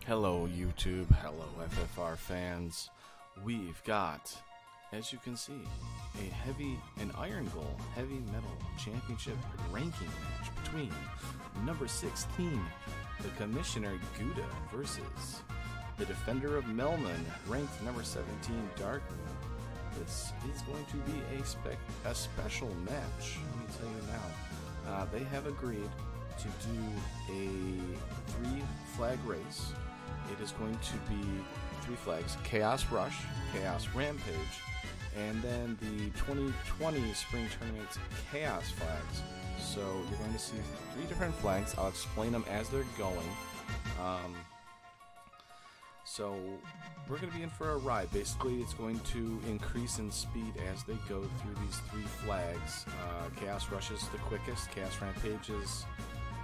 Hello YouTube, hello FFR fans. We've got, as you can see, an Iron Goal Heavy Metal Championship ranking match between number 16, the Commissioner Guda, versus the Defender of Melman, ranked number 17, Darkmoon. This is going to be a special match, let me tell you now. They have agreed to do a 3-flag race. It is going to be 3 flags: Chaos Rush, Chaos Rampage, and then the 2020 Spring Tournament Chaos flags. So you're going to see 3 different flags. I'll explain them as they're going. So we're going to be in for a ride. Basically, it's going to increase in speed as they go through these 3 flags. Chaos Rush is the quickest, Chaos Rampage is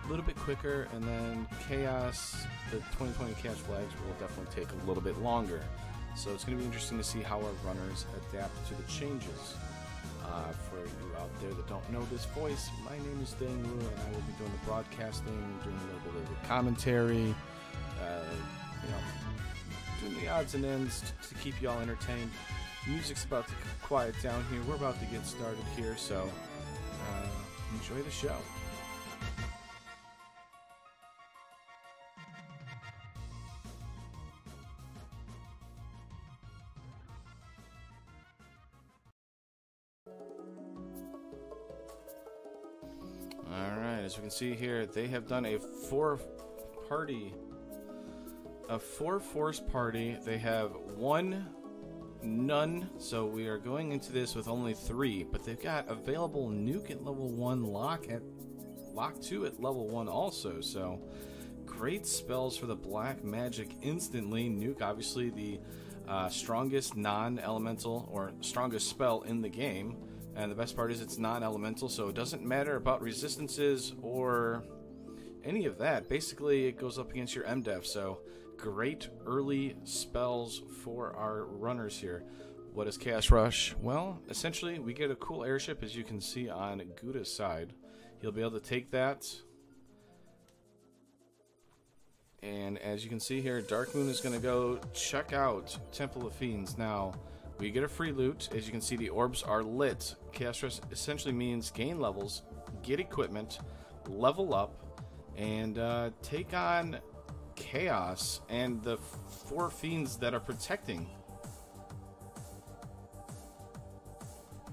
a little bit quicker, and then Chaos, the 2020 Chaos flags will definitely take a little bit longer. So it's going to be interesting to see how our runners adapt to the changes. For you out there that don't know this voice, my name is Darkmoon, and I will be doing the broadcasting, doing a little bit of the commentary, doing the odds and ends to keep y'all entertained. Music's about to quiet down here. We're about to get started here, so enjoy the show. Alright, as we can see here, they have done a 4-force party. They have 1 none, so we are going into this with only 3, but they've got available nuke at level 1, lock 2 at level 1 also, so great spells for the black magic instantly. Nuke, obviously the strongest non-elemental or strongest spell in the game. And the best part is it's non-elemental, so it doesn't matter about resistances or any of that. Basically, it goes up against your MDEF, so great early spells for our runners here. What is Chaos Rush? Well, essentially, we get a cool airship, as you can see on Guda's side. He'll be able to take that. And as you can see here, Darkmoon is going to go check out Temple of Fiends. Now, we get a free loot. As you can see, the orbs are lit. Chaos Rush essentially means gain levels, get equipment, level up, and take on Chaos and the 4 fiends that are protecting.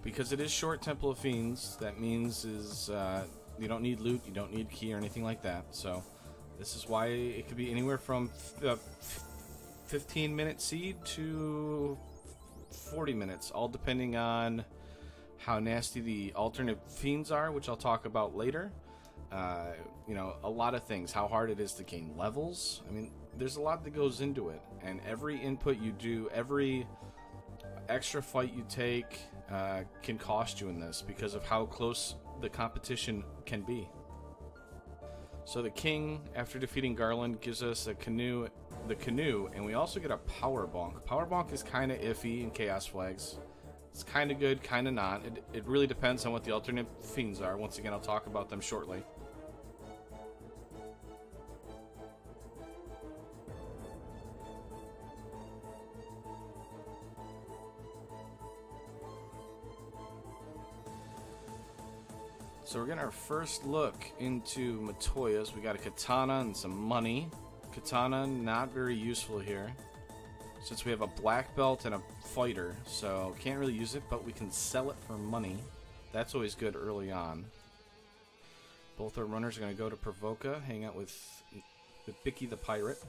Because it is short Temple of Fiends, that means you don't need loot, you don't need key or anything like that. So this is why it could be anywhere from 15-minute seed to 40 minutes, all depending on how nasty the alternate fiends are, which I'll talk about later. A lot of things, how hard it is to gain levels. I mean, there's a lot that goes into it, and every input you do, every extra fight you take can cost you in this because of how close the competition can be. So the king, after defeating Garland, gives us the canoe, and we also get a power bonk. Power bonk is kind of iffy in Chaos flags. It's kind of good, kind of not. It really depends on what the alternate fiends are. Once again, I'll talk about them shortly. So we're getting our first look into Matoya's. We got a katana and some money. Katana, not very useful here, since we have a black belt and a fighter, so can't really use it, but we can sell it for money. That's always good early on. Both our runners are going to go to Provoca, hang out with Bicky the Pirate.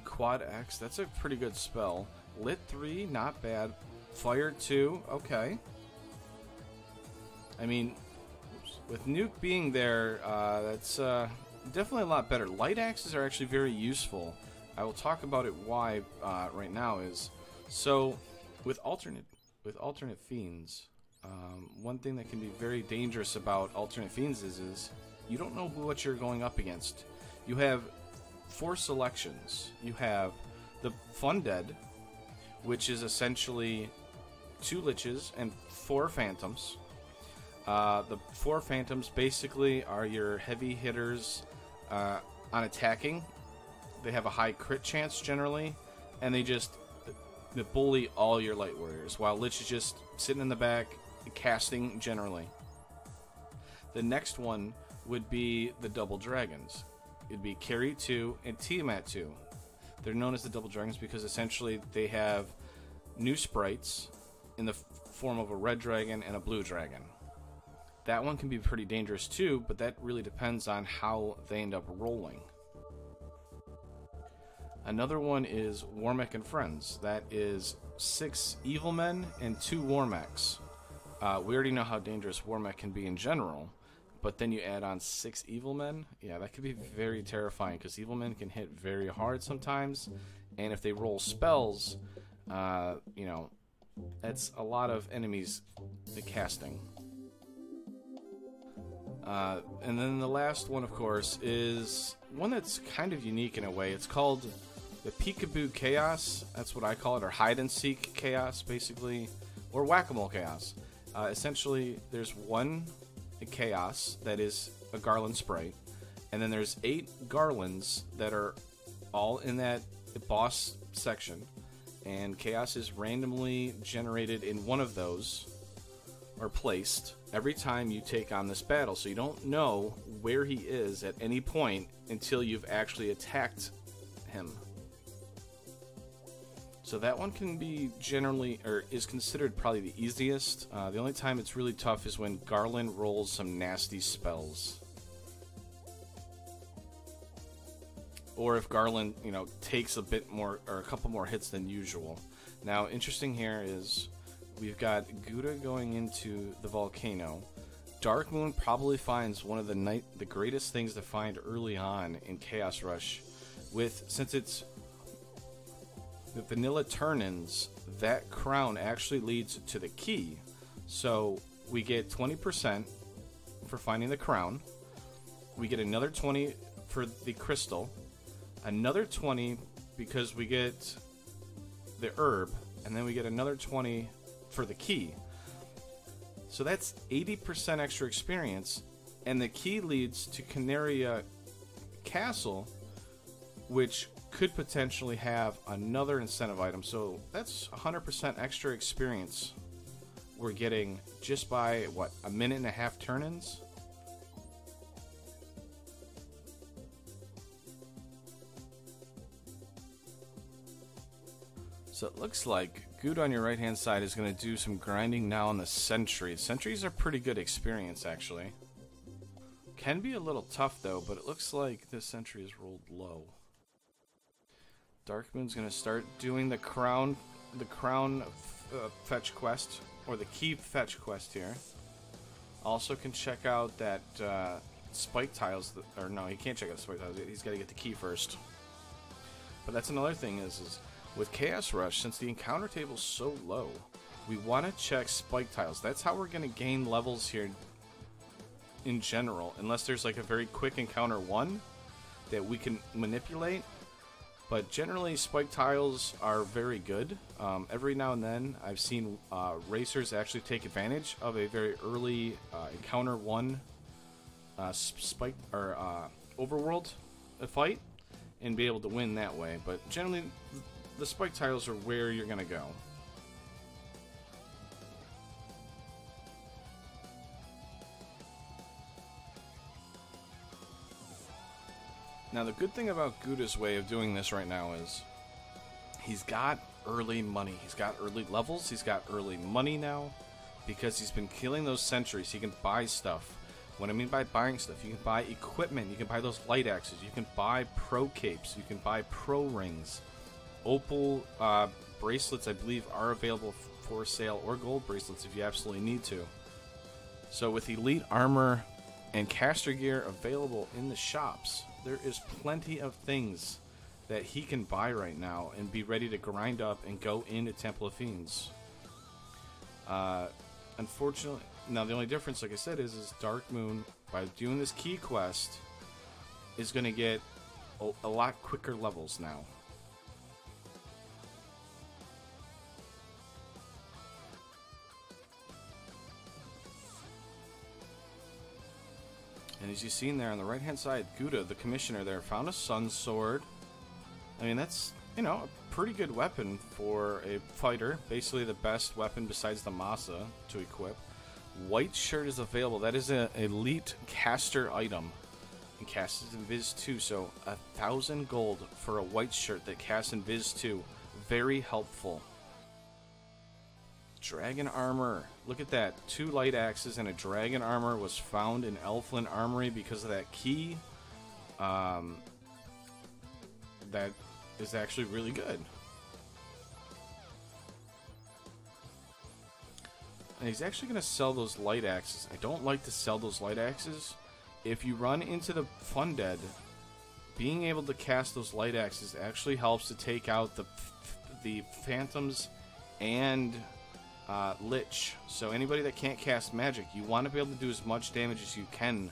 Quad X, that's a pretty good spell. Lit 3, not bad. Fire 2, okay. I mean, with Nuke being there, that's definitely a lot better. Light axes are actually very useful. I will talk about it why right now is, so with alternate fiends, one thing that can be very dangerous about alternate fiends is you don't know what you're going up against. You have 4 selections. You have the Fun Dead, which is essentially 2 liches and 4 phantoms. The 4 phantoms basically are your heavy hitters on attacking, they have a high crit chance generally, and they bully all your light warriors, while Lich is just sitting in the back, casting generally. The next one would be the Double Dragons. It'd be Carry 2 and Tiamat 2. They're known as the Double Dragons because essentially they have new sprites in the form of a red dragon and a blue dragon. That one can be pretty dangerous too, but that really depends on how they end up rolling. Another one is Warmech and Friends. That is 6 Evil Men and 2 Warmechs. We already know how dangerous Warmech can be in general, but then you add on 6 Evil Men. Yeah, that could be very terrifying because Evil Men can hit very hard sometimes, and if they roll spells, you know, that's a lot of enemies casting. And then the last one, of course, is one that's kind of unique in a way. It's called the Peekaboo Chaos. That's what I call it, or Hide and Seek Chaos, basically, or Whack-A-Mole Chaos. Essentially, there's one Chaos that is a Garland sprite, and then there's 8 Garlands that are all in that boss section, and Chaos is randomly generated in one of those, or placed, every time you take on this battle. So you don't know where he is at any point until you've actually attacked him. So that one can be generally, or is considered probably the easiest. The only time it's really tough is when Garland rolls some nasty spells. Or if Garland, you know, takes a bit more, or a couple more hits than usual. Now, interesting here is we've got Guda going into the volcano. Darkmoon probably finds one of the greatest things to find early on in Chaos Rush. Since it's the vanilla turn-ins, that crown actually leads to the key. So we get 20% for finding the crown. We get another 20 for the crystal. Another 20 because we get the herb. And then we get another 20 for the key. So that's 80% extra experience. And the key leads to Canaria Castle, which could potentially have another incentive item. So that's 100% extra experience we're getting just by, what, a minute and a half turn-ins? So it looks like Guda on your right-hand side is going to do some grinding now on the sentries. Sentries are pretty good experience, actually. Can be a little tough, though, but it looks like this sentry is rolled low. Darkmoon's going to start doing the crown fetch quest, or the key fetch quest here. Also can check out that spike tiles, or no, he can't check out the spike tiles. He's got to get the key first. But that's another thing is with Chaos Rush, since the encounter table's so low, we want to check spike tiles. That's how we're going to gain levels here in general, unless there's like a very quick encounter 1 that we can manipulate. But generally, spike tiles are very good. Every now and then, I've seen racers actually take advantage of a very early encounter 1 spike or overworld fight and be able to win that way. But generally, the spike tiles are where you're going to go. Now, the good thing about Guda's way of doing this right now is he's got early money. He's got early levels. He's got early money now because he's been killing those sentries. He can buy stuff. What I mean by buying stuff, you can buy equipment. You can buy those light axes. You can buy pro capes. You can buy pro rings. Opal bracelets, I believe, are available for sale, or gold bracelets if you absolutely need to. So with elite armor and caster gear available in the shops, there is plenty of things that he can buy right now and be ready to grind up and go into Temple of Fiends. Unfortunately, now the only difference, like I said, is Darkmoon, by doing this key quest, is going to get a lot quicker levels now. And as you've seen there on the right-hand side, Guda, the commissioner there, found a sun sword. I mean, that's, you know, a pretty good weapon for a fighter. Basically the best weapon besides the Masa to equip. White shirt is available. That is an elite caster item. And casts Invis 2, so 1,000 gold for a white shirt that casts Invis 2. Very helpful. Dragon armor. Look at that. 2 light axes and a dragon armor was found in Elfland Armory because of that key. That is actually really good. And he's actually going to sell those light axes. I don't like to sell those light axes. If you run into the Fundead, being able to cast those light axes actually helps to take out the phantoms and Lich. So anybody that can't cast magic, you want to be able to do as much damage as you can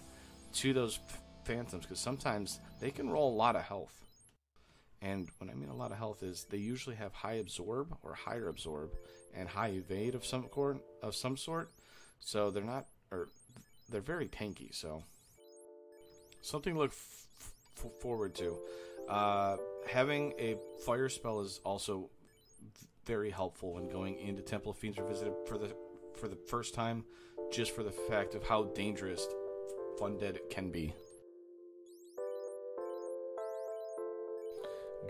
to those phantoms, because sometimes they can roll a lot of health. And when I mean a lot of health is they usually have high absorb or higher absorb and high evade of some sort. So they're not, or they're very tanky. So something to look forward to. Having a fire spell is also very helpful when going into Temple of Fiends Revisited for the first time, just for the fact of how dangerous Fundead can be.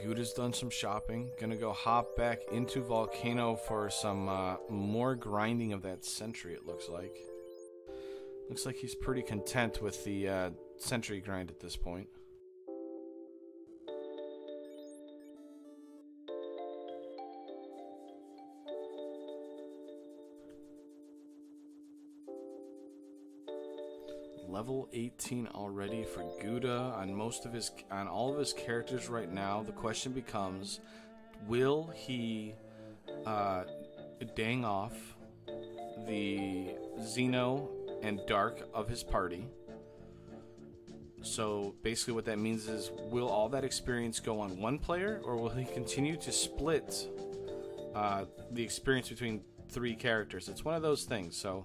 Guda's done some shopping. Gonna go hop back into Volcano for some more grinding of that sentry, it looks like. Looks like he's pretty content with the sentry grind at this point. Level 18 already for Guda on all of his characters right now. The question becomes, will he dang off the Xeno and Dark of his party? So basically what that means is, will all that experience go on one player, or will he continue to split the experience between 3 characters? It's one of those things. So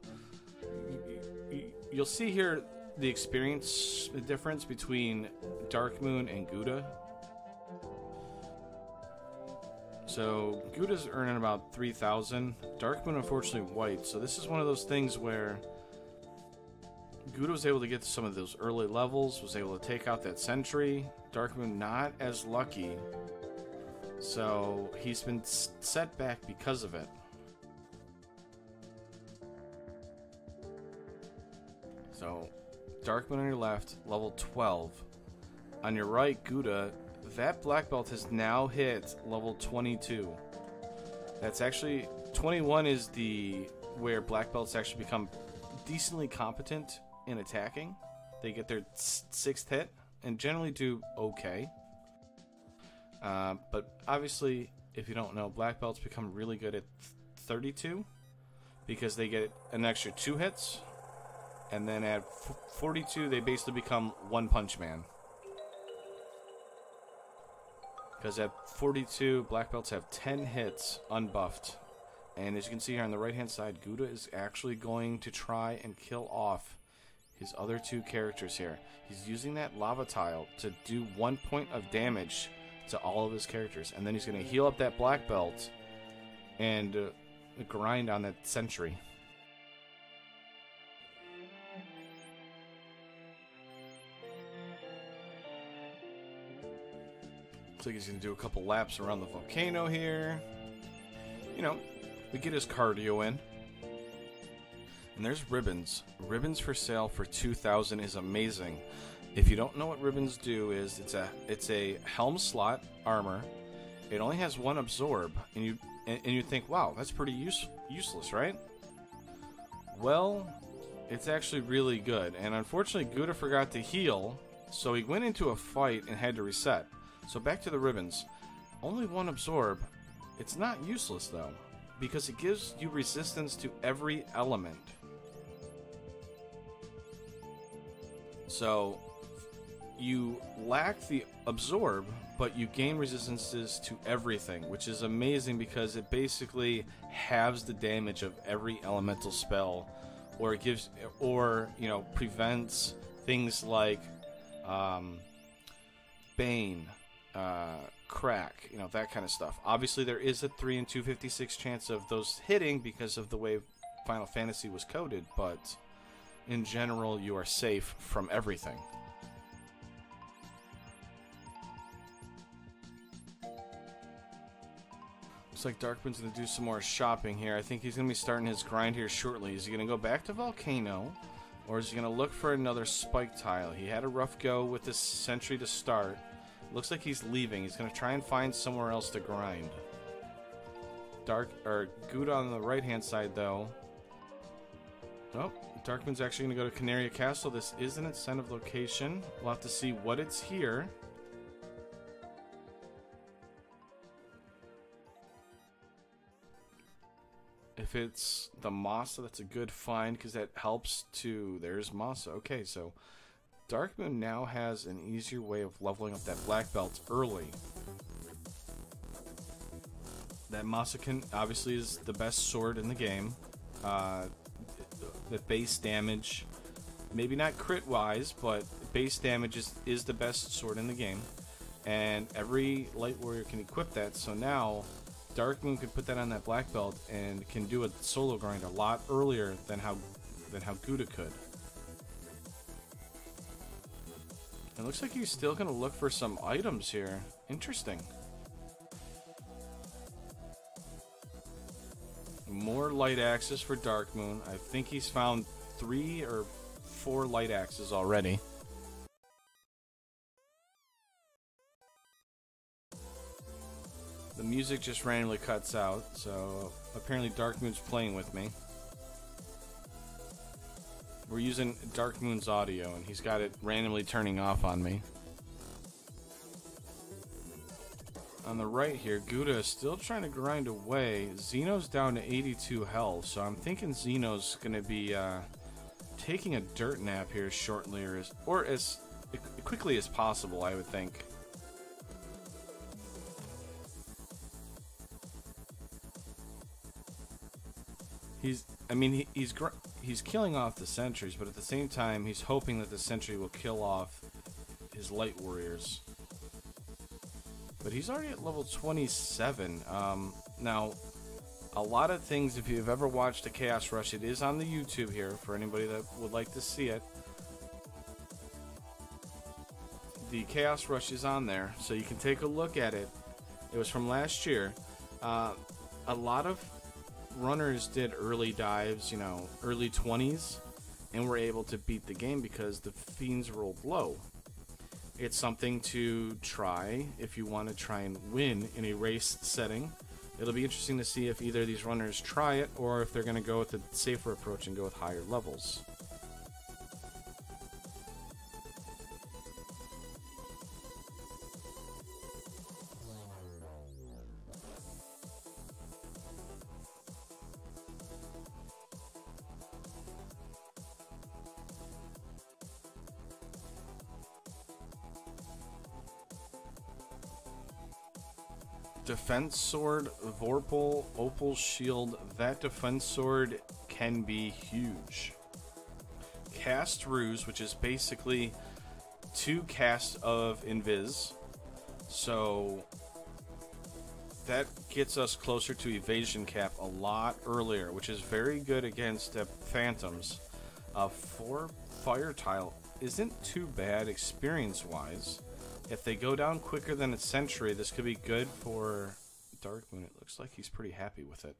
you'll see here the experience difference between Darkmoon and Guda. So Guda's earning about 3,000. Darkmoon unfortunately white. So this is one of those things where Guda was able to get to some of those early levels, was able to take out that sentry. Darkmoon not as lucky. So he's been set back because of it. So Darkmoon on your left, level 12. On your right, Guda, that black belt has now hit level 22. That's actually 21 is where black belts actually become decently competent in attacking. They get their 6th hit and generally do okay. But obviously, if you don't know, black belts become really good at 32 because they get an extra 2 hits. And then at 42, they basically become One Punch Man. Because at 42, black belts have 10 hits unbuffed. And as you can see here on the right-hand side, Guda is actually going to try and kill off his other 2 characters here. He's using that lava tile to do 1 point of damage to all of his characters. And then he's going to heal up that black belt and grind on that sentry. Looks like he's going to do a couple laps around the volcano here. You know, we get his cardio in. And there's ribbons. Ribbons for sale for 2,000 is amazing. If you don't know what ribbons do, is it's a helm slot armor. It only has 1 absorb, and you think, wow, that's pretty useless, right? Well, it's actually really good. And unfortunately, Guda forgot to heal, so he went into a fight and had to reset. So back to the ribbons. Only 1 absorb. It's not useless though, because it gives you resistance to every element. So you lack the absorb, but you gain resistances to everything, which is amazing because it basically halves the damage of every elemental spell, or it gives, or you know, prevents things like Bane, Crack, you know, that kind of stuff. Obviously, there is a 3 in 256 chance of those hitting because of the way Final Fantasy was coded, but in general, you are safe from everything. Looks like Darkmoon's going to do some more shopping here. I think he's going to be starting his grind here shortly. Is he going to go back to Volcano, or is he going to look for another spike tile? He had a rough go with this sentry to start. Looks like he's leaving. He's going to try and find somewhere else to grind. Guda on the right-hand side, though. Oh, Darkmoon's actually going to go to Canaria Castle. This is an incentive location. We'll have to see what it's here. If it's the Masa, that's a good find because that helps to... There's Masa. Okay, so Darkmoon now has an easier way of leveling up that black belt early. That Masa obviously is the best sword in the game. The base damage, maybe not crit wise, but base damage is the best sword in the game. And every light warrior can equip that, so now Darkmoon can put that on that black belt and can do a solo grind a lot earlier than how Guda could. It looks like he's still going to look for some items here. Interesting. More light axes for Darkmoon. I think he's found 3 or 4 light axes already. The music just randomly cuts out, so apparently Darkmoon's playing with me. We're using Darkmoon's audio, and he's got it randomly turning off on me. On the right here, Guda is still trying to grind away. Xeno's down to 82 health, so I'm thinking Xeno's going to be taking a dirt nap here shortly, or as quickly as possible, I would think. He's killing off the sentries, but at the same time, he's hoping that the sentry will kill off his light warriors. But he's already at level 27. Now, a lot of things, if you've ever watched a Chaos Rush, it is on the YouTube here for anybody that would like to see it. The Chaos Rush is on there, so you can take a look at it. It was from last year. A lot of runners did early dives, you know, early 20s, and were able to beat the game because the fiends rolled low. It's something to try if you want to try and win in a race setting. It'll be interesting to see if either of these runners try it or if they're going to go with the safer approach and go with higher levels. Defense sword, Vorpal, Opal shield. That defense sword can be huge. Cast ruse, which is basically 2 casts of invis. So that gets us closer to evasion cap a lot earlier, which is very good against phantoms. 4 fire tile isn't too bad experience wise. If they go down quicker than a sentry, this could be good for Darkmoon. It looks like he's pretty happy with it.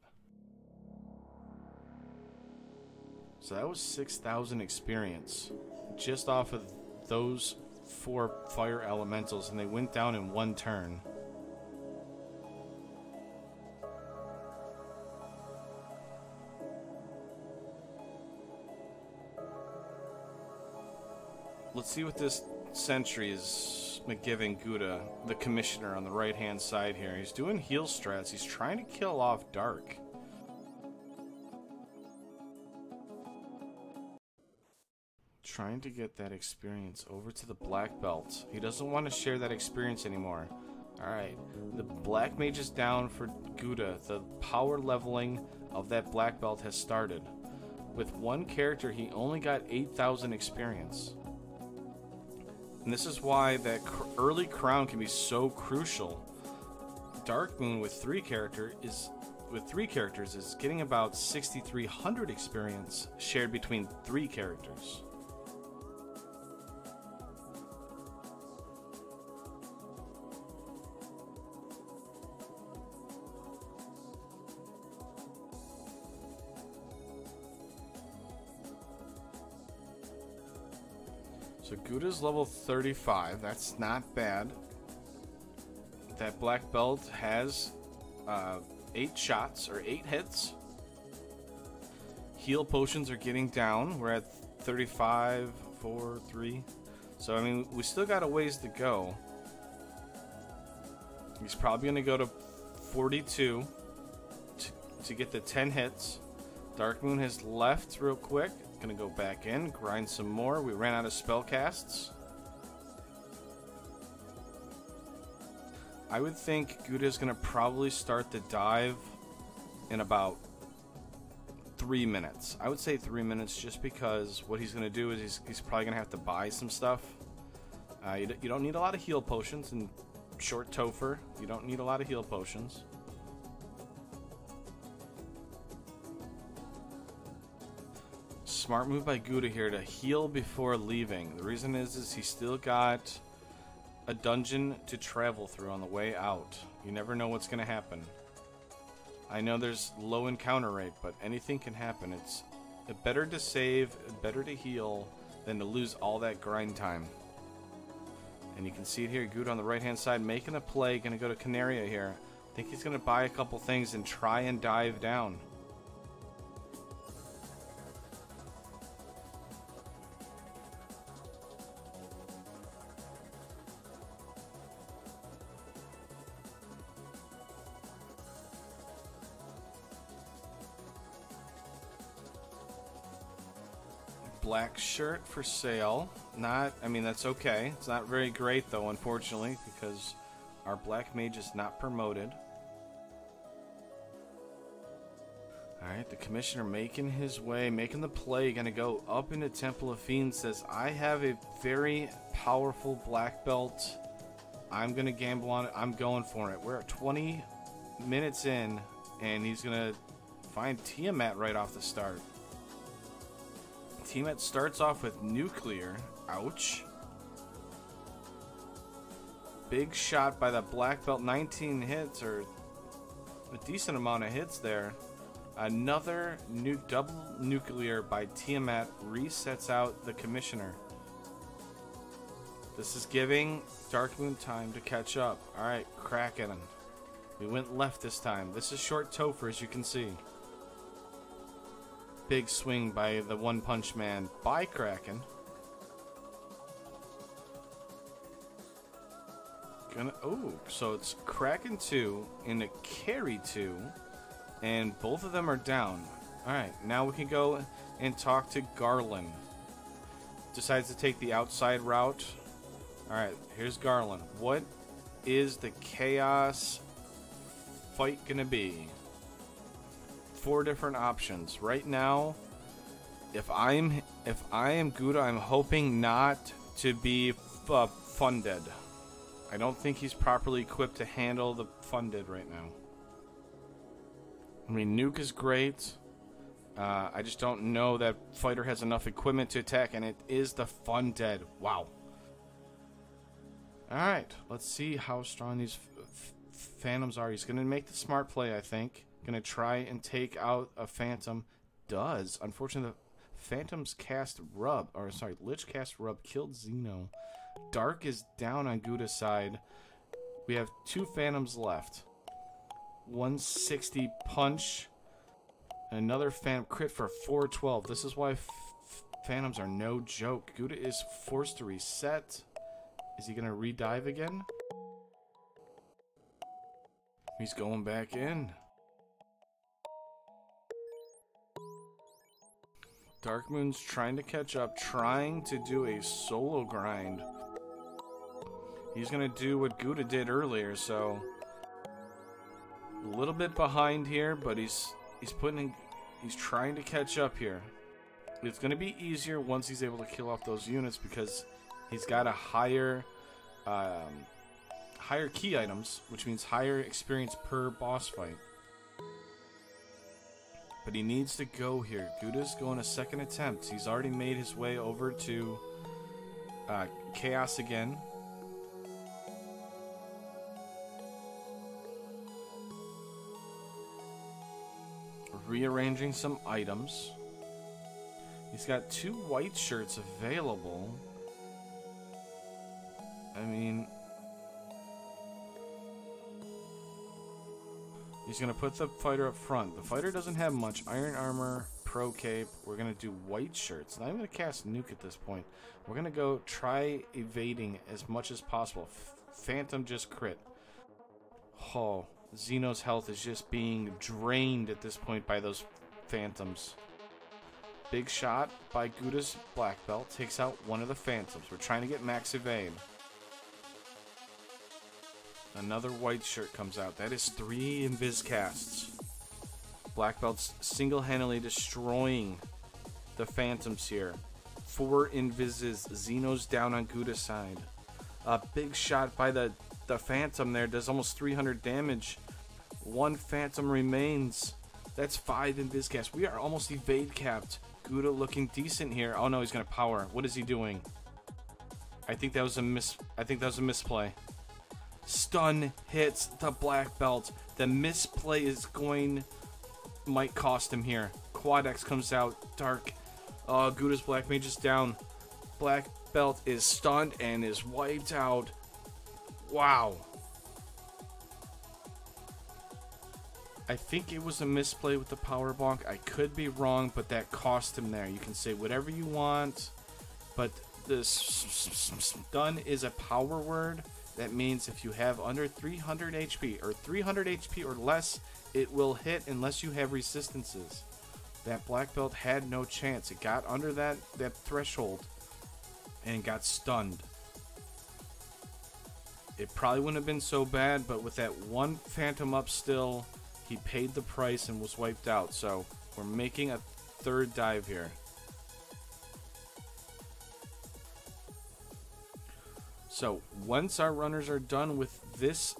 So that was 6,000 experience just off of those 4 fire elementals, and they went down in 1 turn. Let's see what this sentry is giving Guda, the commissioner, on the right hand side here. He's doing heal strats. He's trying to kill off Dark. Trying to get that experience over to the black belt. He doesn't want to share that experience anymore. Alright, the black mage is down for Guda. The power leveling of that black belt has started. With 1 character, he only got 8,000 experience. And this is why that early crown can be so crucial. Darkmoon with three characters is getting about 6,300 experience shared between 3 characters. So Guda's level 35. That's not bad. That black belt has 8 shots or 8 hits. Heal potions are getting down. We're at 35, 4, 3. So I mean, we still got a ways to go. He's probably going to go to 42 to get the 10 hits. Darkmoon has left real quick. Gonna go back in, grind some more. We ran out of spell casts. I would think Guda's gonna probably start the dive in about 3 minutes. I would say 3 minutes, just because what he's gonna do is he's probably gonna have to buy some stuff. You don't need a lot of heal potions in short Topher. You don't need a lot of heal potions. Smart move by Guda here to heal before leaving. The reason is he's still got a dungeon to travel through on the way out. You never know what's going to happen. I know there's low encounter rate, but anything can happen. It's better to save, better to heal, than to lose all that grind time. And you can see it here, Guda on the right hand side making a play, going to go to Canaria here. I think he's going to buy a couple things and try and dive down. Black shirt for sale. I mean, that's okay. It's not very great though, unfortunately, because our black mage is not promoted. Alright, the commissioner making his way, making the play, gonna go up into Temple of Fiends, says, I have a very powerful black belt. I'm gonna gamble on it. I'm going for it. We're at 20 minutes in, and he's gonna find Tiamat right off the start. Tiamat starts off with nuclear. Ouch. Big shot by the black belt. 19 hits, or a decent amount of hits there. Another double nuclear by Tiamat resets out the commissioner. This is giving Darkmoon time to catch up. Alright, Kraken. We went left this time. This is short Topher, as you can see. Big swing by the One Punch Man by Kraken. So it's Kraken 2 and a Carry 2, and both of them are down. Alright, now we can go and talk to Garland. Decides to take the outside route. Alright, here's Garland. What is the chaos fight gonna be? 4 different options right now. If I am Guda, I'm hoping not to be funded. I don't think he's properly equipped to handle the funded right now. I mean, nuke is great. I just don't know that fighter has enough equipment to attack, and it is the funded. Wow. All right, let's see how strong these phantoms are. He's gonna make the smart play, I think. Gonna try and take out a phantom. Does. Unfortunately, the phantom's cast rub, or sorry, Lich cast rub killed Xeno. Dark is down on Guda's side. We have 2 phantoms left. 160 punch. Another phantom crit for 412. This is why phantoms are no joke. Guda is forced to reset. Is he gonna redive again? He's going back in. Darkmoon's trying to catch up, trying to do a solo grind. He's gonna do what Guda did earlier, so a little bit behind here, but he's trying to catch up here. It's gonna be easier once he's able to kill off those units, because He's got a higher key items, which means higher experience per boss fight. But he needs to go here. Guda's going a second attempt. He's already made his way over to Chaos again. Rearranging some items. He's got 2 white shirts available. I mean, he's going to put the fighter up front. The fighter doesn't have much. Iron armor, pro cape. We're going to do white shirts. Now I'm going to cast nuke at this point. We're going to go try evading as much as possible. Phantom just crit. Oh, Xeno's health is just being drained at this point by those phantoms. Big shot by Guda's black belt. Takes out one of the phantoms. We're trying to get max evade. Another white shirt comes out. That is 3 invis casts. Black belt's single-handedly destroying the phantoms here. 4 invises. Xeno's down on Guda's side. A big shot by the phantom there. Does almost 300 damage. 1 phantom remains. That's 5 invis casts. We are almost evade capped. Guda looking decent here. Oh no, he's gonna power. What is he doing? I think that was a misplay. Stun hits the black belt. The misplay might cost him here. Quad X comes out. Dark. Guda's black mage is down. Black belt is stunned and is wiped out. Wow. I think it was a misplay with the power bonk. I could be wrong, but that cost him there. You can say whatever you want, but the stun is a power word. That means if you have under 300 HP or 300 HP or less, it will hit unless you have resistances. That black belt had no chance. It got under that threshold and got stunned. It probably wouldn't have been so bad, but with that 1 phantom up still, he paid the price and was wiped out. So we're making a 3rd dive here. So once our runners are done with this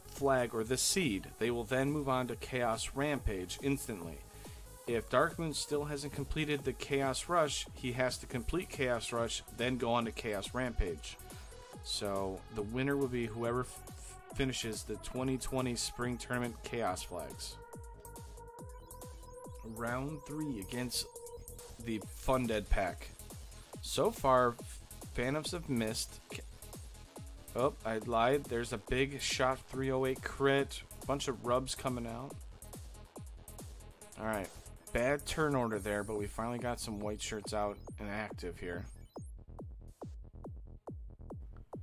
flag or this seed, they will then move on to Chaos Rampage instantly. If Darkmoon still hasn't completed the Chaos Rush, he has to complete Chaos Rush, then go on to Chaos Rampage. So the winner will be whoever finishes the 2020 Spring Tournament Chaos Flags. Round 3 against the Funded pack. So far, Phantoms have missed. Oh, I lied. There's a big shot 308 crit. Bunch of rubs coming out. Alright. Bad turn order there, but we finally got some white shirts out and active here.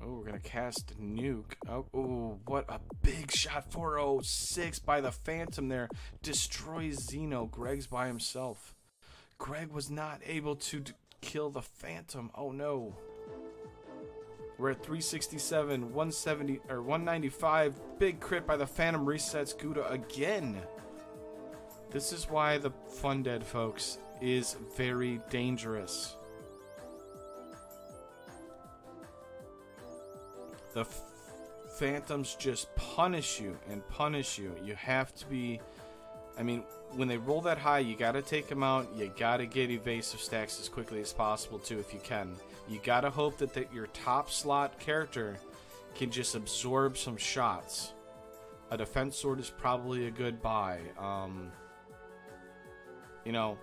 Oh, we're going to cast nuke. Oh, what a big shot. 406 by the Phantom there. Destroys Xeno. Greg's by himself. Greg was not able to kill the Phantom. Oh, no. We're at 367, 170, or 195. Big crit by the Phantom resets Guda again. This is why the Funded, folks, is very dangerous. The Phantoms just punish you and punish you. You have to be... I mean, when they roll that high, you gotta take them out. You gotta get evasive stacks as quickly as possible, too, if you can. You gotta hope that your top slot character can just absorb some shots. A defense sword is probably a good buy. You know,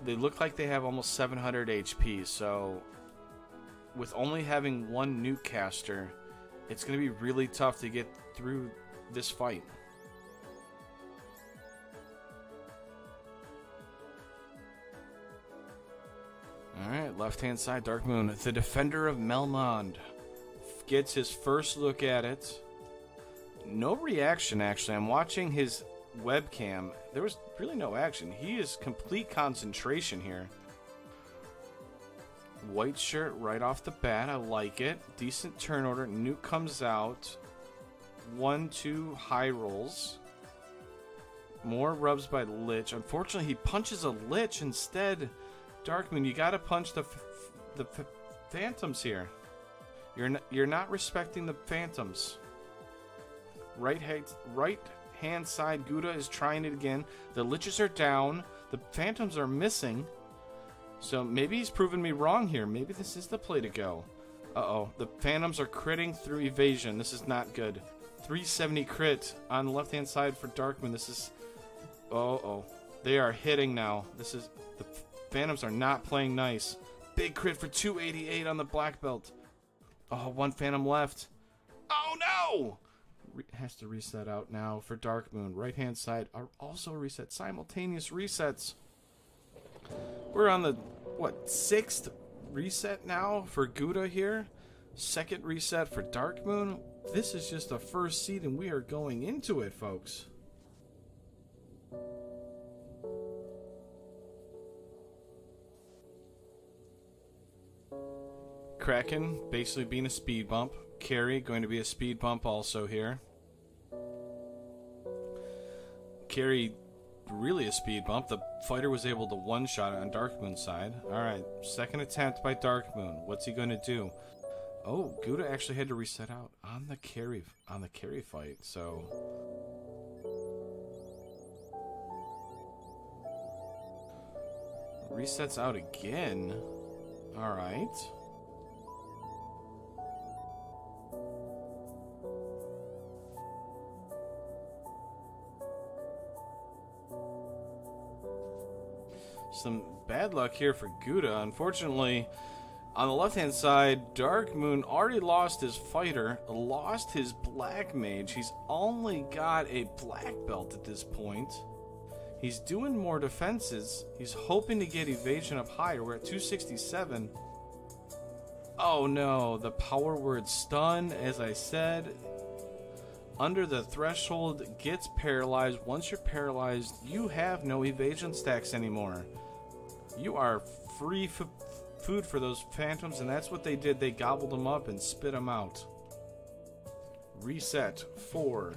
they look like they have almost 700 HP, so with only having 1 nuke caster, it's going to be really tough to get through this fight. Alright, left-hand side, Darkmoon. The Defender of Melmond gets his first look at it. No reaction, actually. I'm watching his webcam. There was really no action. He is complete concentration here. White shirt right off the bat. I like it. Decent turn order. Nuke comes out. 1, 2 high rolls. More rubs by Lich. Unfortunately, he punches a Lich instead. Darkmoon, you gotta punch the the phantoms here. You're not respecting the phantoms. Right hand side, Guda is trying it again. The liches are down. The phantoms are missing. So maybe he's proven me wrong here. Maybe this is the play to go. Uh-oh. The phantoms are critting through evasion. This is not good. 370 crit on the left-hand side for Darkmoon. This is... Uh-oh. They are hitting now. This is... The phantoms are not playing nice. Big crit for 288 on the black belt. Oh, one phantom left. Oh, no! Has to reset out now for Darkmoon. Right-hand side are also reset. Simultaneous resets. We're on the, what, 6th reset now for Guda here? 2nd reset for Darkmoon? This is just the first seed and we are going into it, folks. Kraken basically being a speed bump. Carry going to be a speed bump also here. Carry really a speed bump. The fighter was able to one-shot it on Darkmoon's side. Alright, 2nd attempt by Darkmoon. What's he going to do? Oh, Guda actually had to reset out on the carry fight, so... Resets out again. Alright. Some bad luck here for Guda. Unfortunately, on the left-hand side, Darkmoon already lost his fighter, lost his black mage. He's only got a black belt at this point. He's doing more defenses. He's hoping to get evasion up higher. We're at 267. Oh no, the power word stun, as I said, under the threshold gets paralyzed. Once you're paralyzed, you have no evasion stacks anymore. You are free food for those phantoms, and that's what they did. They gobbled them up and spit them out. Reset for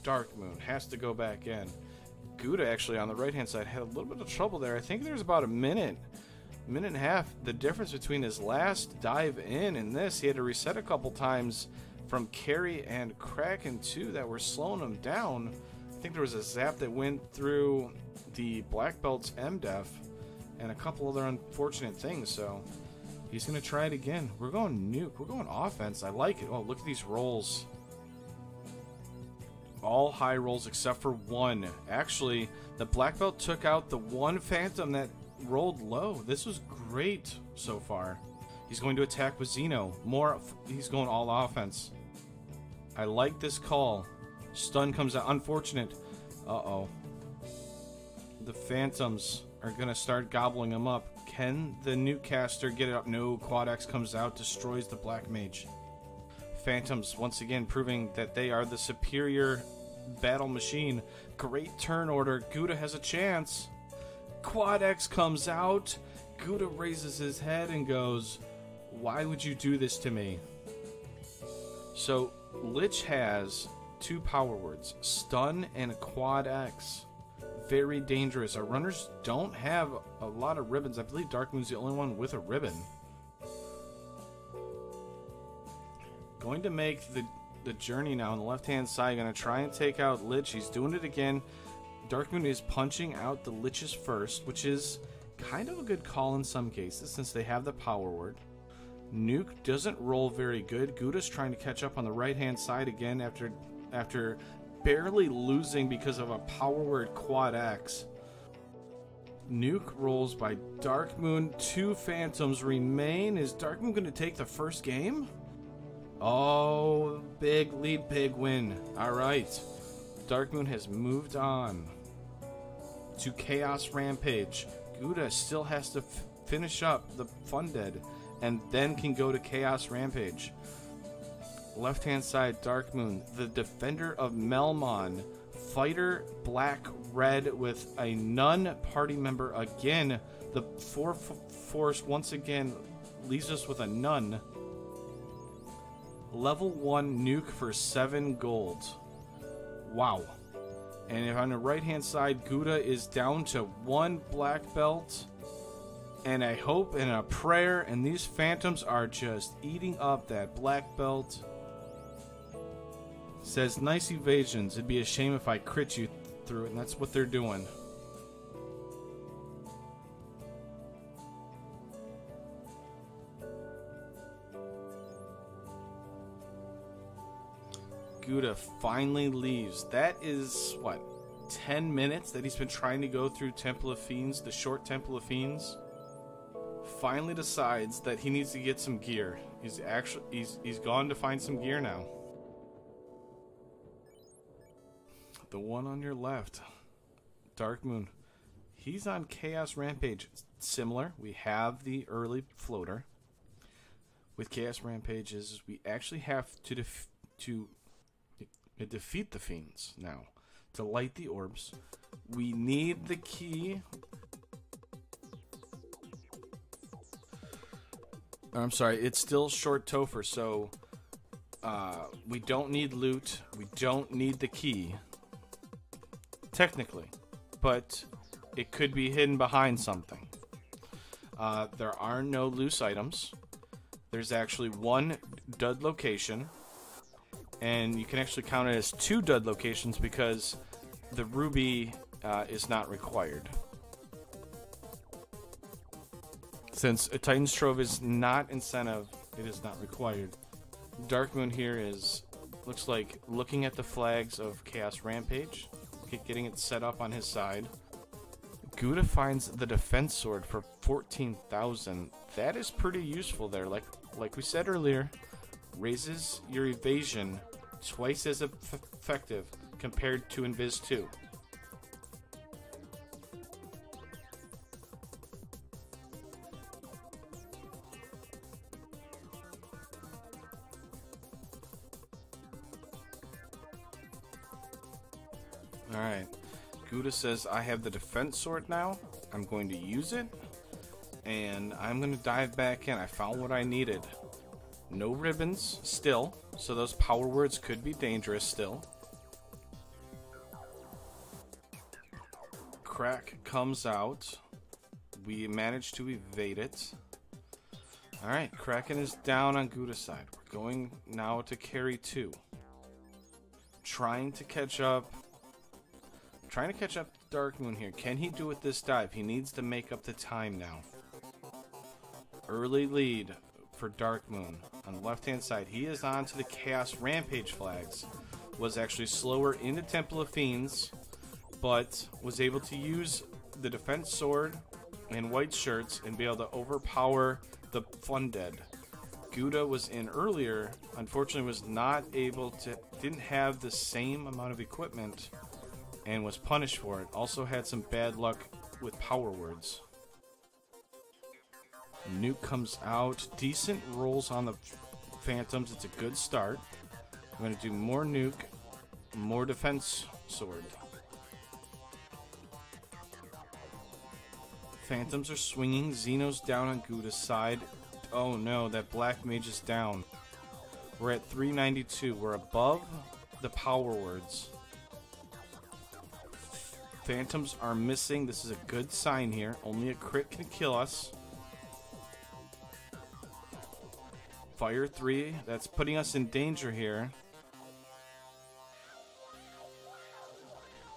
Darkmoon. Has to go back in. Guda actually on the right-hand side had a little bit of trouble there. I think there's about a minute and a half. The difference between his last dive in and this, he had to reset a couple times from Carry and Kraken too that were slowing him down. I think there was a zap that went through the black belt's MDef and a couple other unfortunate things, so he's going to try it again. We're going nuke. We're going offense. I like it. Oh, look at these rolls. All high rolls except for one. Actually, the black belt took out the one phantom that rolled low. This was great so far. He's going to attack with Xeno. He's going all offense. I like this call. Stun comes out. Unfortunate. Uh-oh. The phantoms are going to start gobbling him up. Can the nuke caster get it up? No. Quad X comes out, destroys the black mage. Phantoms once again proving that they are the superior battle machine. Great turn order. Guda has a chance. Quad X comes out. Guda raises his head and goes, "Why would you do this to me?" So Lich has two power words, stun and Quad X. Very dangerous. Our runners don't have a lot of ribbons. I believe Darkmoon's the only one with a ribbon. Going to make the journey now on the left-hand side. Going to try and take out Lich. He's doing it again. Darkmoon is punching out the Liches first, which is kind of a good call in some cases since they have the power word. Nuke doesn't roll very good. Guda's trying to catch up on the right-hand side again after barely losing because of a power word Quad X. Nuke rolls by Darkmoon. Two phantoms remain. Is Darkmoon going to take the first game? Oh, big lead, big win. Alright. Darkmoon has moved on to Chaos Rampage. Guda still has to finish up the Funded and then can go to Chaos Rampage. Left-hand side, Darkmoon, the defender of Melmon. Fighter black-red with a nun party member again. The force once again leaves us with a nun. Level 1 nuke for 7 gold. Wow. And if on the right-hand side, Guda is down to 1 black belt and a hope and a prayer, and these phantoms are just eating up that black belt. Says, nice evasions. It'd be a shame if I crit you through it, and that's what they're doing. Guda finally leaves. That is, what, 10 minutes that he's been trying to go through Temple of Fiends, the short Temple of Fiends. Finally decides that he needs to get some gear. He's gone to find some gear now. The one on your left, Darkmoon, he's on Chaos Rampage. Similar, we have the early floater. With Chaos Rampages, we actually have to defeat the fiends now. To light the orbs, we need the key. I'm sorry, it's still short Topher, so we don't need loot. We don't need the key. Technically, but it could be hidden behind something. There are no loose items. There's actually one dud location, and you can actually count it as 2 dud locations because the ruby is not required. Since a Titan's Trove is not incentive, it is not required. Darkmoon here looks like looking at the flags of Chaos Rampage, getting it set up on his side. Guda finds the defense sword for 14,000. That is pretty useful there. Like we said earlier, raises your evasion twice as effective compared to Invis 2. Alright, Guda says, I have the defense sword now. I'm going to use it, and I'm going to dive back in. I found what I needed. No ribbons still, so those power words could be dangerous still. Crack comes out. We managed to evade it. Alright, Kraken is down on Guda's side. We're going now to carry 2. Trying to catch up Darkmoon here. Can he do it this dive? He needs to make up the time now. Early lead for Darkmoon. On the left-hand side, he is on to the Chaos Rampage flags. Was actually slower into Temple of Fiends, but was able to use the defense sword and white shirts and be able to overpower the Fundead. Guda was in earlier, unfortunately was not able to, didn't have the same amount of equipment and was punished for it. Also had some bad luck with power words. Nuke comes out. Decent rolls on the Phantoms. It's a good start. I'm going to do more Nuke, more defense sword. Phantoms are swinging. Xeno's down on Guda's side. Oh no, that black mage is down. We're at 392. We're above the power words. Phantoms are missing. This is a good sign here. Only a crit can kill us. Fire 3. That's putting us in danger here.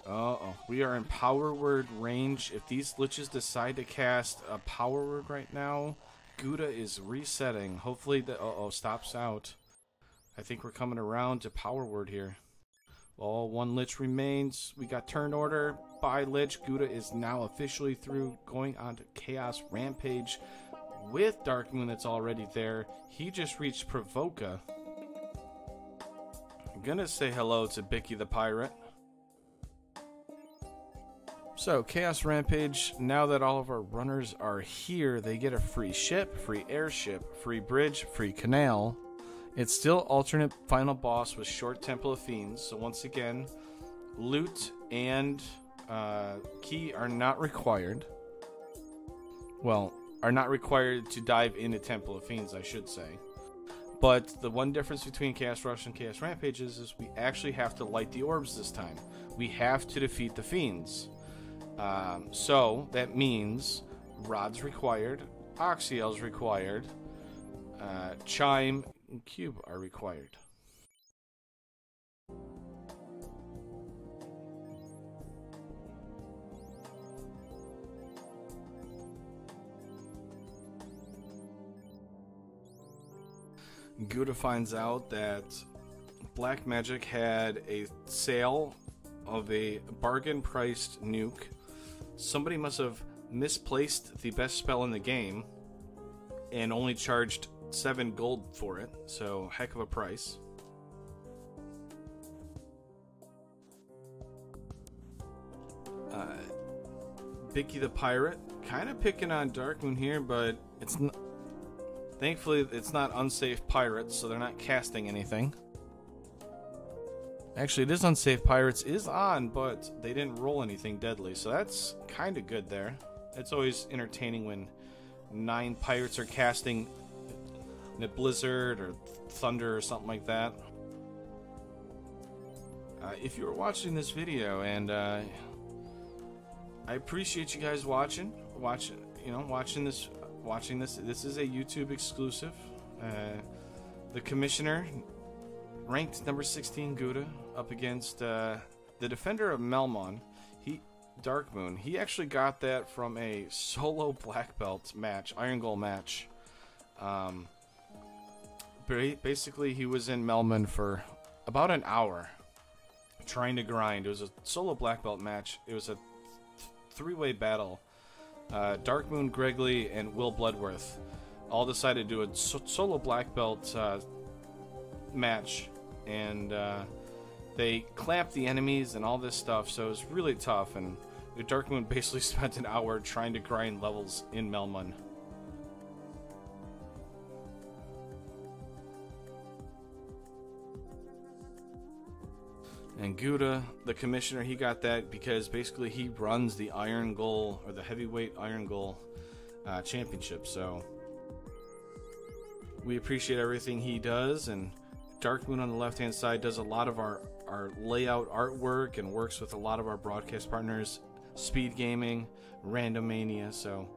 Uh-oh. We are in power word range. If these liches decide to cast a power word right now, Guda is resetting. Hopefully the stops out. I think we're coming around to power word here. Well, one lich remains. We got turn order by lich. Guda is now officially through, going on to Chaos Rampage with Darkmoon that's already there. He just reached Provoca. I'm gonna say hello to Bicky the Pirate. So, Chaos Rampage, now that all of our runners are here, they get a free ship, free airship, free bridge, free canal. It's still alternate final boss with short Temple of Fiends, so once again, loot and key are not required. Well, are not required to dive into Temple of Fiends, I should say. But the one difference between Chaos Rush and Chaos Rampages is we actually have to light the orbs this time. We have to defeat the Fiends. So that means rods required, oxyels required, chime and cube are required. Guda finds out that Black Magic had a sale of a bargain-priced nuke. Somebody must have misplaced the best spell in the game and only charged 7 gold for it, so heck of a price. Bicky the Pirate, kind of picking on Darkmoon here, but it's not. Thankfully, it's not unsafe pirates, so they're not casting anything. Actually, it is unsafe pirates is on, but they didn't roll anything deadly, so that's kind of good there. It's always entertaining when 9 pirates are casting in a blizzard or thunder or something like that. If you were watching this video, and I appreciate you guys watching this. This is a YouTube exclusive. The commissioner, ranked number 16, Guda, up against the defender of Melmon, Darkmoon. He actually got that from a solo black belt match, Iron Goal match. Basically, he was in Melmon for about an hour trying to grind. It was a solo black belt match. It was a 3-way battle. Darkmoon, Gregley, and Will Bloodworth all decided to do a solo black belt match, and they clamped the enemies and all this stuff, so it was really tough, and Darkmoon basically spent an hour trying to grind levels in Melmon. And Guda, the commissioner, he got that because basically he runs the Iron Goal, or the heavyweight Iron Goal championship. So we appreciate everything he does. And Darkmoon on the left-hand side does a lot of our layout artwork and works with a lot of our broadcast partners, Speed Gaming, Randomania. So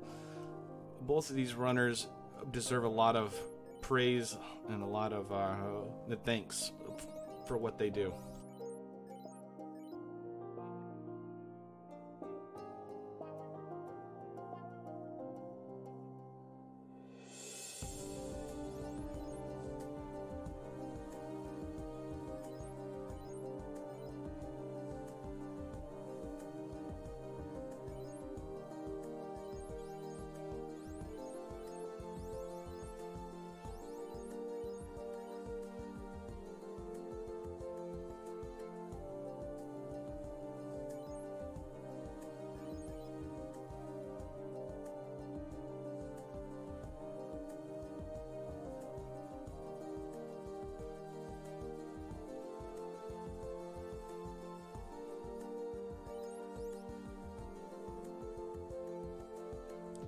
both of these runners deserve a lot of praise and a lot of thanks for what they do.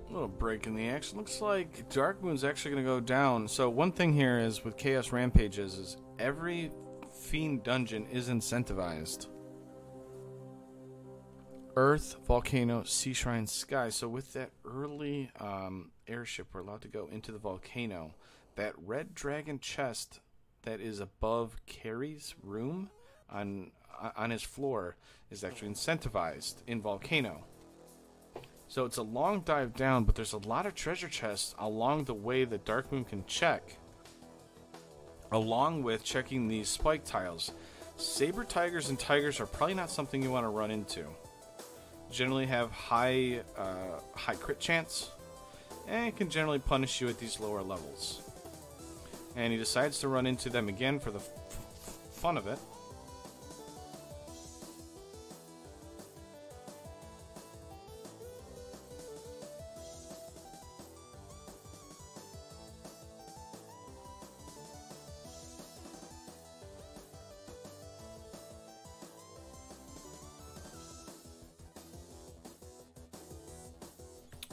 A little break in the action. Looks like Darkmoon's actually going to go down. So one thing here is with Chaos Rampages is every Fiend dungeon is incentivized. Earth, Volcano, Sea Shrine, Sky. So with that early airship, we're allowed to go into the volcano. That red dragon chest that is above Carrie's room on his floor is actually incentivized in Volcano. So it's a long dive down, but there's a lot of treasure chests along the way that Darkmoon can check, along with checking these spike tiles. Saber tigers and tigers are probably not something you want to run into. Generally have high crit chance, and can generally punish you at these lower levels. And he decides to run into them again for the fun of it.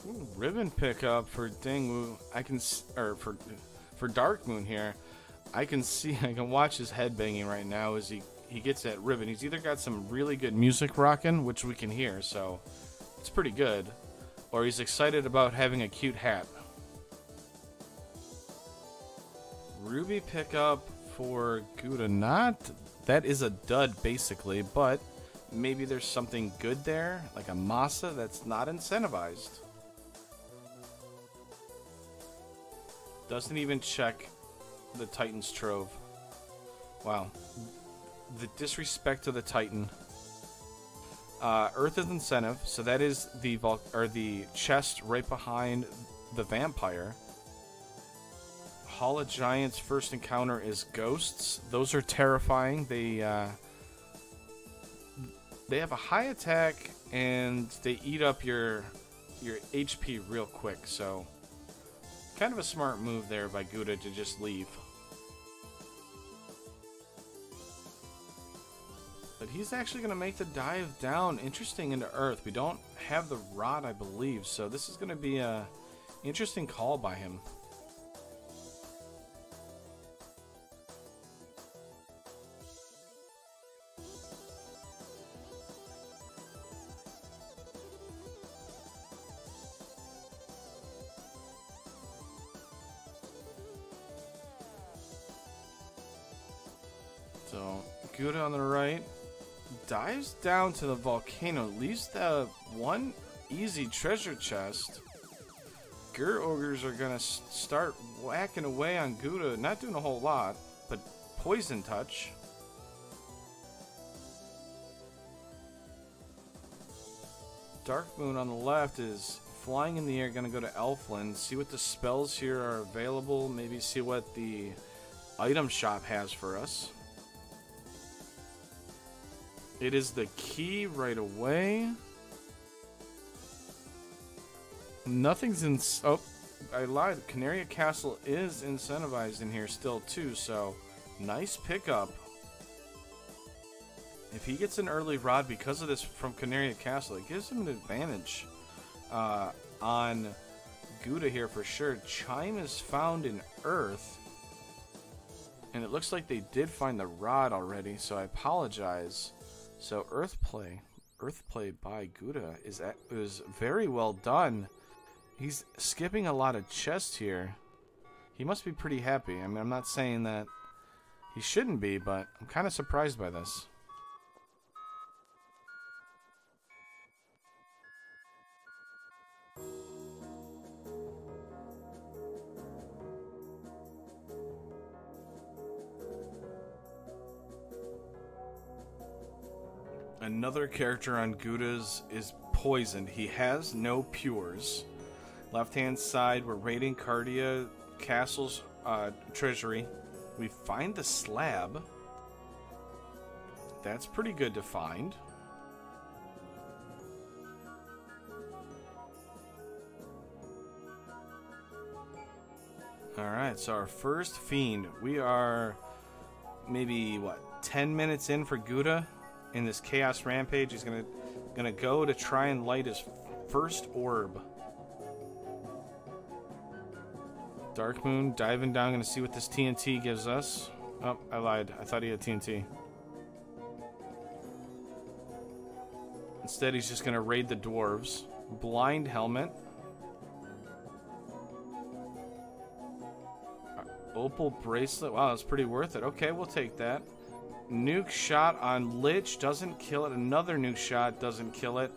Ooh, ribbon pickup for Dingwu. For Darkmoon here. I can watch his head banging right now as he gets that ribbon. He's either got some really good music rocking, which we can hear, so it's pretty good, Or he's excited about having a cute hat. Ruby pickup for Guda. Not... That is a dud, basically, but maybe there's something good there, like a Masa that's not incentivized. Doesn't even check the Titan's Trove. Wow. The disrespect to the Titan. Earth is incentive, so that is the chest right behind the vampire. Hall of Giants' first encounter is ghosts. Those are terrifying. They have a high attack and they eat up your HP real quick. So, kind of a smart move there by Guda to just leave. But he's actually going to make the dive down, interesting, into Earth. We don't have the rod, I believe, so this is going to be a interesting call by him. So, Guda on the right dives down to the volcano, leaves the one easy treasure chest. Gur Ogres are gonna start whacking away on Guda, not doing a whole lot, but poison touch. Darkmoon on the left is flying in the air, gonna go to Elfland, see what the spells here are available, maybe see what the item shop has for us. It is the key right away. Nothing's in... Oh, I lied. Canaria Castle is incentivized in here still, too, so nice pickup. If he gets an early rod because of this from Canaria Castle, it gives him an advantage on Guda here for sure. Chime is found in Earth, and it looks like they did find the rod already, so I apologize. So Earthplay by Guda is very well done. He's skipping a lot of chests here. He must be pretty happy. I mean, I'm not saying that he shouldn't be, but I'm kind of surprised by this. Another character on Guda's is poisoned. He has no pures. Left-hand side, we're raiding Cardia Castle's treasury. We find the slab. That's pretty good to find. Alright, so our first fiend. We are maybe, what, 10 minutes in for Guda? In this Chaos Rampage, he's gonna go to try and light his first orb. Darkmoon diving down, gonna see what this TNT gives us. Oh, I lied. I thought he had TNT. Instead, he's just gonna raid the dwarves. Blind helmet. Opal bracelet. Wow, that's pretty worth it. Okay, we'll take that. Nuke shot on Lich doesn't kill it. Another nuke shot doesn't kill it.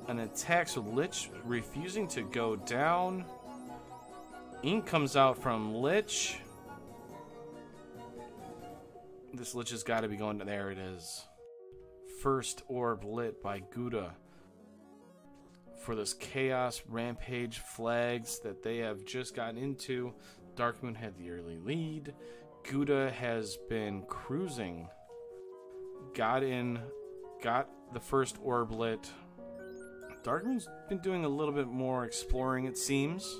An attack, so Lich refusing to go down. Ink comes out from Lich. This Lich has got to be going to... There it is. First orb lit by Guda. For this Chaos Rampage flags that they have just gotten into. Darkmoon had the early lead. Guda has been cruising. Got the first orb lit. Darkmoon's been doing a little bit more exploring, it seems.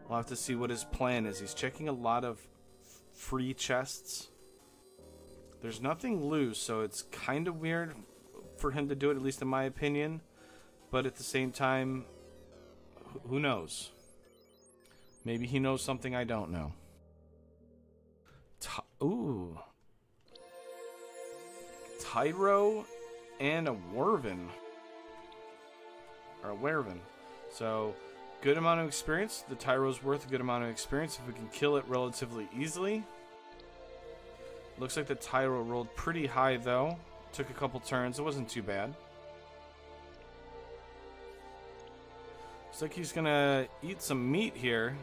We'll have to see what his plan is. He's checking a lot of free chests. There's nothing loose, so it's kind of weird for him to do it, at least in my opinion. But at the same time, who knows? Maybe he knows something I don't know. Ooh. Tyro and a Werven. or a Werevin. So, good amount of experience. The Tyro's worth a good amount of experience if we can kill it relatively easily. Looks like the Tyro rolled pretty high though. Took a couple turns. It wasn't too bad. Looks like he's gonna eat some meat here.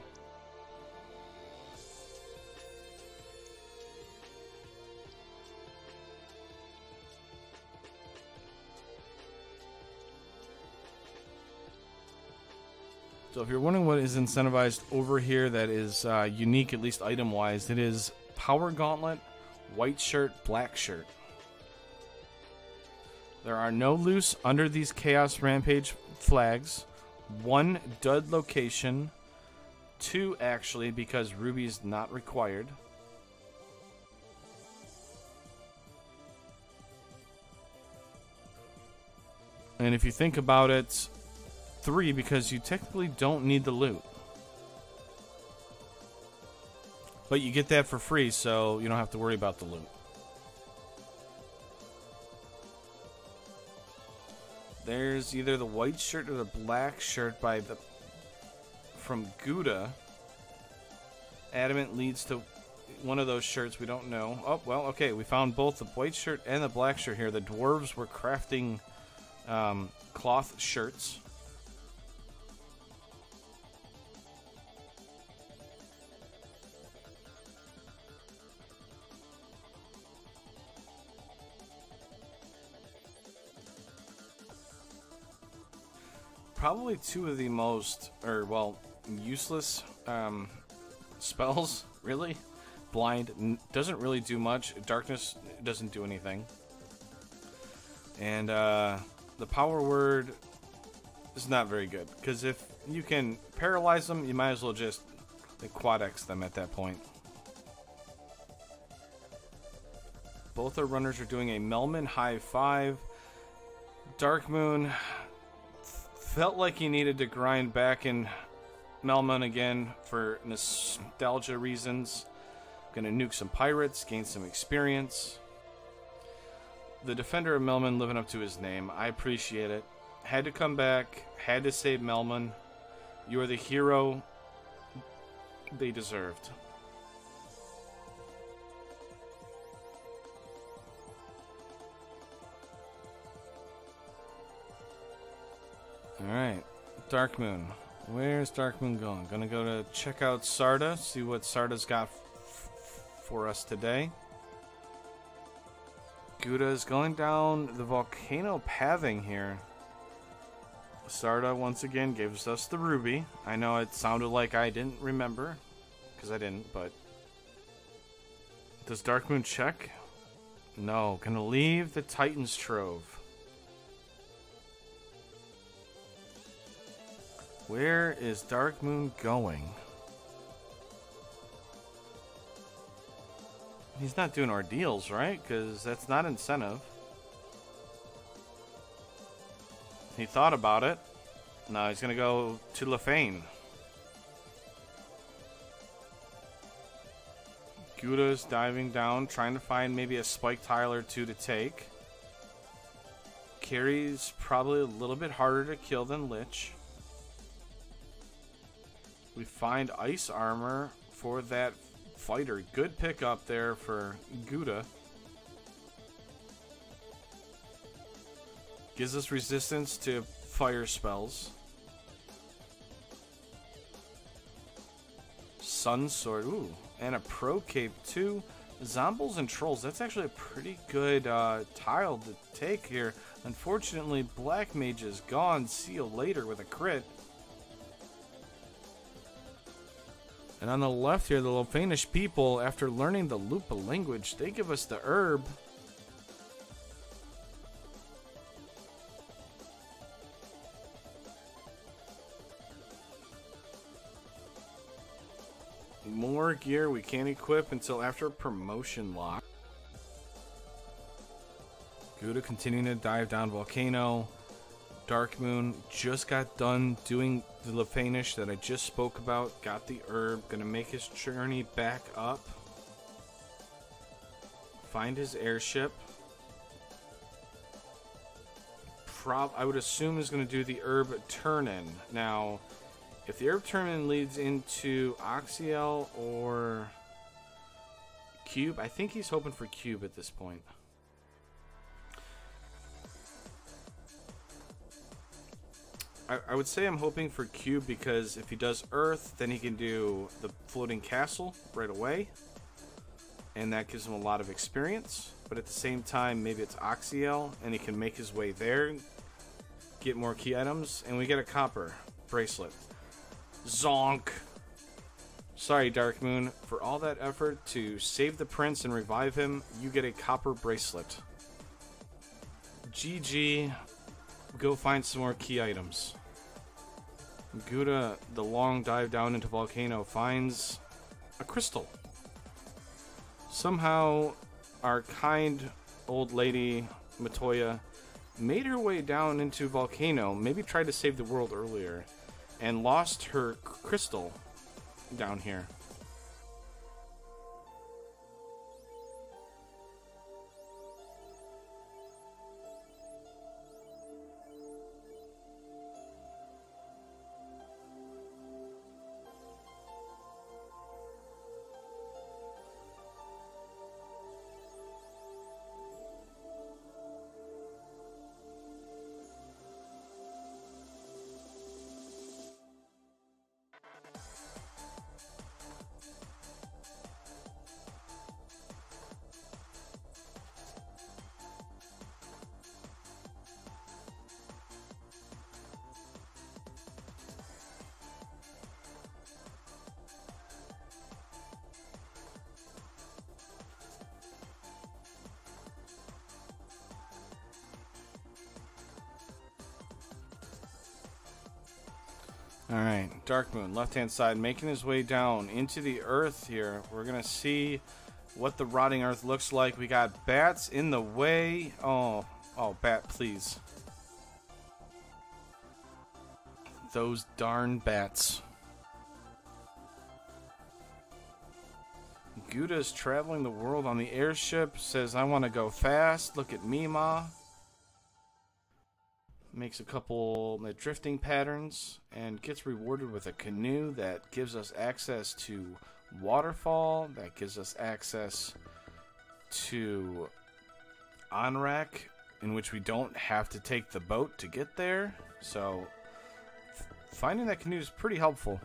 So if you're wondering what is incentivized over here that is unique, at least item-wise, it is Power Gauntlet, White Shirt, Black Shirt. There are no loose under these Chaos Rampage flags. 1 dud location. 2 actually, because Ruby's not required. And if you think about it, 3 because you technically don't need the loot. But you get that for free, so you don't have to worry about the loot. There's either the white shirt or the black shirt from Guda. Adamant leads to one of those shirts, we don't know. Oh, well, okay, we found both the white shirt and the black shirt here. The dwarves were crafting cloth shirts. Probably 2 of the most, useless spells, really. Blind doesn't really do much. Darkness doesn't do anything. And the power word is not very good. Because if you can paralyze them, you might as well just quad X them at that point. Both our runners are doing a Melman high 5. Darkmoon felt like he needed to grind back in Melman again for nostalgia reasons. Gonna nuke some pirates, gain some experience. The Defender of Melman living up to his name. I appreciate it. Had to come back, had to save Melman. You are the hero they deserved. Alright, Darkmoon. Where's Darkmoon going? Gonna go to check out Sarda, see what Sarda's got for us today. Guda is going down the volcano pathing here. Sarda once again gives us the ruby. I know it sounded like I didn't remember, because I didn't, but... Does Darkmoon check? No, gonna leave the Titan's Trove. Where is Darkmoon going? He's not doing ordeals, right? Because that's not incentive. He thought about it. No, he's going to go to Lefane. Guda's diving down, trying to find maybe a spike tile or 2 to take. Carrie's probably a little bit harder to kill than Lich. We find ice armor for that fighter. Good pick up there for Guda. Gives us resistance to fire spells. Sun Sword. Ooh. And a Pro Cape too. Zombies and Trolls. That's actually a pretty good tile to take here. Unfortunately, Black Mage is gone. See you later with a crit. And on the left here, the Lofanish people, after learning the Lupa language, they give us the herb. More gear we can't equip until after promotion lock. Guda continuing to dive down volcano. Darkmoon just got done doing the Lefanish that I just spoke about. Got the herb. Gonna make his journey back up. Find his airship. I would assume is going to do the herb turn-in. Now, if the herb turn-in leads into Oxyel or Cube, I think he's hoping for Cube at this point. I would say I'm hoping for Cube because if he does Earth, then he can do the floating castle right away. And that gives him a lot of experience. But at the same time, maybe it's Oxyel, and he can make his way there, get more key items, and we get a copper bracelet. Zonk! Sorry, Darkmoon. For all that effort to save the prince and revive him, you get a copper bracelet. GG. Go find some more key items. Guda, the long dive down into volcano, finds a crystal. Somehow, our kind old lady, Matoya, made her way down into volcano, maybe tried to save the world earlier, and lost her crystal down here. Alright, Darkmoon, left-hand side, making his way down into the earth here. We're going to see what the rotting earth looks like. We got bats in the way. Oh, bat, please. Those darn bats. Guda's traveling the world on the airship. Says, I want to go fast. Look at Mima. Makes a couple drifting patterns and gets rewarded with a canoe that gives us access to waterfall, that gives us access to Onrak, in which we don't have to take the boat to get there. So finding that canoe is pretty helpful.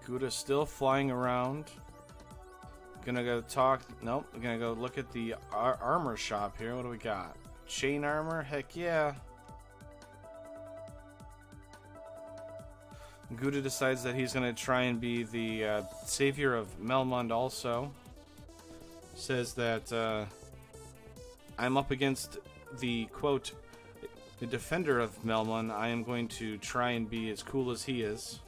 Guda's still flying around. Gonna go talk. Nope. We're gonna go look at the armor shop here. What do we got? Chain armor? Heck yeah. Guda decides that he's gonna try and be the savior of Melmund also. Says that I'm up against the, quote, the defender of Melmund. I am going to try and be as cool as he is.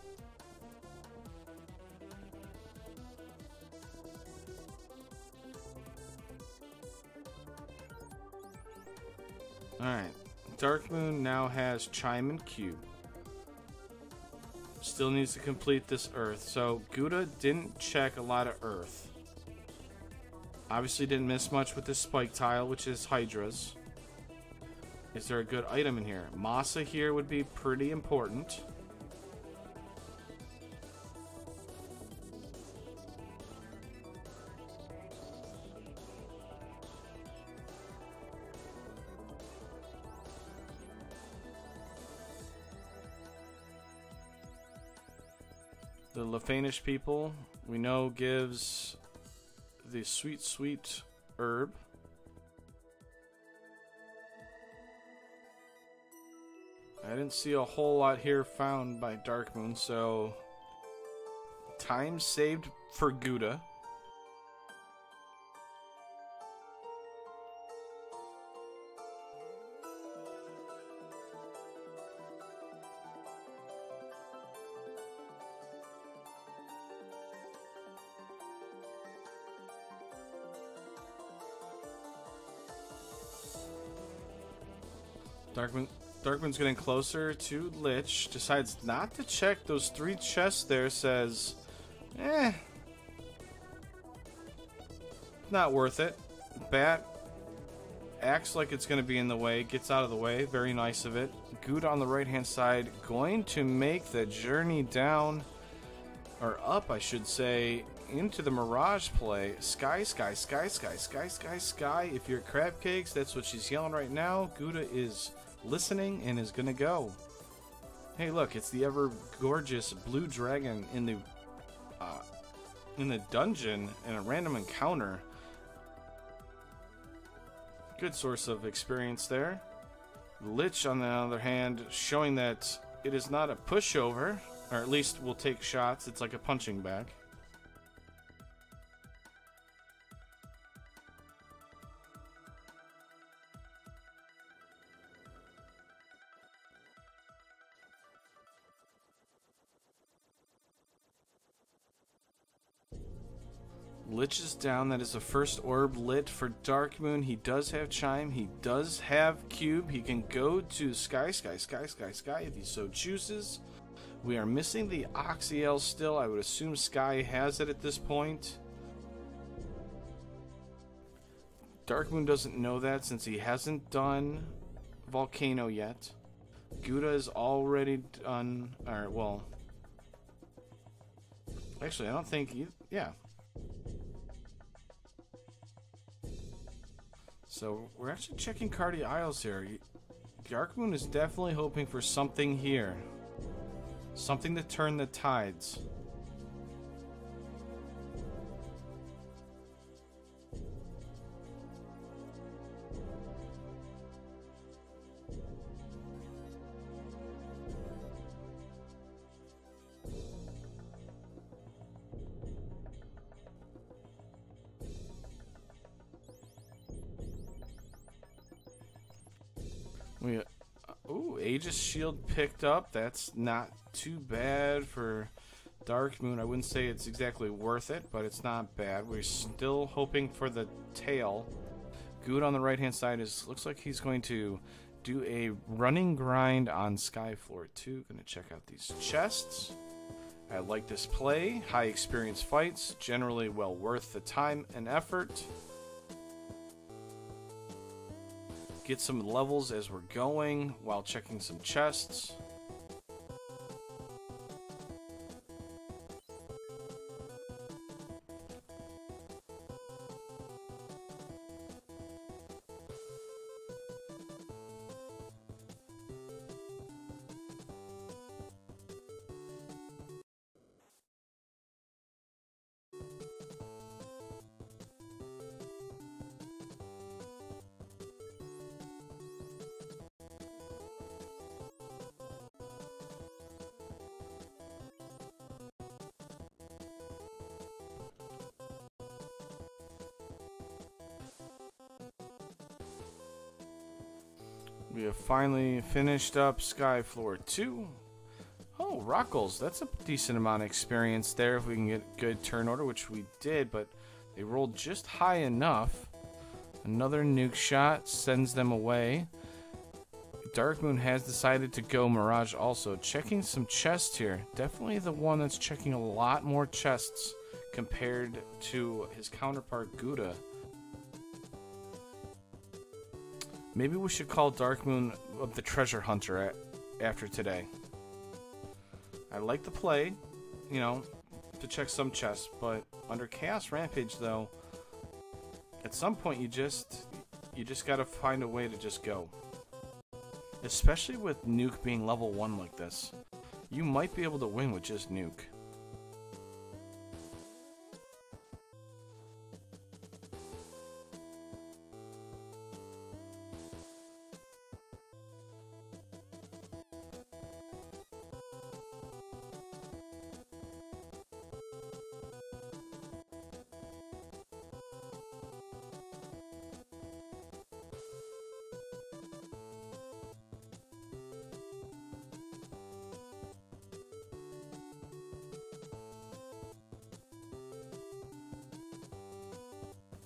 Alright, Darkmoon now has Chime and Cube. Still needs to complete this Earth, so Guda didn't check a lot of Earth. Obviously didn't miss much with this spike tile, which is Hydra's. Is there a good item in here? Masa here would be pretty important. The Lefanish people, we know, gives the sweet, sweet herb. I didn't see a whole lot here found by Darkmoon, so time saved for Guda. Darkmoon's getting closer to Lich. Decides not to check those 3 chests there. Says, not worth it. Bat acts like it's going to be in the way. Gets out of the way. Very nice of it. Guda on the right-hand side. Going to make the journey down, or up, I should say, into the Mirage play. Sky, sky, sky, sky, sky, sky, sky. If you're crab cakes, that's what she's yelling right now. Guda is listening and is gonna go. Hey, look, it's the ever gorgeous blue dragon in the dungeon in a random encounter. Good source of experience there. Lich, on the other hand, showing that it is not a pushover, or at least will take shots. It's like a punching bag. Lich is down. That is the first orb lit for Darkmoon. He does have Chime. He does have Cube. He can go to Sky, Sky, Sky, Sky, Sky if he so chooses. We are missing the Oxyel still. I would assume Sky has it at this point. Darkmoon doesn't know that since he hasn't done Volcano yet. Guda is already done. Alright, well. Actually, I don't think... yeah. So, we're actually checking Cardi Isles here. Darkmoon is definitely hoping for something here. Something to turn the tides. Ooh, Aegis Shield picked up. That's not too bad for Darkmoon. I wouldn't say it's exactly worth it, but it's not bad. We're still hoping for the tail. Good on the right-hand side looks like he's going to do a running grind on Skyfloor 2. Gonna check out these chests. I like this play. High experience fights. Generally well worth the time and effort. Get some levels as we're going while checking some chests. We have finally finished up Skyfloor 2. Oh, Rockles. That's a decent amount of experience there if we can get good turn order, which we did, but they rolled just high enough. Another nuke shot sends them away. Darkmoon has decided to go Mirage also. Checking some chests here. Definitely the one that's checking a lot more chests compared to his counterpart Guda. Maybe we should call Darkmoon the treasure hunter after today. I like the play, you know, to check some chests, but under Chaos Rampage though, at some point you just gotta find a way to just go. Especially with Nuke being level 1 like this. You might be able to win with just Nuke.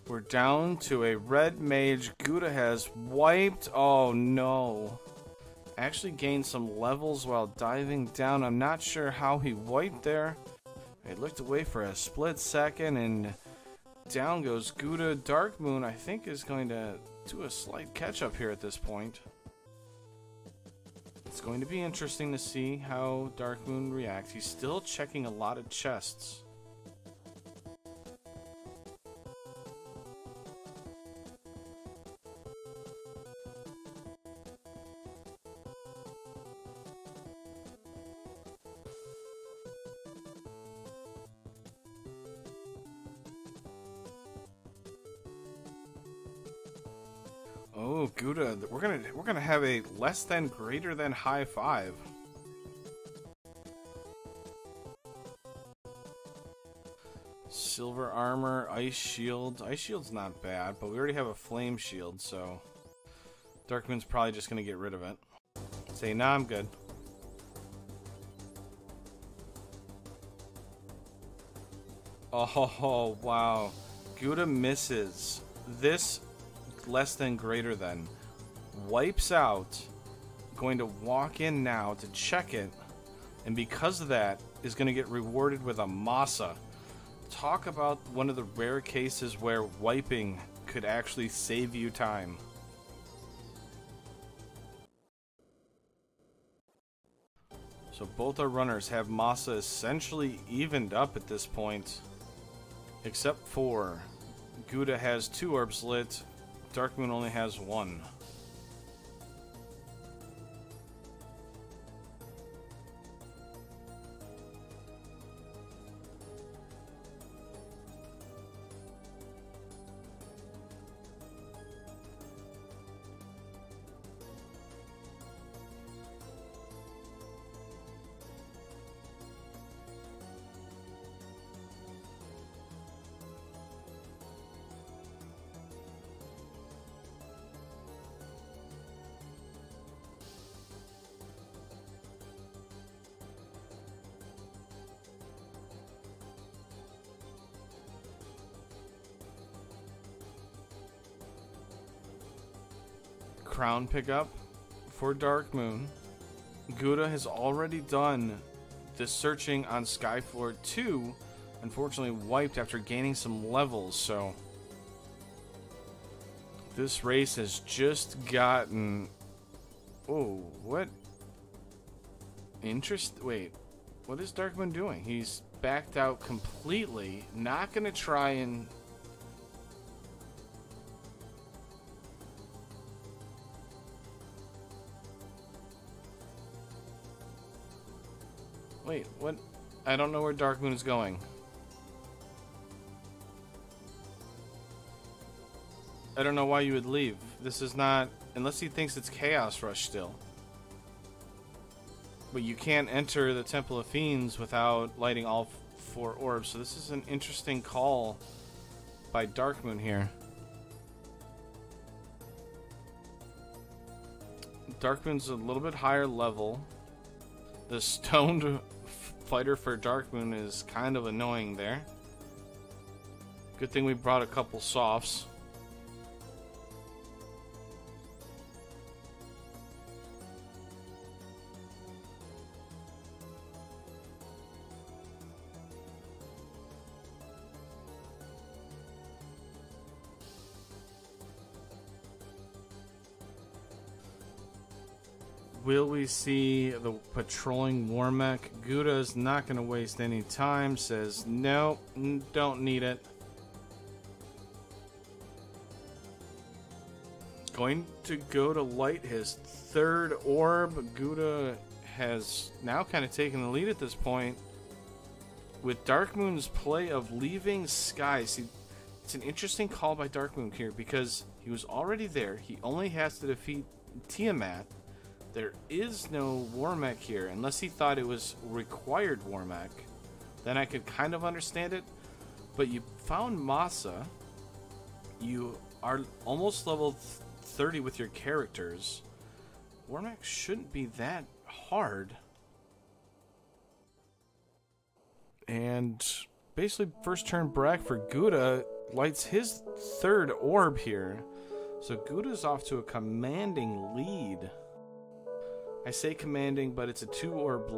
We're down to a red mage. Guda has wiped. Oh no. actually gained some levels while diving down. I'm not sure how he wiped there. He looked away for a split second, and down goes Guda. Darkmoon, I think, is going to do a slight catch-up here at this point. It's going to be interesting to see how Darkmoon reacts. He's still checking a lot of chests. Oh, Guda, we're gonna have a less than greater than high five. Silver armor, ice shield. Ice shield's not bad, but we already have a flame shield, so Darkmoon's probably just gonna get rid of it. Say, nah, I'm good. Oh, wow. Guda misses. This less than greater than wipes out. Going to walk in now to check it, and because of that is going to get rewarded with a masa. Talk about one of the rare cases where wiping could actually save you time. So both our runners have masa essentially evened up at this point, except for Guda has 2 orbs lit, Darkmoon only has 1. Crown pickup for Darkmoon. Guda has already done the searching on Skyfloor 2, unfortunately wiped after gaining some levels, so this race has just gotten... Oh, what? Wait, what is Darkmoon doing? He's backed out completely, not gonna try and... Wait, what? I don't know where Darkmoon is going. I don't know why you would leave. This is not... Unless he thinks it's Chaos Rush still. But you can't enter the Temple of Fiends without lighting all 4 orbs. So this is an interesting call by Darkmoon here. Darkmoon's a little bit higher level. The stoned fighter for Darkmoon is kind of annoying there. Good thing we brought a couple softs. Will we see the patrolling Warmech? Guda's not going to waste any time. Says, no, don't need it. Going to go to light his 3rd orb. Guda has now kind of taken the lead at this point. With Darkmoon's play of leaving Sky. See, it's an interesting call by Darkmoon here because he was already there. He only has to defeat Tiamat. There is no Warmech here, unless he thought it was required Warmech. Then I could kind of understand it. But you found Masa. You are almost level 30 with your characters. Warmech shouldn't be that hard. And basically first turn Brack for Guda lights his 3rd orb here. So Guda's off to a commanding lead. I say commanding, but it's a 2-orb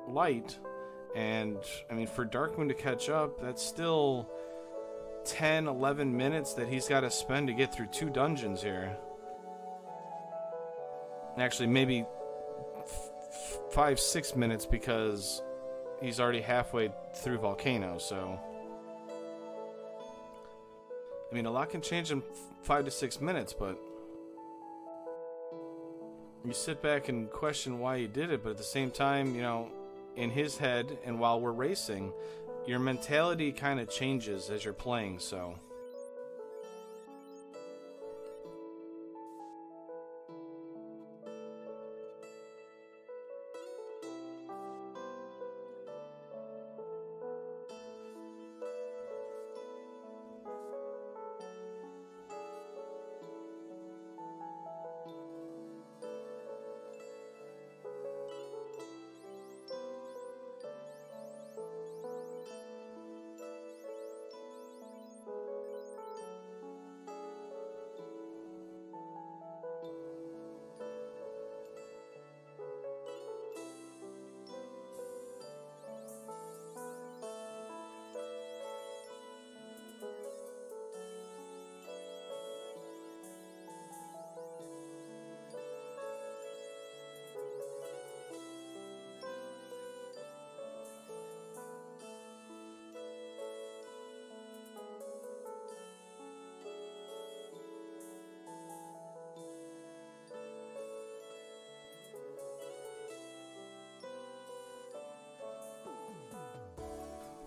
light. And, I mean, for Darkmoon to catch up, that's still 10, 11 minutes that he's got to spend to get through 2 dungeons here. Actually, maybe 5, 6 minutes because he's already halfway through Volcano, so... I mean, a lot can change in 5 to 6 minutes, but... You sit back and question why he did it, but at the same time, you know, in his head, and while we're racing, your mentality kind of changes as you're playing, so...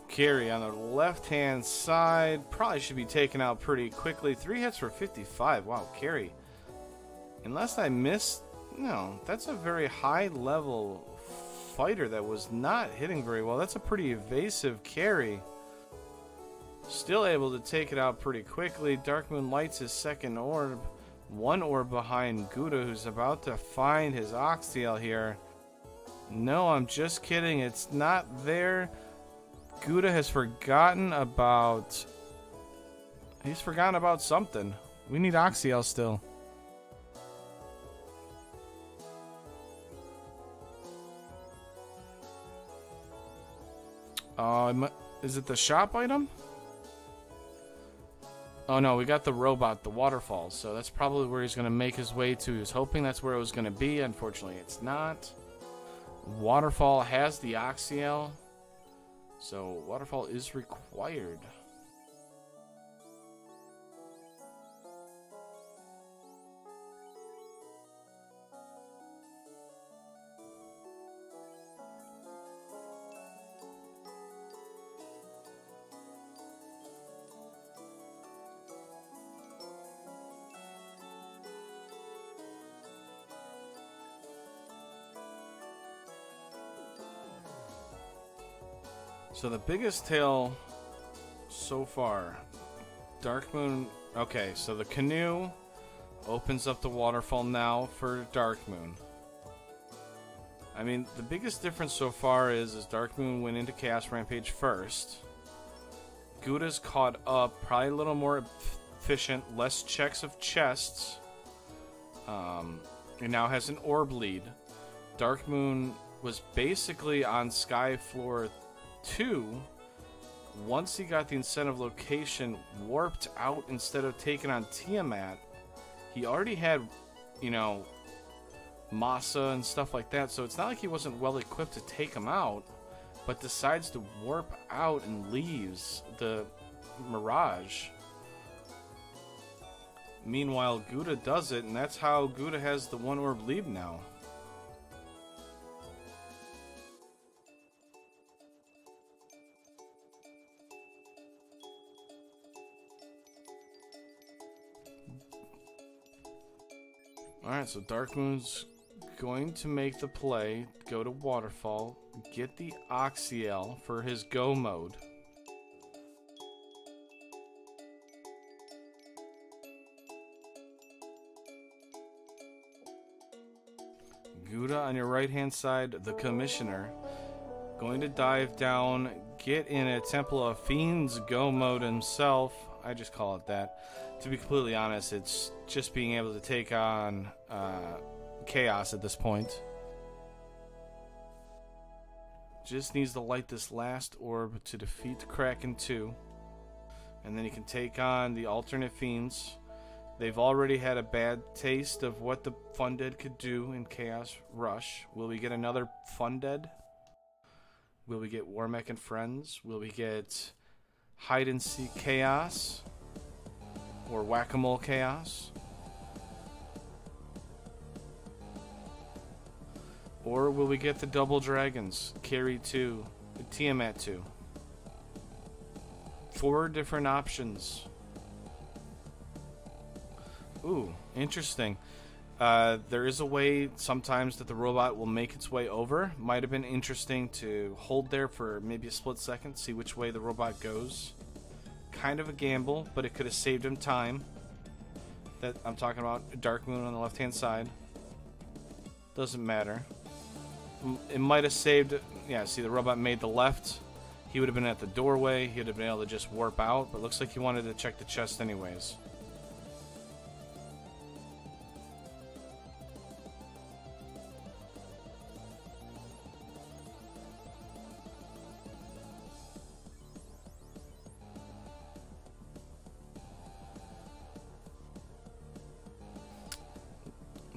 Carry on the left-hand side. Probably should be taken out pretty quickly. 3 hits for 55. Wow, Carry. Unless I missed... No, that's a very high-level fighter that was not hitting very well. That's a pretty evasive Carry. Still able to take it out pretty quickly. Darkmoon lights his second orb. 1 orb behind Guda, who's about to find his Oxtail here. No, I'm just kidding. It's not there. Guda has forgotten about... He's forgotten about something. We need Oxtail still. Is it the shop item? Oh no, we got the robot, the waterfall. So that's probably where he's going to make his way to. He was hoping that's where it was going to be. Unfortunately, it's not. Waterfall has the Oxtail. So, waterfall is required. So the biggest tail so far, Darkmoon. Okay, so the canoe opens up the waterfall now for Darkmoon. I mean, the biggest difference so far is Darkmoon went into Chaos Rampage first. Guda's caught up, probably a little more efficient, less checks of chests. It now has an orb lead. Darkmoon was basically on Sky Floor 2, once he got the incentive location, warped out instead of taking on Tiamat. He already had, you know, Masa and stuff like that, so it's not like he wasn't well equipped to take him out, but decides to warp out and leaves the Mirage. Meanwhile, Guda does it, and that's how Guda has the 1 orb lead now. Alright, so Darkmoon's going to make the play, go to Waterfall, get the Oxtail for his go mode. Guda on your right hand side, the Commissioner, going to dive down, get in a Temple of Fiends go mode himself. I just call it that. To be completely honest, it's just being able to take on Chaos at this point. Just needs to light this last orb to defeat Kraken 2. And then he can take on the alternate fiends. They've already had a bad taste of what the Fundead could do in Chaos Rush. Will we get another Fundead? Will we get Warmech and Friends? Will we get Hide and Seek Chaos? Or Whack-A-Mole Chaos? Or will we get the Double Dragons? Carry 2, Tiamat 2. 4 different options. Ooh, interesting. There is a way sometimes that the robot will make its way over. Might have been interesting to hold there for maybe a split second, see which way the robot goes. Kind of a gamble, but it could have saved him time. That I'm talking about Darkmoon on the left-hand side. Doesn't matter. It might have saved... Yeah, see, the robot made the left. He would have been at the doorway. He would have been able to just warp out, but looks like he wanted to check the chest anyways.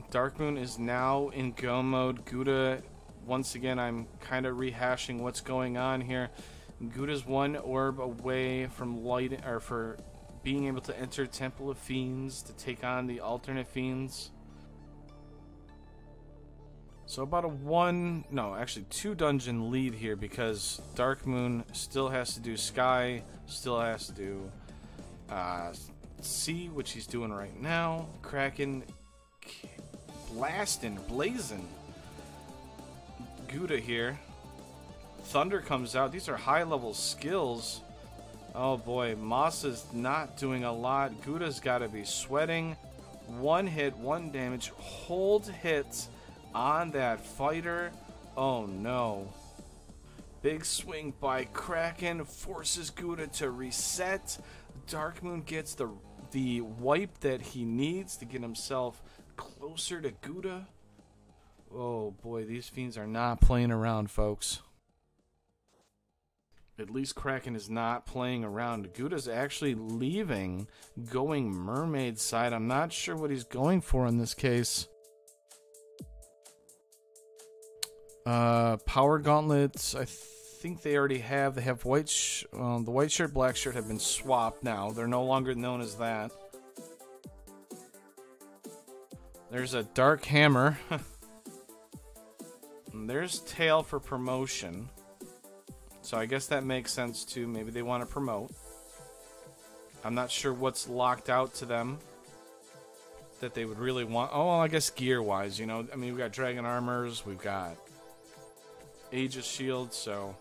Darkmoon is now in go mode. Guda, once again, I'm kind of rehashing what's going on here. Guda's 1 orb away from light, or for being able to enter Temple of Fiends to take on the alternate fiends. So about a 2 dungeon lead here, because Darkmoon still has to do Sky, still has to do Sea, which he's doing right now. Kraken blazing Guda here. Thunder comes out. These are high level skills. Oh boy, Masa's not doing a lot. Guda's got to be sweating. 1 hit, 1 damage. Hold hits on that fighter. Oh no. Big swing by Kraken forces Guda to reset. Darkmoon gets the wipe that he needs to get himself closer to Guda. Oh boy, these fiends are not playing around, folks. At least Kraken is not playing around. Guda's actually leaving, going mermaid side. I'm not sure what he's going for in this case. Power gauntlets, I think they already have. They have the white shirt, black shirt have been swapped now. They're no longer known as that. There's a dark hammer. And there's tail for promotion. So I guess that makes sense too. Maybe they want to promote. I'm not sure what's locked out to them that they would really want. Oh, well, I guess gear-wise, you know. I mean, we've got Dragon Armors. We've got Aegis Shield, so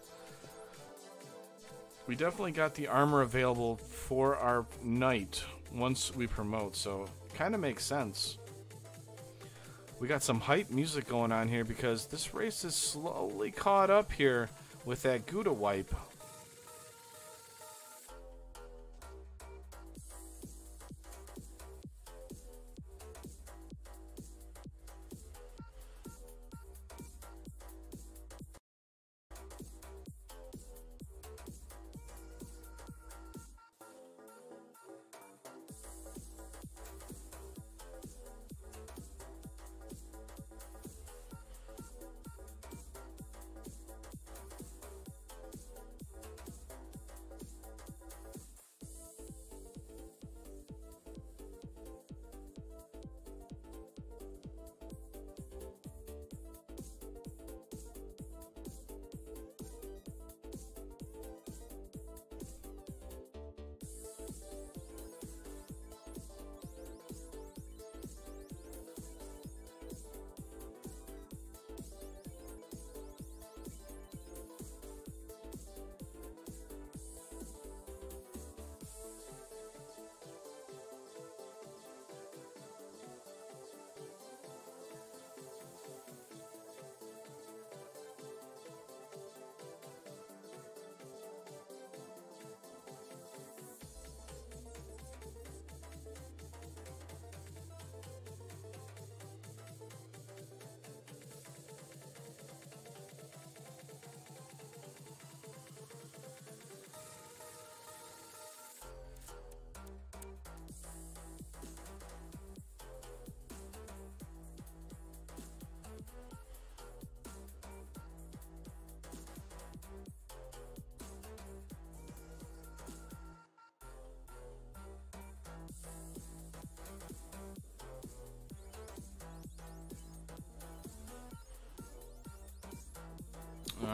we definitely got the armor available for our knight once we promote, so kind of makes sense. We got some hype music going on here because this race is slowly caught up here with that Guda wipe.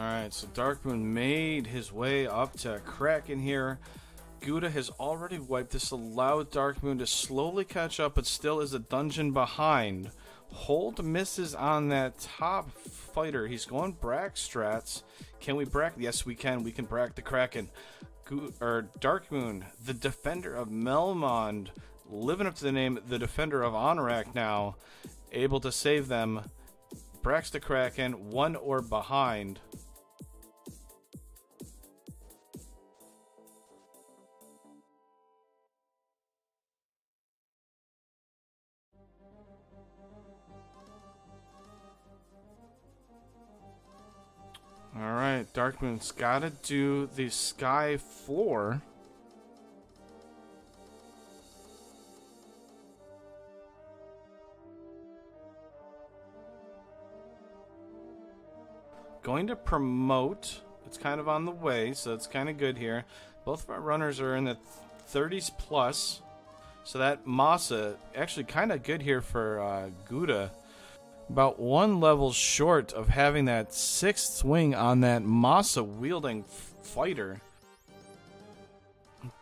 Alright, so Darkmoon made his way up to Kraken here. Guda has already wiped. This allowed Darkmoon to slowly catch up, but still is a dungeon behind. Hold misses on that top fighter. He's going Brack strats. Can we Brack? Yes, we can. We can Brack the Kraken. Darkmoon, the defender of Melmond, living up to the name, the defender of Anorak now, able to save them. Bracks the Kraken, one orb behind. Alright, Darkmoon's gotta do the sky floor. Going to promote. It's kind of on the way, so it's kind of good here. Both of our runners are in the 30s plus. So that Masa, actually kind of good here for Guda. About one level short of having that 6th swing on that Masa wielding fighter.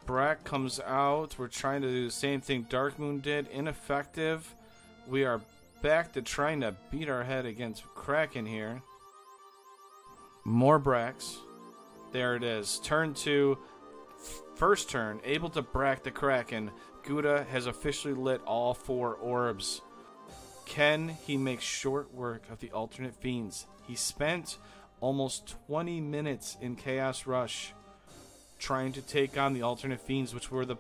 Brack comes out. We're trying to do the same thing Darkmoon did. Ineffective. We are back to trying to beat our head against Kraken here. More Bracks. There it is. Turn 2. First turn. Able to Brack the Kraken. Guda has officially lit all 4 orbs. Can he make short work of the alternate fiends? He spent almost 20 minutes in Chaos Rush trying to take on the alternate fiends, which were the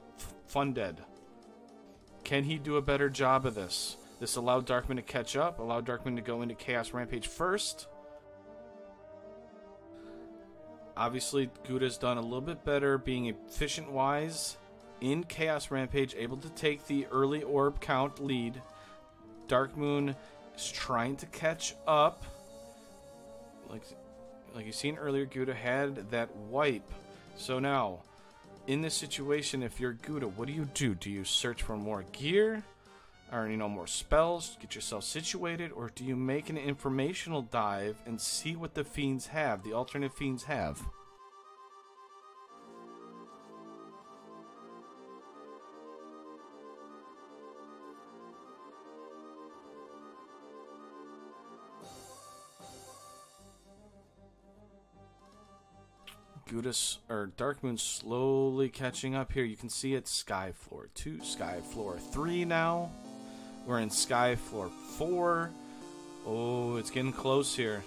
Fundead. Can he do a better job of this? This allowed Darkmoon to catch up, allowed Darkmoon to go into Chaos Rampage first. Obviously, Guda's done a little bit better being efficient-wise in Chaos Rampage, able to take the early orb count lead. Darkmoon is trying to catch up. Like you seen earlier, Guda had that wipe. So now, in this situation, if you're Guda, what do? Do you search for more gear? Or, more spells to get yourself situated? Or do you make an informational dive and see what the fiends have, the alternate fiends have? Darkmoon slowly catching up here. You can see it's Sky Floor 2, Sky Floor 3 now. We're in Sky Floor 4. Oh, it's getting close here.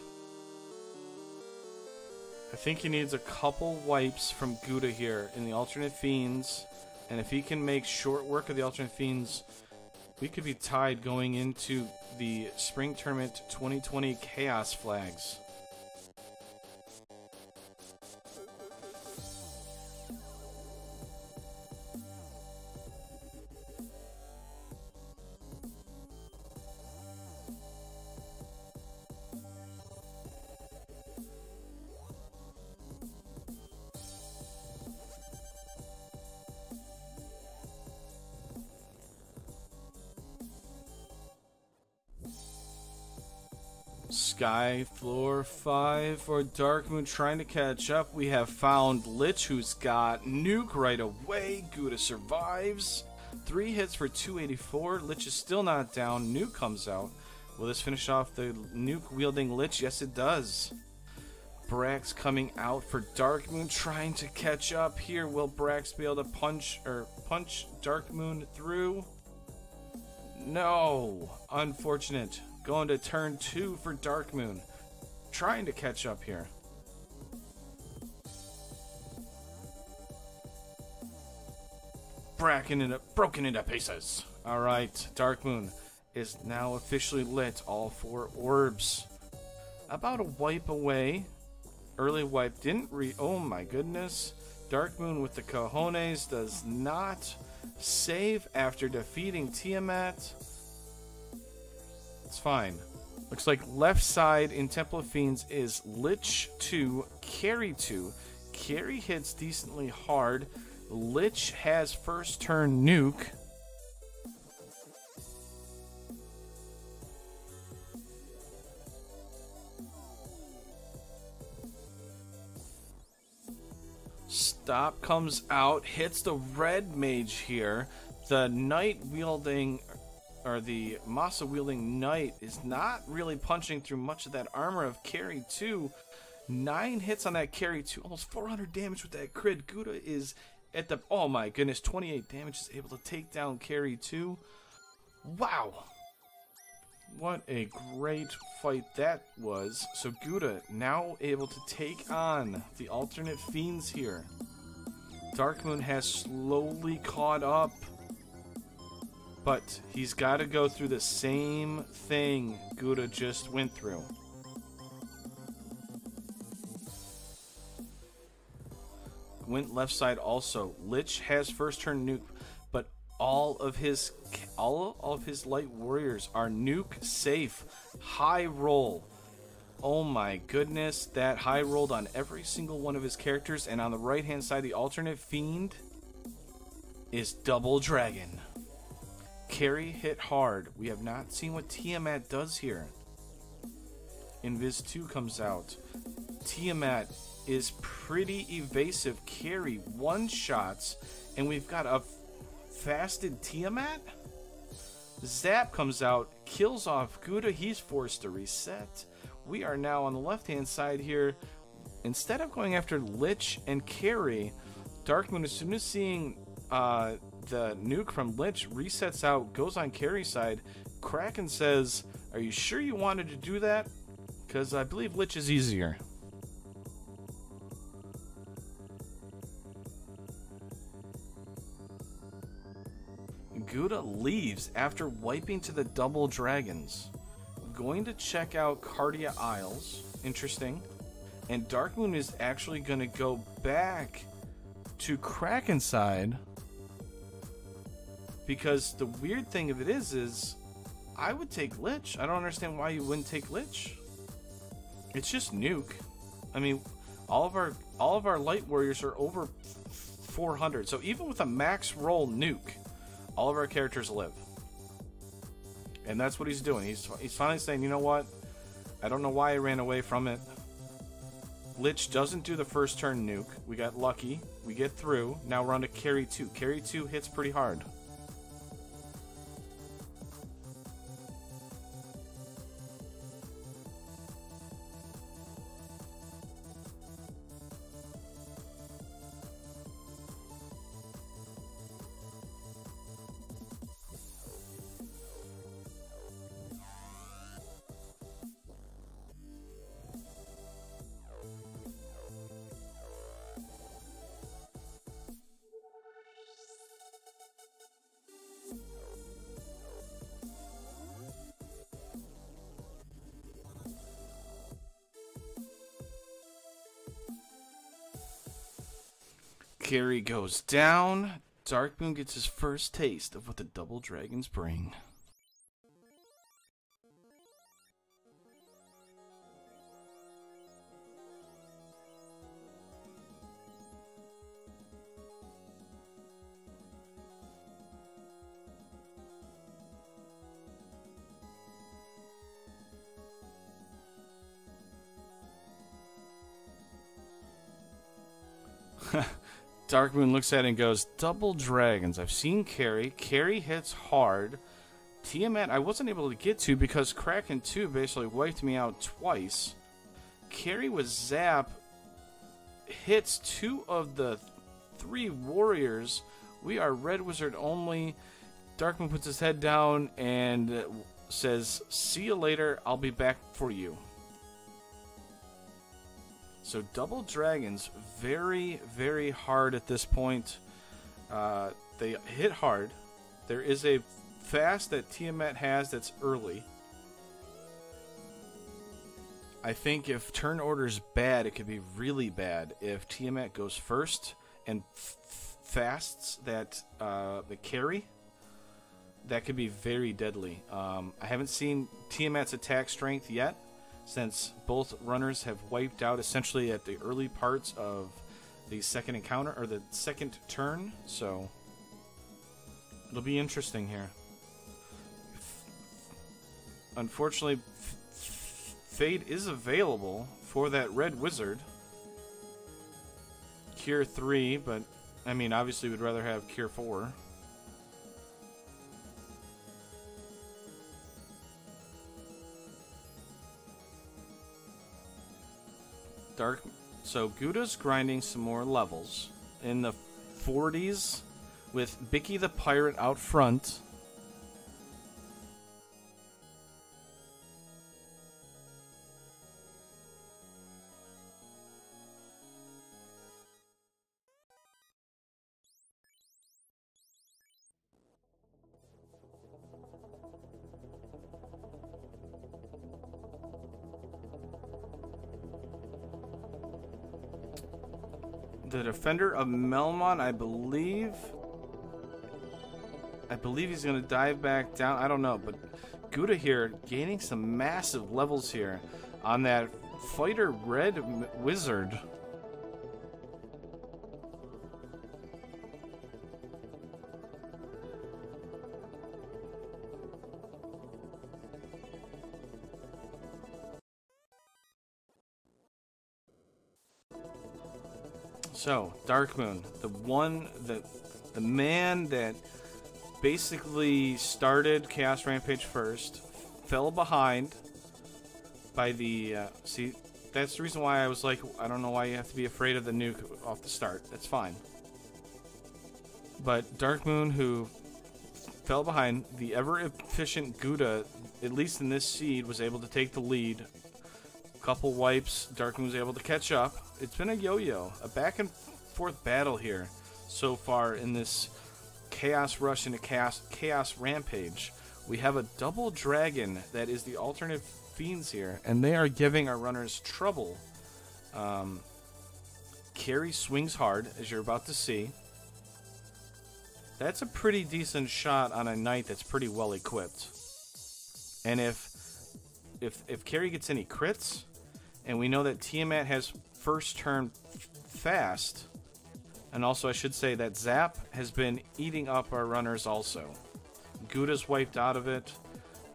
I think he needs a couple wipes from Guda here in the alternate fiends. And if he can make short work of the alternate fiends, we could be tied going into the Spring Tournament 2020 Chaos Flags. Sky Floor 5 for Darkmoon trying to catch up. We have found Lich, who's got Nuke right away. Guda survives. 3 hits for 284. Lich is still not down. Nuke comes out. Will this finish off the Nuke wielding Lich? Yes, it does. Brax coming out for Darkmoon trying to catch up here. Will Brax be able to punch Darkmoon through? No. Unfortunate. Going to turn 2 for Darkmoon. Trying to catch up here. Broken into pieces. Alright, Darkmoon is now officially lit. All 4 orbs. About a wipe away. Early wipe didn't oh my goodness. Darkmoon with the cojones does not save after defeating Tiamat. It's fine. Looks like left side in Temple of Fiends is Lich 2, Carry 2. Carry hits decently hard. Lich has first turn Nuke. Stop comes out, hits the red mage here. The knight wielding, or the Masa wielding knight, is not really punching through much of that armor of Carry 2. 9 hits on that Carry 2, almost 400 damage with that crit. Guda is at the, oh my goodness, 28 damage, is able to take down Carry 2. Wow. What a great fight that was. So Guda now able to take on the alternate fiends here. Darkmoon has slowly caught up. But he's got to go through the same thing Guda just went through. Went left side also. Lich has first turn nuke, but all of his light warriors are nuke safe. High roll. Oh my goodness, that high rolled on every single one of his characters, and on the right hand side the alternate fiend is double dragon. Carry hit hard. We have not seen what Tiamat does here. Invis 2 comes out. Tiamat is pretty evasive. Carry one-shots, and we've got a fasted Tiamat? Zap comes out, kills off Guda. He's forced to reset. We are now on the left-hand side here. Instead of going after Lich and Carry, Darkmoon, as soon as seeing the nuke from Lich, resets out, goes on Carry side. Kraken says, "Are you sure you wanted to do that? Because I believe Lich is easier." Guda leaves after wiping to the double dragons. Going to check out Cardia Isles. Interesting. And Darkmoon is actually going to go back to Kraken side. Because the weird thing of it is I would take Lich. I don't understand why you wouldn't take Lich. It's just nuke. I mean, all of our light warriors are over 400. So even with a max roll nuke, all of our characters live. And that's what he's doing. He's finally saying, you know what? I don't know why I ran away from it. Lich doesn't do the first turn nuke. We got lucky. We get through. Now we're on to Carry 2. Carry 2 hits pretty hard. Carry goes down. Darkmoon gets his first taste of what the double dragons bring. Darkmoon looks at it and goes, double dragons. I've seen Carry. Carry hits hard. Tiamat I wasn't able to get to because Kraken 2 basically wiped me out twice. Carry with Zap hits 2 of the 3 warriors. We are Red Wizard only. Darkmoon puts his head down and says, "See you later. I'll be back for you." So double dragons, very, very hard at this point. They hit hard. There is a fast that Tiamat has that's early. I think if turn order's bad, it could be really bad. If Tiamat goes first and fasts that the carry, that could be very deadly. I haven't seen Tiamat's attack strength yet, since both runners have wiped out essentially at the early parts of the second encounter, or the second turn, so it'll be interesting here. Unfortunately, Fade is available for that Red Wizard. Cure 3, but I mean, obviously we'd rather have Cure 4. So Guda's grinding some more levels in the 40s with Bicky the Pirate out front. The Defender of Melmon, I believe he's going to dive back down. I don't know, but Guda here gaining some massive levels here on that Fighter Red Wizard. So, Darkmoon, the man that basically started Chaos Rampage first, fell behind by the, see, that's the reason why I was like, I don't know why you have to be afraid of the nuke off the start. That's fine. But Darkmoon, who fell behind, the ever-efficient Guda, at least in this seed, was able to take the lead. Couple wipes, Darkmoon was able to catch up. It's been a yo-yo, a back-and-forth battle here so far in this Chaos Rush into Chaos Rampage. We have a double dragon that is the alternate fiends here, and they are giving our runners trouble. Carry swings hard, as you're about to see. That's a pretty decent shot on a knight that's pretty well equipped. And if Carry gets any crits, and we know that Tiamat has first turn fast, and also I should say that Zap has been eating up our runners also. Guda's wiped out of it.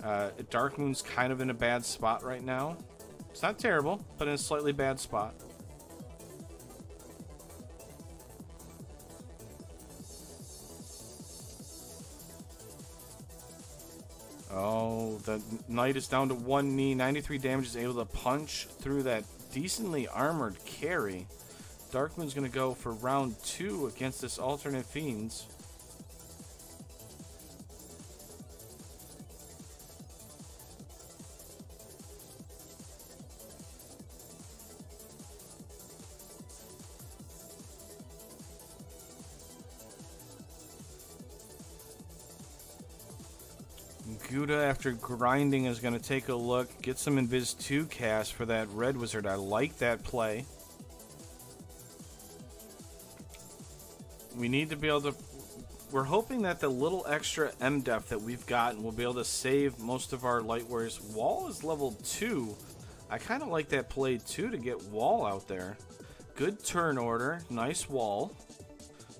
Darkmoon's kind of in a bad spot right now. It's not terrible, but in a slightly bad spot. Oh, the knight is down to one knee. 93 damage, is able to punch through that decently armored Carry. Darkmoon's going to go for round 2 against this alternate fiends. Guda, after grinding, is going to take a look, get some Invis 2 cast for that Red Wizard. I like that play. We need to be able to... We're hoping that the little extra M-Def that we've gotten will be able to save most of our Light Warriors. Wall is level 2. I kind of like that play, too, to get Wall out there. Good turn order. Nice Wall.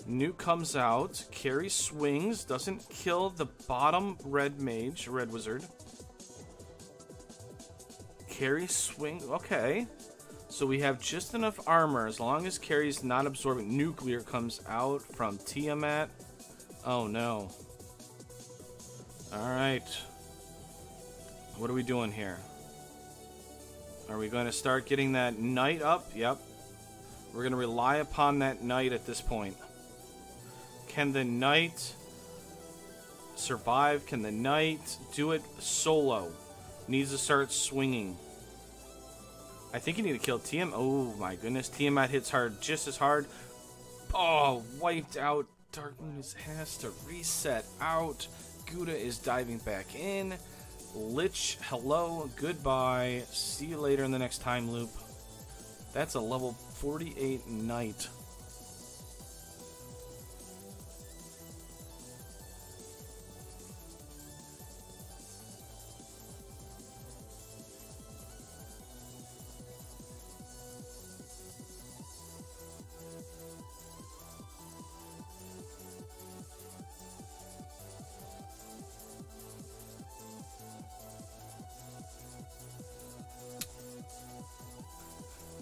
Nuke comes out. Carry swings. Doesn't kill the bottom red mage, red wizard. Carry swing. Okay. So we have just enough armor as long as Carry's not absorbing. Nuclear comes out from Tiamat. Oh no. Alright. What are we doing here? Are we going to start getting that knight up? Yep. We're going to rely upon that knight at this point. Can the knight survive? Can the knight do it solo? Needs to start swinging. I think you need to kill Tiamat. Oh my goodness. Tiamat hits hard, just as hard. Oh, wiped out. Darkmoon has to reset out. Guda is diving back in. Lich, hello, goodbye. See you later in the next time loop. That's a level 48 knight.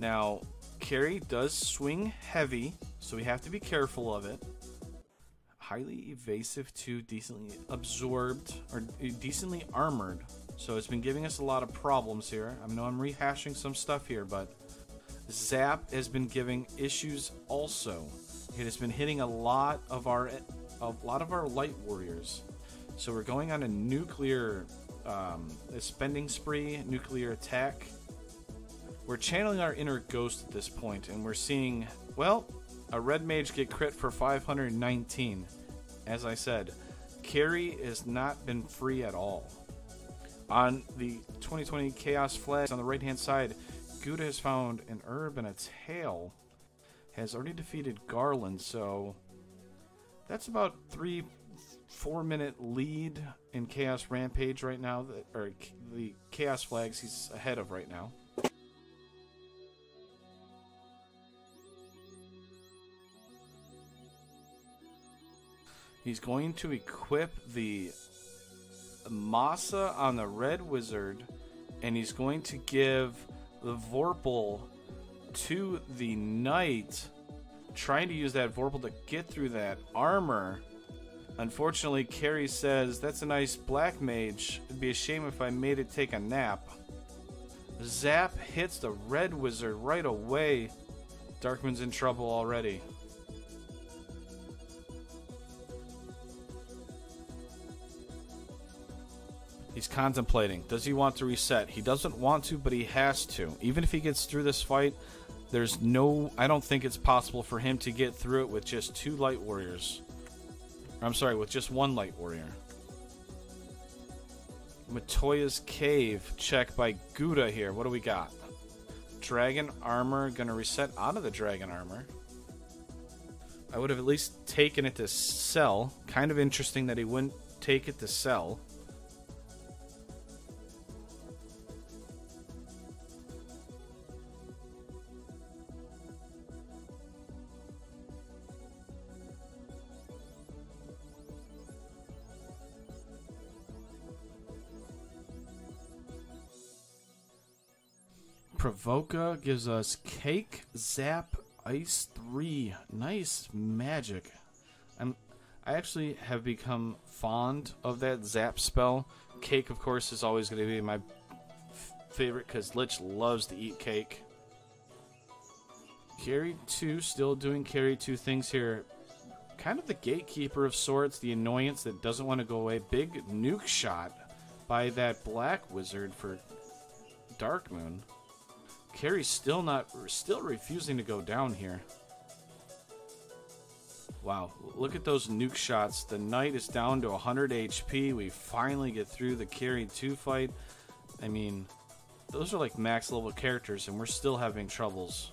Now, Carry does swing heavy, so we have to be careful of it. Highly evasive to decently absorbed, or decently armored. So it's been giving us a lot of problems here. I know I'm rehashing some stuff here, but Zap has been giving issues also. It has been hitting a lot of our light warriors. So we're going on a nuclear spending spree, nuclear attack. We're channeling our inner ghost at this point, and we're seeing, well, a red mage get crit for 519. As I said, Carry has not been free at all. On the 2020 Chaos flags on the right hand side, Guda has found an herb and a tail. Has already defeated Garland, so that's about 3-4 minute lead in Chaos Rampage right now, or the Chaos flags he's ahead of right now. He's going to equip the Masa on the Red Wizard, and he's going to give the Vorpal to the Knight, trying to use that Vorpal to get through that armor. Unfortunately, Carrie says, that's a nice black mage. It'd be a shame if I made it take a nap. Zap hits the Red Wizard right away. Darkmoon's in trouble already. He's contemplating. Does he want to reset? He doesn't want to, but he has to. Even if he gets through this fight, I don't think it's possible for him to get through it with just 2 light warriors. I'm sorry, with just 1 light warrior. Matoya's Cave check by Guda here. What do we got? Dragon armor, gonna reset out of the dragon armor. I would have at least taken it to sell. Kind of interesting that he wouldn't take it to sell. Provoca gives us Cake, Zap, Ice 3. Nice magic. I actually have become fond of that Zap spell. Cake, of course, is always going to be my favorite because Lich loves to eat cake. Carry 2, still doing Carry 2 things here. Kind of the gatekeeper of sorts, the annoyance that doesn't want to go away. Big nuke shot by that Black Wizard for Darkmoon. Carrie's still refusing to go down here. Wow, look at those nuke shots. The Knight is down to 100 HP. We finally get through the Carry 2 fight. I mean, those are like max level characters, and we're still having troubles.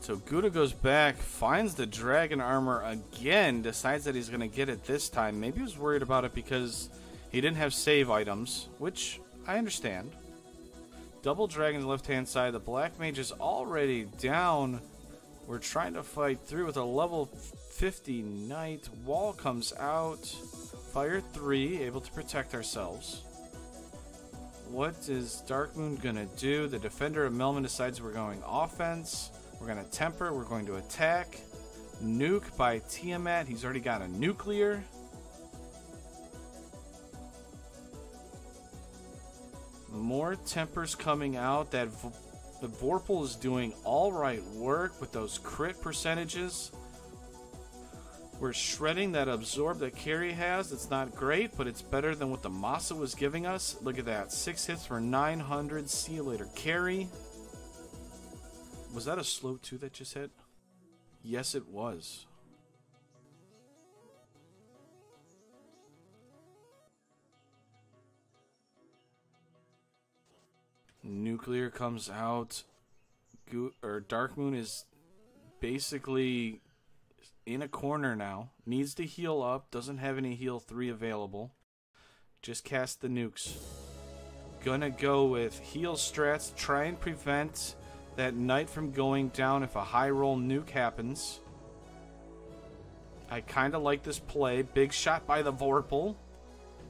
So Guda goes back, finds the dragon armor again, decides that he's going to get it this time. Maybe he was worried about it because he didn't have save items, which I understand. Double dragons left-hand side. The black mage is already down. We're trying to fight through with a level 50 knight. Wall comes out. Fire 3, able to protect ourselves. What is Darkmoon going to do? The defender of Melman decides we're going offense. We're going to temper. We're going to attack. Nuke by Tiamat. He's already got a nuclear. More tempers coming out. The Vorpal is doing all right work with those crit percentages. We're shredding that absorb that Carry has. It's not great, but it's better than what the Masa was giving us. Look at that. 6 hits for 900. See you later, Carry. Was that a slow 2 that just hit? Yes, it was. Nuclear comes out. Darkmoon is basically in a corner now. Needs to heal up. Doesn't have any heal 3 available. Just cast the nukes. Gonna go with heal strats. Try and prevent that knight from going down if a high roll nuke happens. I kind of like this play. Big shot by the Vorpal.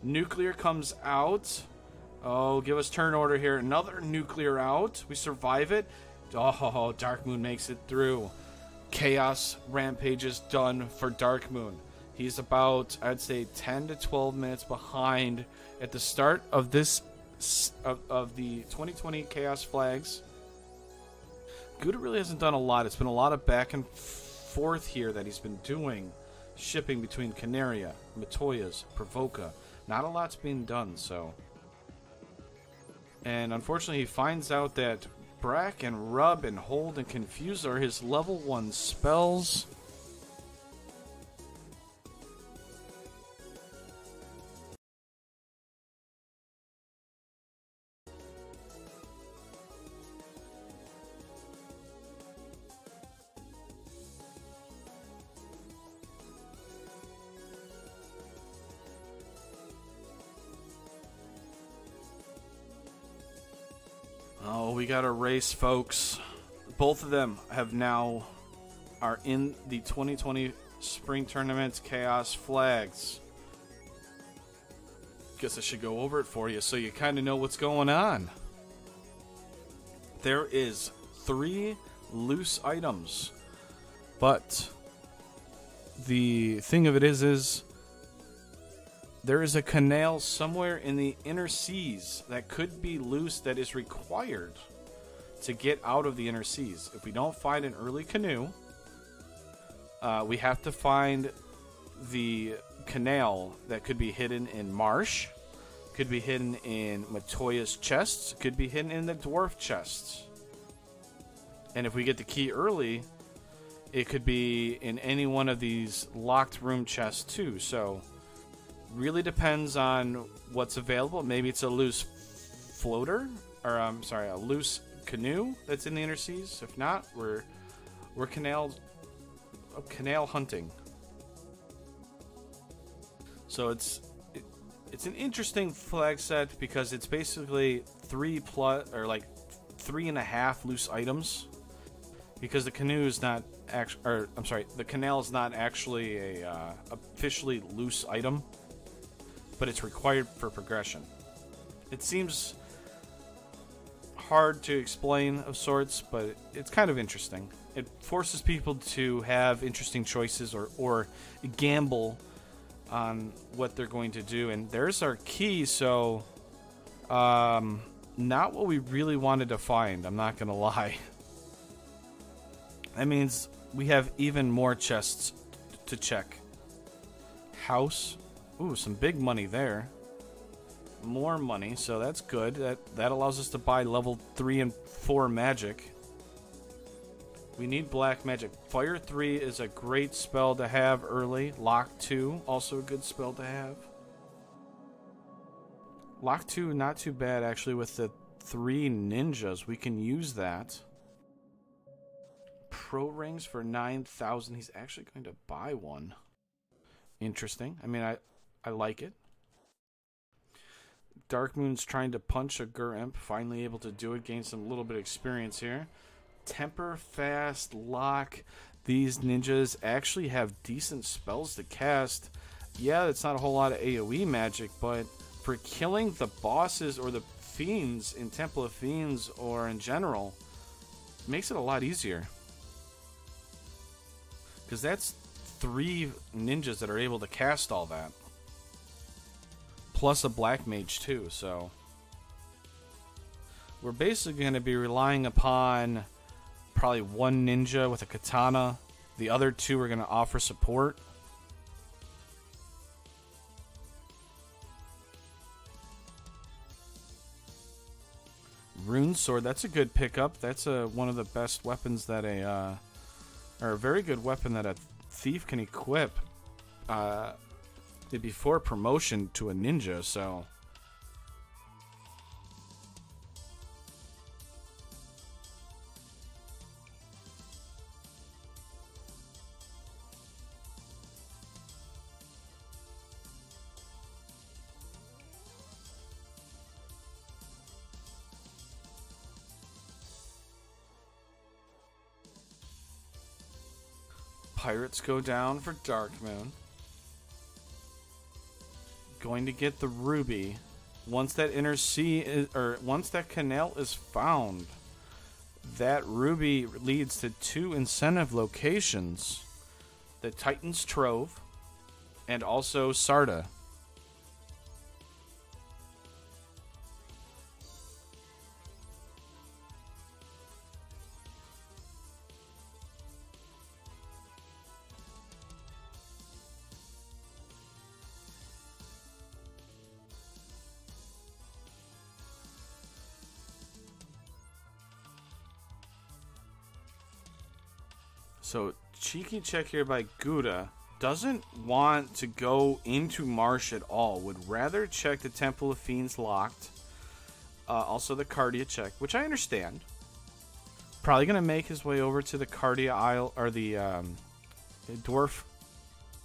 Nuclear comes out. Oh, give us turn order here. Another nuclear out. We survive it. Oh, Darkmoon makes it through. Chaos Rampage is done for Darkmoon. He's about, I'd say, 10 to 12 minutes behind at the start of this of the 2020 Chaos Flags. Guda really hasn't done a lot. It's been a lot of back and forth here that he's been doing. Shipping between Canaria, Matoyas, Provoca. Not a lot's being done, so. And unfortunately, he finds out that Brack and Rub and Hold and Confuse are his level 1 spells. Oh, we got a race, folks. Both of them are in the 2020 Spring Tournament Chaos Flags. Guess I should go over it for you so you kind of know what's going on. There is 3 loose items, but the thing of it is there is a canal somewhere in the inner seas that could be loose that is required to get out of the inner seas. If we don't find an early canoe, we have to find the canal that could be hidden in Marsh, could be hidden in Matoya's chests, could be hidden in the dwarf chests. And if we get the key early, it could be in any one of these locked room chests too. So really depends on what's available. Maybe it's a loose floater, or a loose canoe that's in the inner seas. If not, we're canal hunting. So it's an interesting flag set because it's basically 3.5 loose items, because the canoe is not the canal is not actually a officially loose item, but it's required for progression. It seems hard to explain of sorts, but it's kind of interesting. It forces people to have interesting choices or gamble on what they're going to do. And there's our key, so not what we really wanted to find, I'm not gonna lie. That means we have even more chests to check. House. Ooh, some big money there. More money, so that's good. That allows us to buy level 3 and 4 magic. We need black magic. Fire 3 is a great spell to have early. Lock 2, also a good spell to have. Lock 2, not too bad actually with the 3 ninjas. We can use that. Pro rings for 9,000. He's actually going to buy one. Interesting. I mean, I like it. Darkmoon's trying to punch a Gur-Imp. Finally able to do it. Gain some little bit of experience here. Temper, fast, lock. These ninjas actually have decent spells to cast. Yeah, it's not a whole lot of AoE magic, but for killing the bosses or the fiends in Temple of Fiends or in general, makes it a lot easier. because that's 3 ninjas that are able to cast all that. Plus a black mage too, so we're basically going to be relying upon probably 1 ninja with a katana. The other 2 are going to offer support. Rune sword, that's a good pickup. That's one of the best weapons that or a very good weapon that a thief can equip before promotion to a ninja, so pirates go down for Darkmoon. Going to get the ruby. Once that inner sea is, or once that canal is found, that ruby leads to 2 incentive locations: the Titan's Trove and also Sarda. So, cheeky check here by Guda. Doesn't want to go into Marsh at all. Would rather check the Temple of Fiends locked. Also the Cardia check, which I understand. Probably going to make his way over to the Cardia Isle, or the Dwarf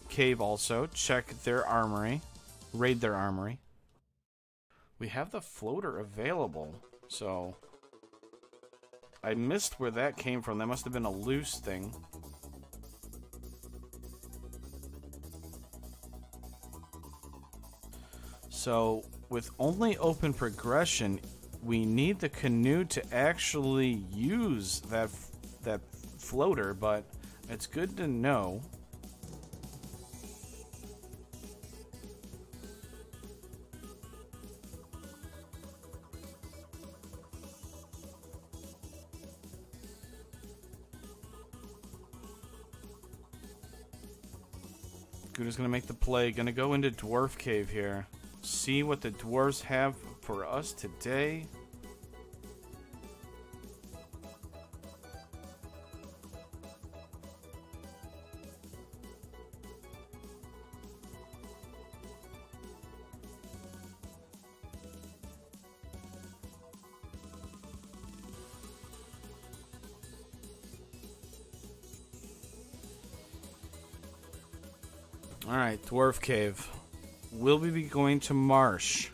Cave also. Check their armory. Raid their armory. We have the floater available, so I missed where that came from. That must have been a loose thing. So, with only open progression, we need the canoe to actually use that floater, but it's good to know. Guda's gonna make the play. Gonna go into Dwarf Cave here. See what the dwarves have for us today. Alright, Dwarf Cave. Will we be going to Marsh?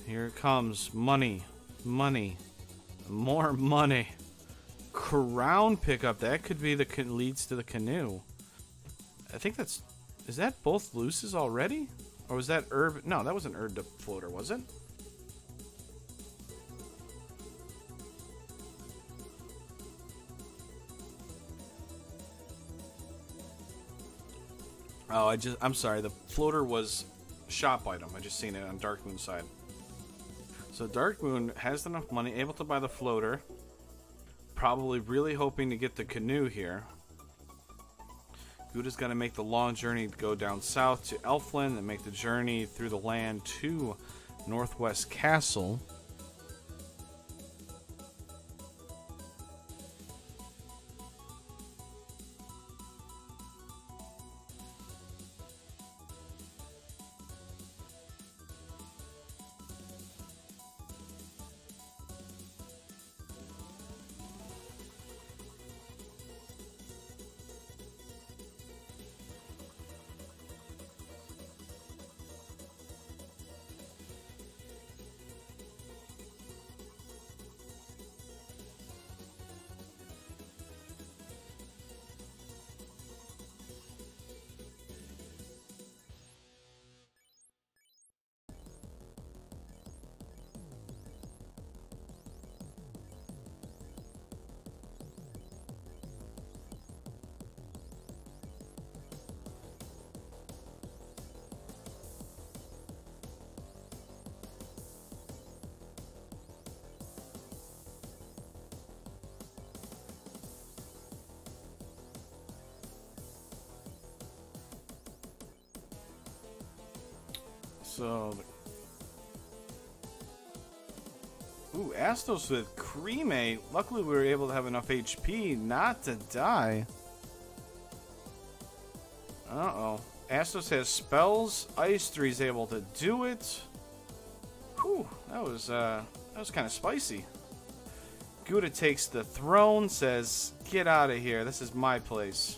Here it comes. Money. Money. More money. Crown pickup. That could be the leads to the canoe. I think that's... Is that both looses already? Or was that herb? No, that was an herb floater, was it? Oh, I'm sorry, the floater was shop item. I just seen it on Darkmoon's side. So Darkmoon has enough money, able to buy the floater. Probably really hoping to get the canoe here. Guda's got to make the long journey to go down south to Elfland and make the journey through the land to Northwest Castle. So, ooh, Astos with cremate. Luckily, we were able to have enough HP not to die. Uh-oh. Astos has spells. Ice 3 is able to do it. Whew, that was kind of spicy. Guda takes the throne, says, "Get out of here. This is my place."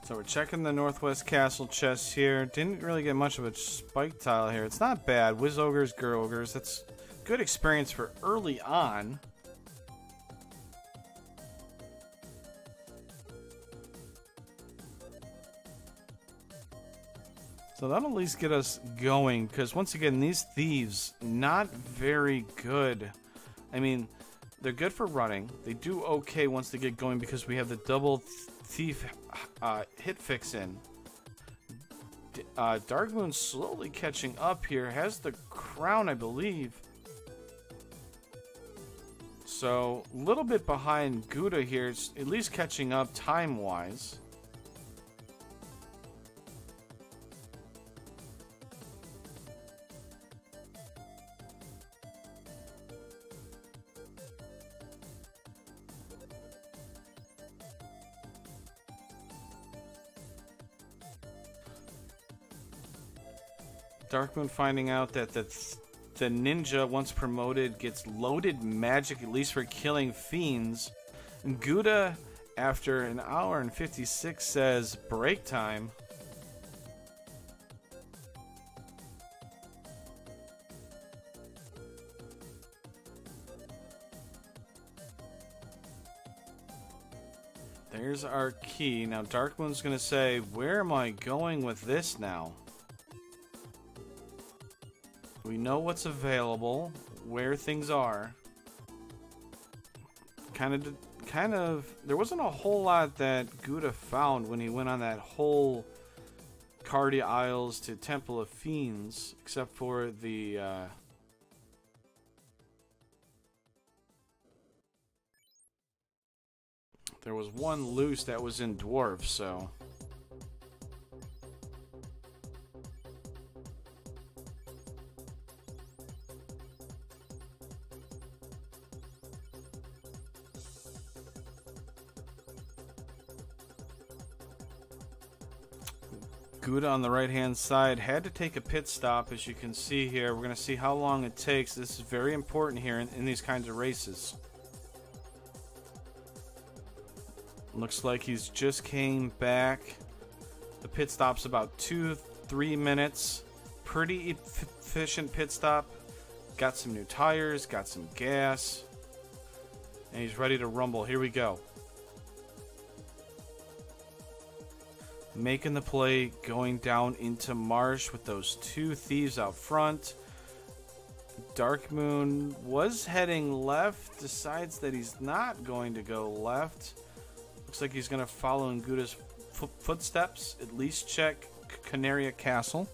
So we're checking the Northwest Castle chest here. Didn't really get much of a spike tile here. It's not bad. Wiz Ogres, Gur Ogres. That's good experience for early on. So that'll at least get us going, because once again, these thieves, not very good. I mean, they're good for running. They do okay once they get going because we have the double thief hit fix in. Darkmoon slowly catching up here. Has the crown, I believe. So, a little bit behind Guda here. It's at least catching up time-wise. Darkmoon finding out that the ninja, once promoted, gets loaded magic, at least for killing fiends. And Guda, after an hour and 56, says, "Break time." There's our key. Now Darkmoon's going to say, "Where am I going with this now?" We know what's available, where things are. Kind of, there wasn't a whole lot that Guda found when he went on that whole Cardia Isles to Temple of Fiends, except for the, there was one loose that was in Dwarf, so... Guda on the right-hand side had to take a pit stop, as you can see here. We're going to see how long it takes. This is very important here in these kinds of races. Looks like he's just came back. The pit stop's about 2-3 minutes. Pretty efficient pit stop. Got some new tires, got some gas. And he's ready to rumble. Here we go. Making the play, going down into Marsh with those two thieves out front. Darkmoon was heading left, decides that he's not going to go left. Looks like he's going to follow in Guda's footsteps, at least check Canaria Castle.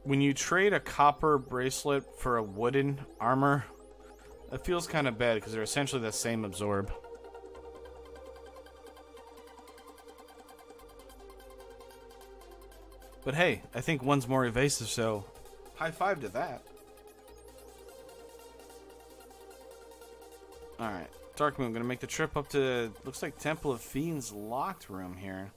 When you trade a copper bracelet for a wooden armor, It feels kind of bad because they're essentially the same absorb. But hey, I think one's more evasive, so high five to that. Alright, Darkmoon, gonna make the trip up to, looks like Temple of Fiends locked room here.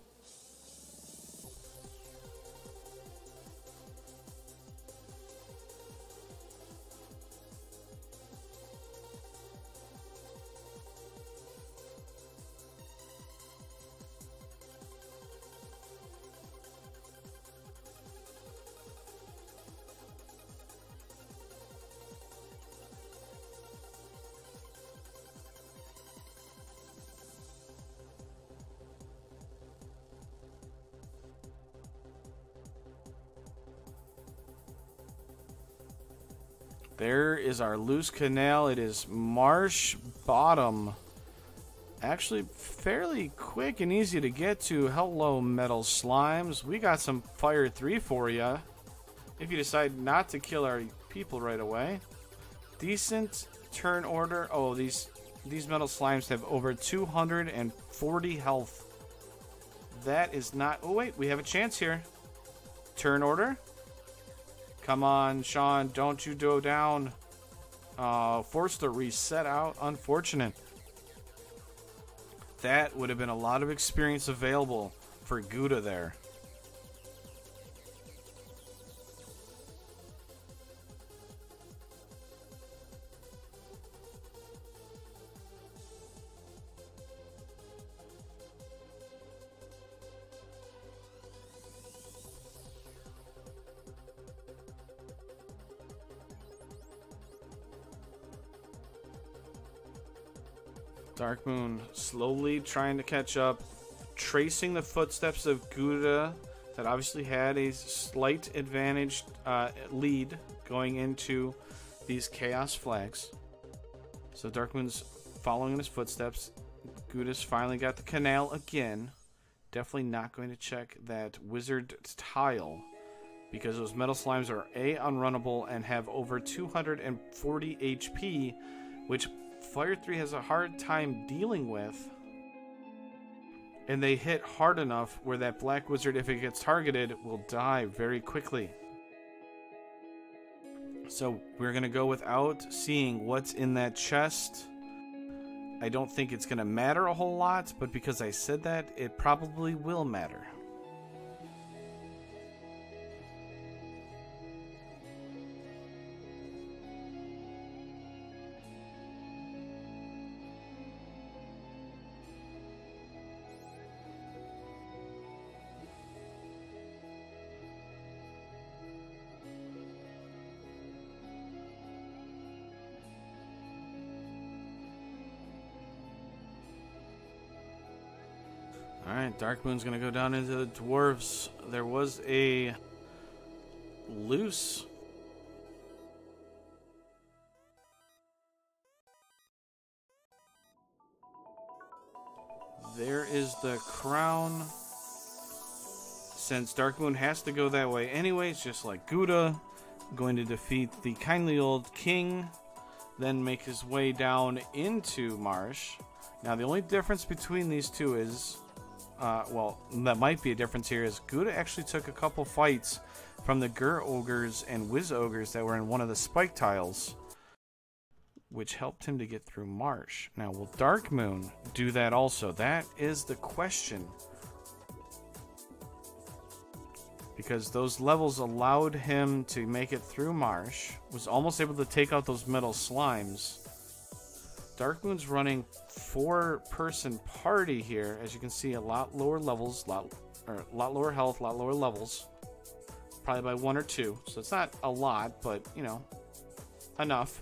There is our loose canal. It is marsh bottom. Actually fairly quick and easy to get to. Hello, metal slimes. We got some Fire 3 for you. If you decide not to kill our people right away. Decent turn order. Oh, these metal slimes have over 240 health. That is not... Oh, wait. We have a chance here. Turn order. Come on, Sean, don't you go down. Forced to reset out. Unfortunate. That would have been a lot of experience available for Guda there. Darkmoon slowly trying to catch up, tracing the footsteps of Guda that obviously had a slight advantage lead going into these Chaos Flags. So Darkmoon's following in his footsteps. Guda's finally got the canal again. Definitely not going to check that wizard tile because those metal slimes are A, unrunnable and have over 240 HP, which Fire 3 has a hard time dealing with, and they hit hard enough where that black wizard, if it gets targeted, will die very quickly. So we're going to go without seeing what's in that chest. I don't think it's going to matter a whole lot, but because I said that, it probably will matter. Alright, Darkmoon's gonna go down into the dwarves. There was a loose. There is the crown. Since Darkmoon has to go that way anyways, just like Guda, going to defeat the kindly old king, then make his way down into Marsh. Now the only difference between these two is well, that might be a difference here, is Guda actually took a couple fights from the Gur Ogres and Wiz Ogres that were in one of the spike tiles, which helped him to get through Marsh. Now, will Darkmoon do that also? That is the question. Because those levels allowed him to make it through Marsh, was almost able to take out those metal slimes. Darkmoon's running 4-person party here. As you can see, a lot lower levels, lot lower health, a lot lower levels. Probably by 1 or 2. So it's not a lot, but, you know, enough.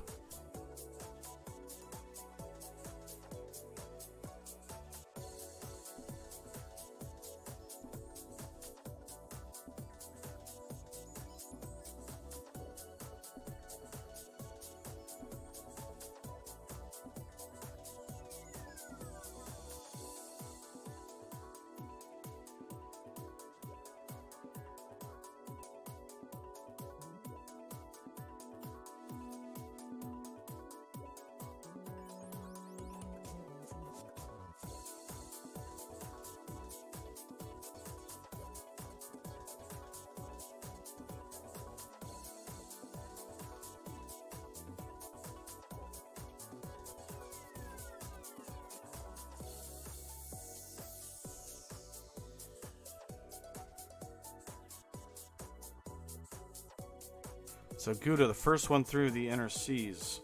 So Guda, the first one through the inner seas.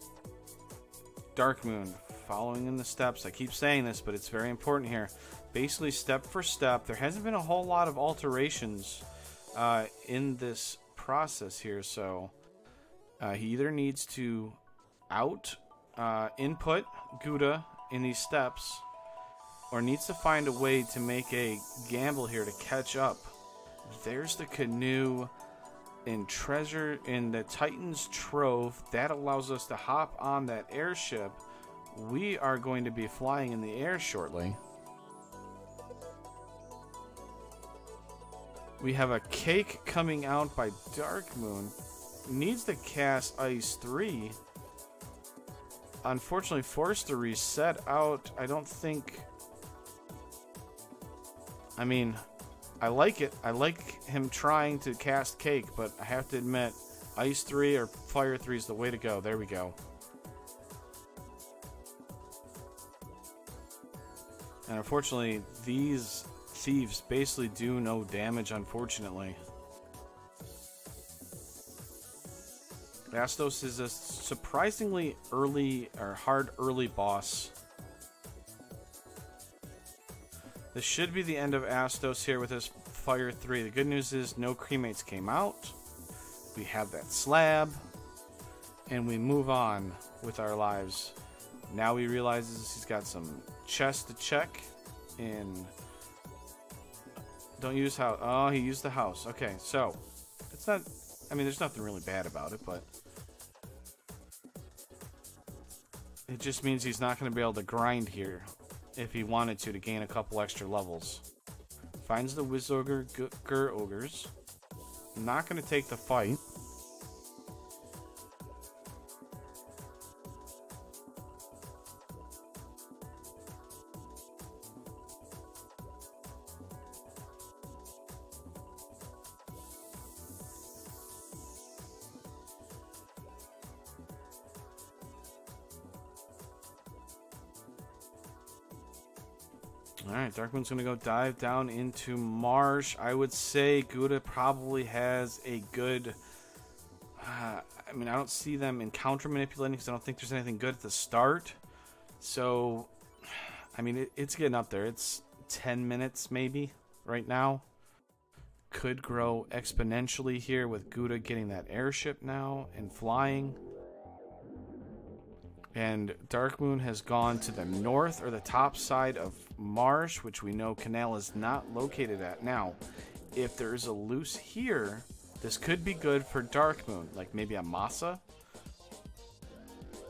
Darkmoon, following in the steps. I keep saying this, but it's very important here. Basically, step for step. There hasn't been a whole lot of alterations in this process here, so he either needs to input Guda in these steps, or needs to find a way to make a gamble here to catch up. There's the canoe in the Titan's Trove. That allows us to hop on that airship. We are going to be flying in the air shortly. We have a cake coming out by Darkmoon. Needs to cast Ice 3. Unfortunately, forced to reset out. I don't think... I mean, I like it. I like him trying to cast Cake, but I have to admit, Ice 3 or Fire 3 is the way to go. There we go. And unfortunately, these thieves basically do no damage, unfortunately. Astos is a surprisingly hard early boss. This should be the end of Astos here with his Fire 3. The good news is no cremates came out. We have that slab. And we move on with our lives. Now he realizes he's got some chests to check. And don't use house. Oh, he used the house. Okay, so it's not... I mean, there's nothing really bad about it, but it just means he's not going to be able to grind here if he wanted to gain a couple extra levels. Finds the Wizogre Ogres. Not going to take the fight. Alright, Darkmoon's going to go dive down into Marsh. I would say Guda probably has a good... I mean, I don't see them in counter manipulating because I don't think there's anything good at the start. So, I mean, it's getting up there. It's 10 minutes maybe right now. Could grow exponentially here with Guda getting that airship now and flying. And Darkmoon has gone to the north or the top side of Marsh, which we know Canal is not located at. Now, if there's a loose here, this could be good for Darkmoon, like maybe a Masa,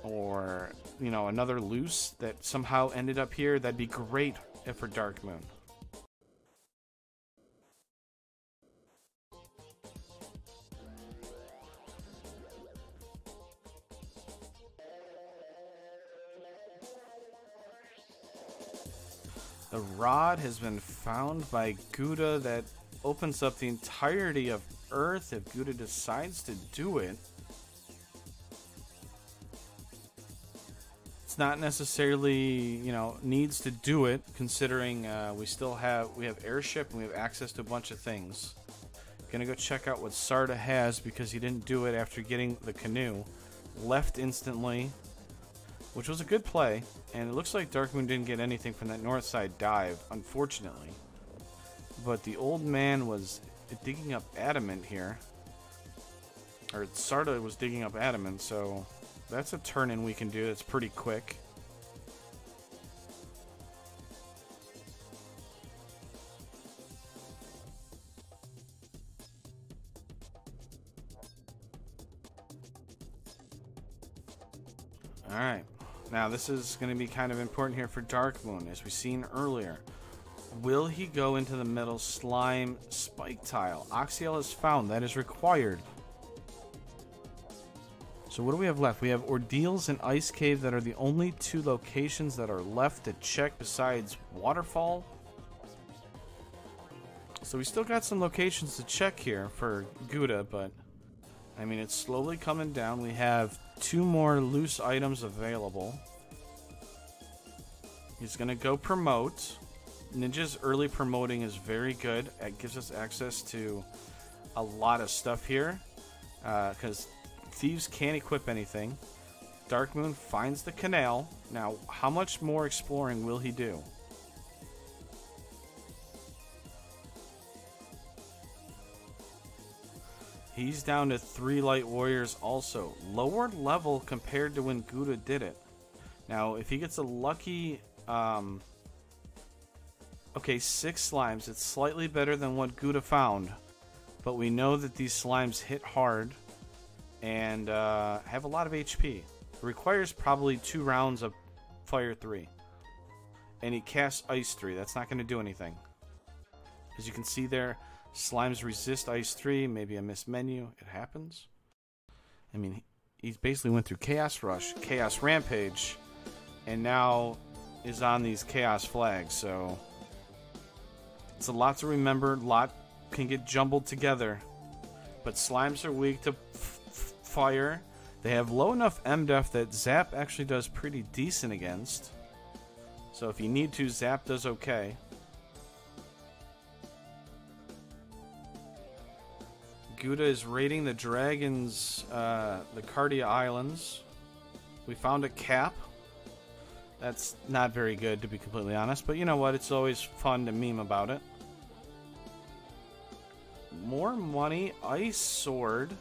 or, you know, another loose that somehow ended up here. That'd be great for Darkmoon. The rod has been found by Guda that opens up the entirety of Earth if Guda decides to do it. It's not necessarily, you know, needs to do it, considering we have airship and we have access to a bunch of things. Gonna go check out what Sarda has because he didn't do it after getting the canoe. Left instantly, which was a good play, and it looks like Darkmoon didn't get anything from that north side dive, unfortunately. But the old man was digging up adamant here. Or Sarda was digging up adamant, so that's a turn-in we can do that's pretty quick. Alright. Now, this is going to be kind of important here for Darkmoon, as we've seen earlier. Will he go into the metal slime spike tile? Oxiel is found. That is required. So what do we have left? We have Ordeals and Ice Cave that are the only two locations that are left to check besides Waterfall. So we still got some locations to check here for Guda, but I mean, it's slowly coming down. We have 2 more loose items available. He's going to go promote. Ninja's early promoting is very good. It gives us access to a lot of stuff here. Because Thieves can't equip anything. Darkmoon finds the canal. Now, how much more exploring will he do? He's down to 3 light warriors also. Lower level compared to when Guda did it. Now, if he gets a lucky... okay, 6 slimes. It's slightly better than what Guda found. But we know that these slimes hit hard and have a lot of HP. It requires probably 2 rounds of Fire 3. And he casts Ice 3. That's not going to do anything. As you can see there, slimes resist Ice 3. Maybe a missed menu. It happens. I mean, he basically went through Chaos Rush, Chaos Rampage, and now is on these Chaos Flags. So it's a lot to remember. A lot can get jumbled together. But slimes are weak to fire. They have low enough MDef that Zap actually does pretty decent against. So if you need to, Zap does okay. Guda is raiding the dragons, the Cardia Islands. We found a cap. That's not very good, to be completely honest. But you know what? It's always fun to meme about it. More money. Ice Sword.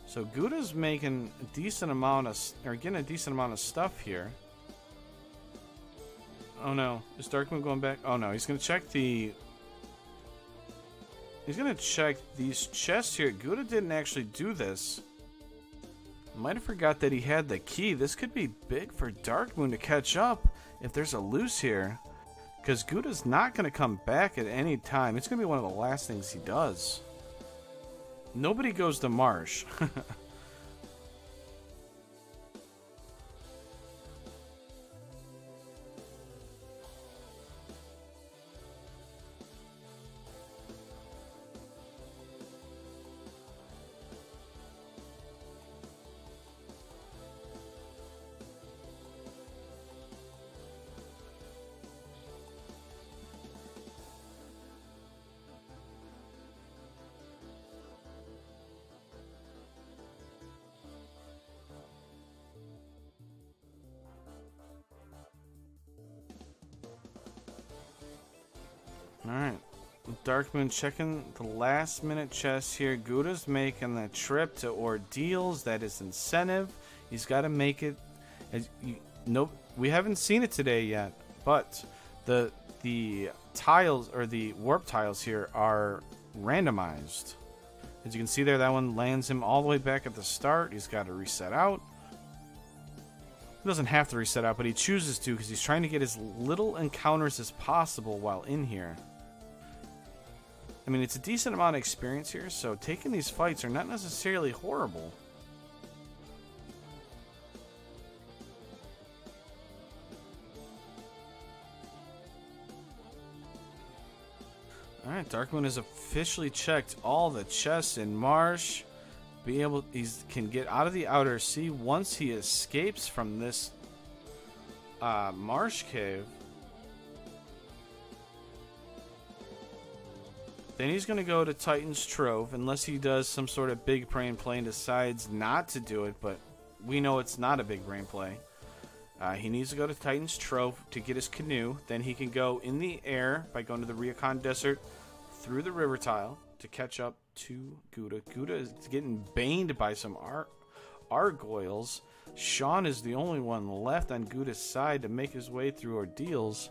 So Guda's making a decent amount of... or getting a decent amount of stuff here. Oh no. Is Darkmoon going back? Oh no. He's going to check the... he's going to check these chests here. Guda didn't actually do this. Might have forgot that he had the key. This could be big for Darkmoon to catch up if there's a loose here. Because Guda's not going to come back at any time. It's going to be one of the last things he does. Nobody goes to Marsh. Alright. Darkmoon checking the last minute chest here. Guda's making the trip to Ordeals. That is incentive. He's got to make it. We haven't seen it today yet, but the tiles, or the warp tiles here, are randomized. As you can see there, that one lands him all the way back at the start. He's got to reset out. He doesn't have to reset out, but he chooses to because he's trying to get as little encounters as possible while in here. I mean, it's a decent amount of experience here, so taking these fights are not necessarily horrible. Alright, Darkmoon has officially checked all the chests in Marsh. He can get out of the outer sea once he escapes from this marsh cave. Then he's going to go to Titan's Trove, unless he does some sort of big brain play and decides not to do it, but we know it's not a big brain play. He needs to go to Titan's Trove to get his canoe. Then he can go in the air by going to the Ryokan Desert through the river tile to catch up to Guda. Guda is getting baned by some Argoyles. Sean is the only one left on Guda's side to make his way through Ordeals.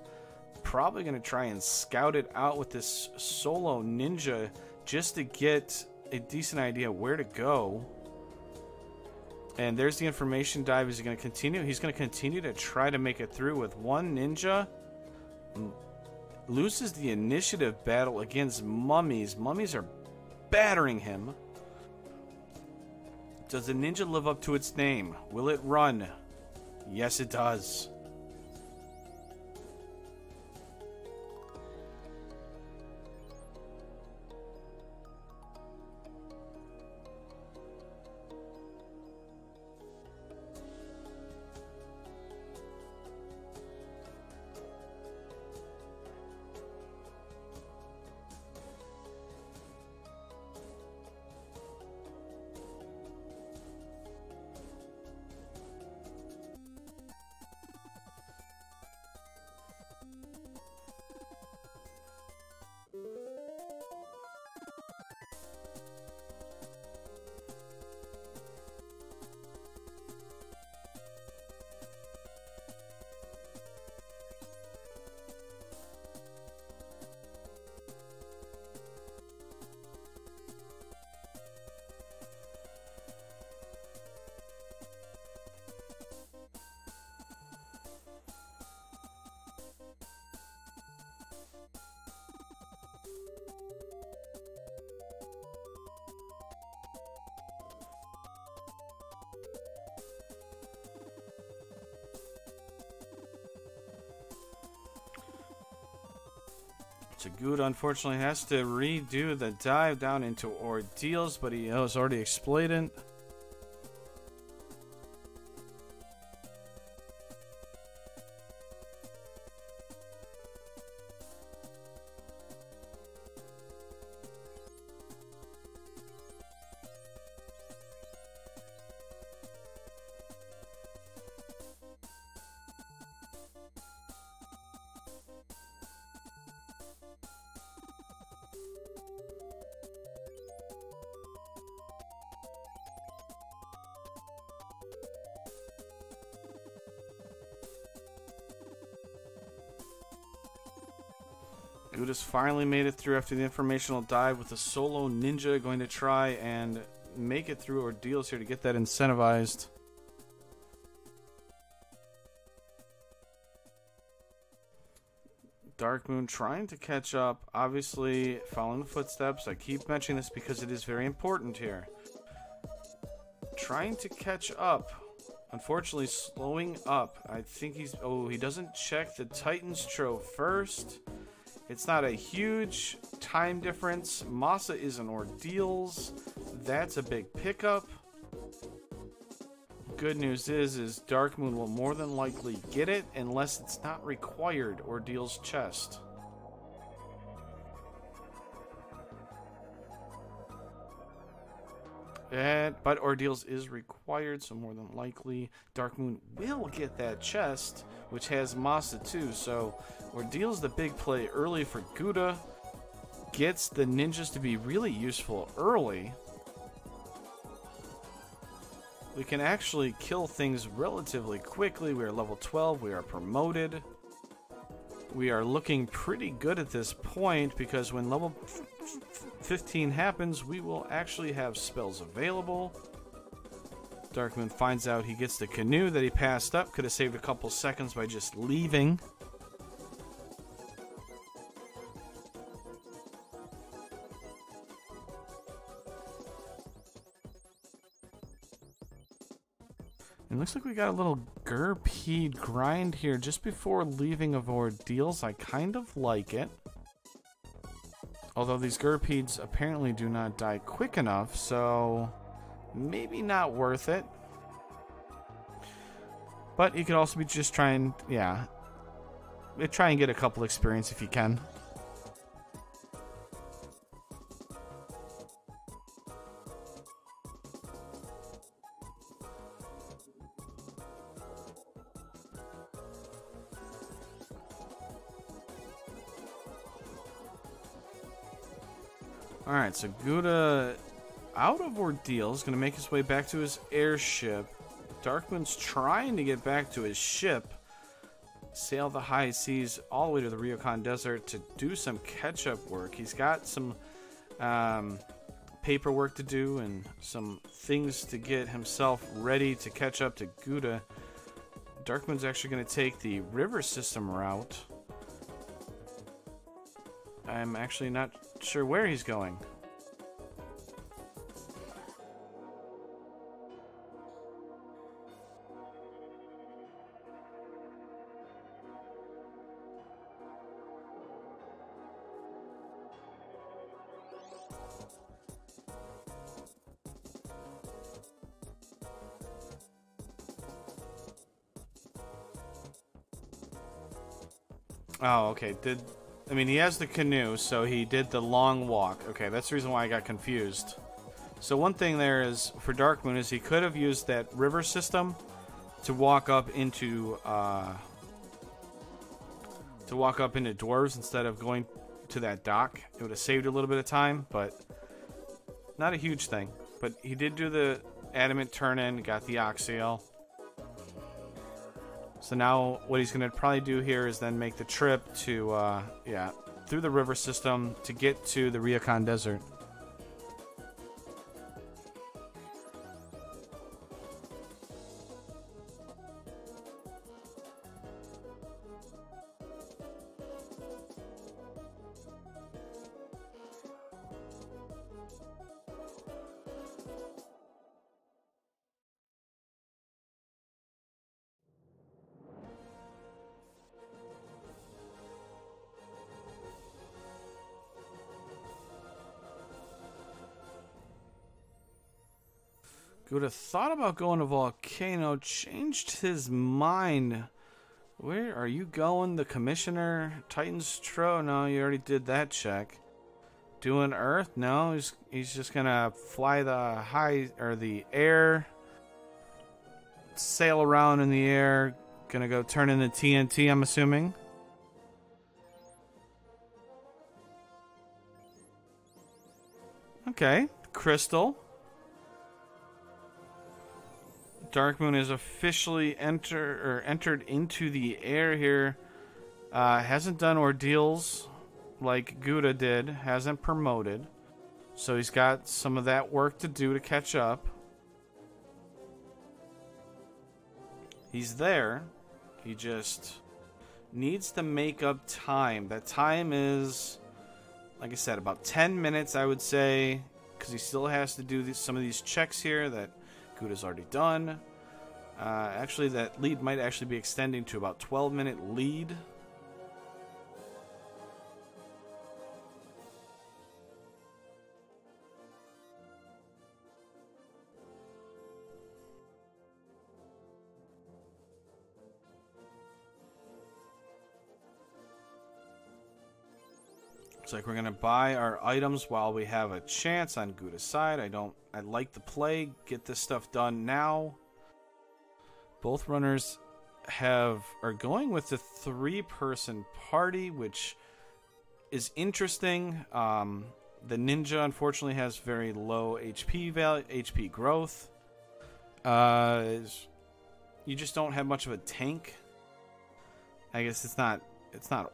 Probably going to try and scout it out with this solo ninja just to get a decent idea where to go. And there's the information dive. Is he going to continue? He's going to continue to try to make it through with one ninja. Loses the initiative battle against mummies. Mummies are battering him. Does the ninja live up to its name? Will it run? Yes, it does. So Guda unfortunately has to redo the dive down into ordeals, but he has already exploited. Guda's finally made it through after the informational dive with a solo ninja, going to try and make it through ordeals here to get that incentivized. Darkmoon trying to catch up, obviously following the footsteps. I keep mentioning this because it is very important here. Trying to catch up. Unfortunately, slowing up. I think he's... Oh, he doesn't check the Titan's Trove first. It's not a huge time difference. Masa is in ordeals. That's a big pickup. Good news is Darkmoon will more than likely get it unless it's not required. Ordeals chest. But ordeals is required, so more than likely Darkmoon will get that chest, which has Masa too. So ordeals the big play early for Guda. Gets the ninjas to be really useful early. We can actually kill things relatively quickly. We are level 12. We are promoted. We are looking pretty good at this point because when level 15 happens, we will actually have spells available. Darkmoon finds out he gets the canoe that he passed up. Could have saved a couple seconds by just leaving. It looks like we got a little Gurpeed grind here just before leaving of ordeals. I kind of like it. Although these Gurpeeds apparently do not die quick enough, so maybe not worth it. But you could also be just trying, yeah, try and get a couple experience if you can. Alright, so Guda, out of ordeals, going to make his way back to his airship. Darkmoon's trying to get back to his ship, sail the high seas all the way to the Ryokan Desert to do some catch-up work. He's got some paperwork to do and some things to get himself ready to catch up to Guda. Darkmoon's actually going to take the river system route. I'm actually not sure where he's going. Oh, okay. I mean, he has the canoe, so he did the long walk. Okay, that's the reason why I got confused. So one thing there is, for Darkmoon, is he could have used that river system to walk up into Dwarves instead of going to that dock. It would have saved a little bit of time, but not a huge thing. But he did do the adamant turn-in, got the Oxyel. So now what he's going to probably do here is then make the trip to, through the river system to get to the Ryokan Desert. Guda thought about going to Volcano, changed his mind. Where are you going? The Commissioner? Titan's Tro? No, you already did that check. Doing Earth? No, he's just gonna fly the air. Sail around in the air. Gonna go turn into TNT, I'm assuming. Okay, Crystal. Darkmoon is officially entered into the air here. Hasn't done ordeals like Guda did. Hasn't promoted. So he's got some of that work to do to catch up. He's there. He just needs to make up time. That time is, like I said, about 10 minutes, I would say. Because he still has to do some of these checks here that Guda's already done. Actually, that lead might actually be extending to about 12-minute lead. Looks like we're gonna buy our items while we have a chance on Guda's side. I like the play. Get this stuff done now. Both runners are going with the 3-person party, which is interesting. The ninja unfortunately has very low HP growth. You just don't have much of a tank. I guess it's not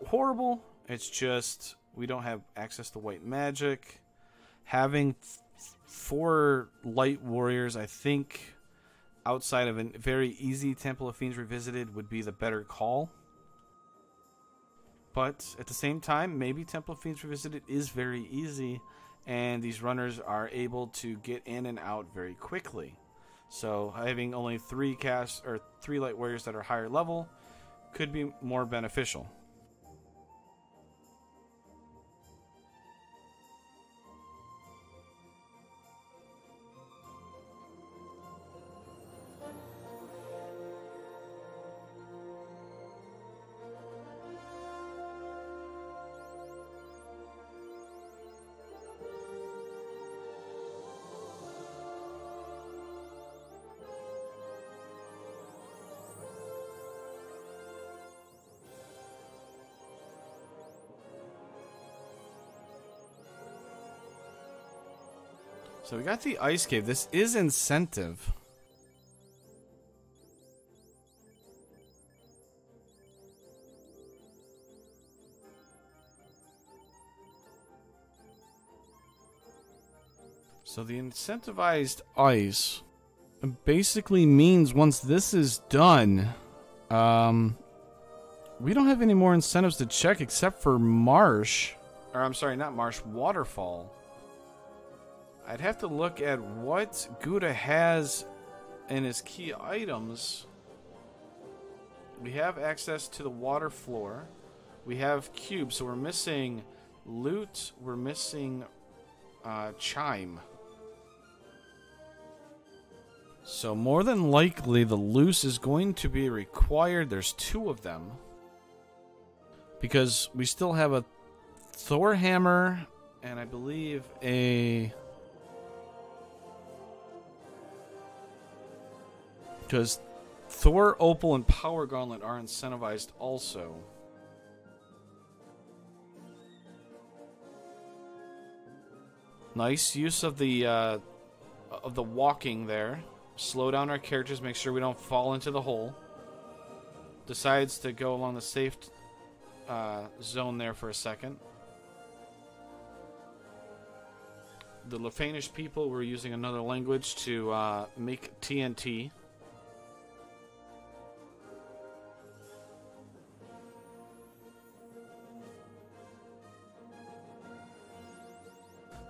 horrible. It's just we don't have access to white magic. Having 4 light warriors, I think, outside of a very easy Temple of Fiends Revisited would be the better call. But at the same time, maybe Temple of Fiends Revisited is very easy, and these runners are able to get in and out very quickly. So having only 3 light warriors that are higher level could be more beneficial. So we got the ice cave. This is incentive. So the incentivized ice basically means once this is done, we don't have any more incentives to check except for Marsh. Or I'm sorry, not Marsh, Waterfall. I'd have to look at what Guda has in his key items. We have access to the water floor. We have cubes, so we're missing loot. We're missing chime. So more than likely the loose is going to be required. There's 2 of them. Because we still have a Thor hammer and I believe because Thor, Opal, and Power Gauntlet are incentivized also. Nice use of the walking there. Slow down our characters, make sure we don't fall into the hole. Decides to go along the safe zone there for a second. The Lefanish people were using another language to make TNT.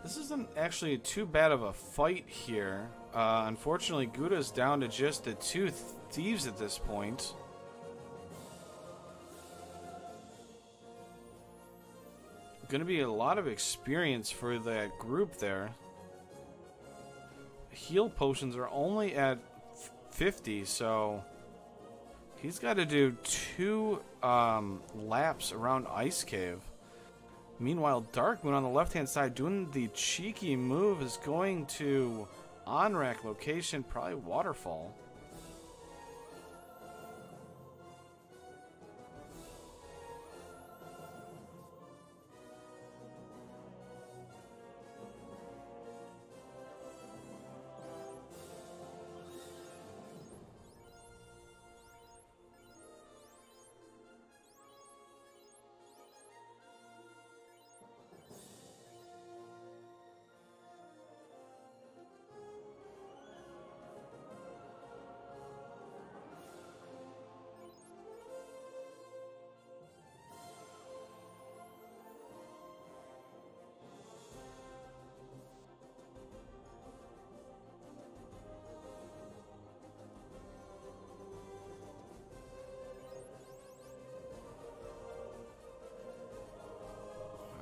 This isn't actually too bad of a fight here. Unfortunately, Guda's down to just the 2 thieves at this point. Going to be a lot of experience for that group there. heal potions are only at 50, so he's got to do 2 laps around Ice Cave. Meanwhile, Darkmoon on the left-hand side doing the cheeky move is going to on-rack location, probably Waterfall.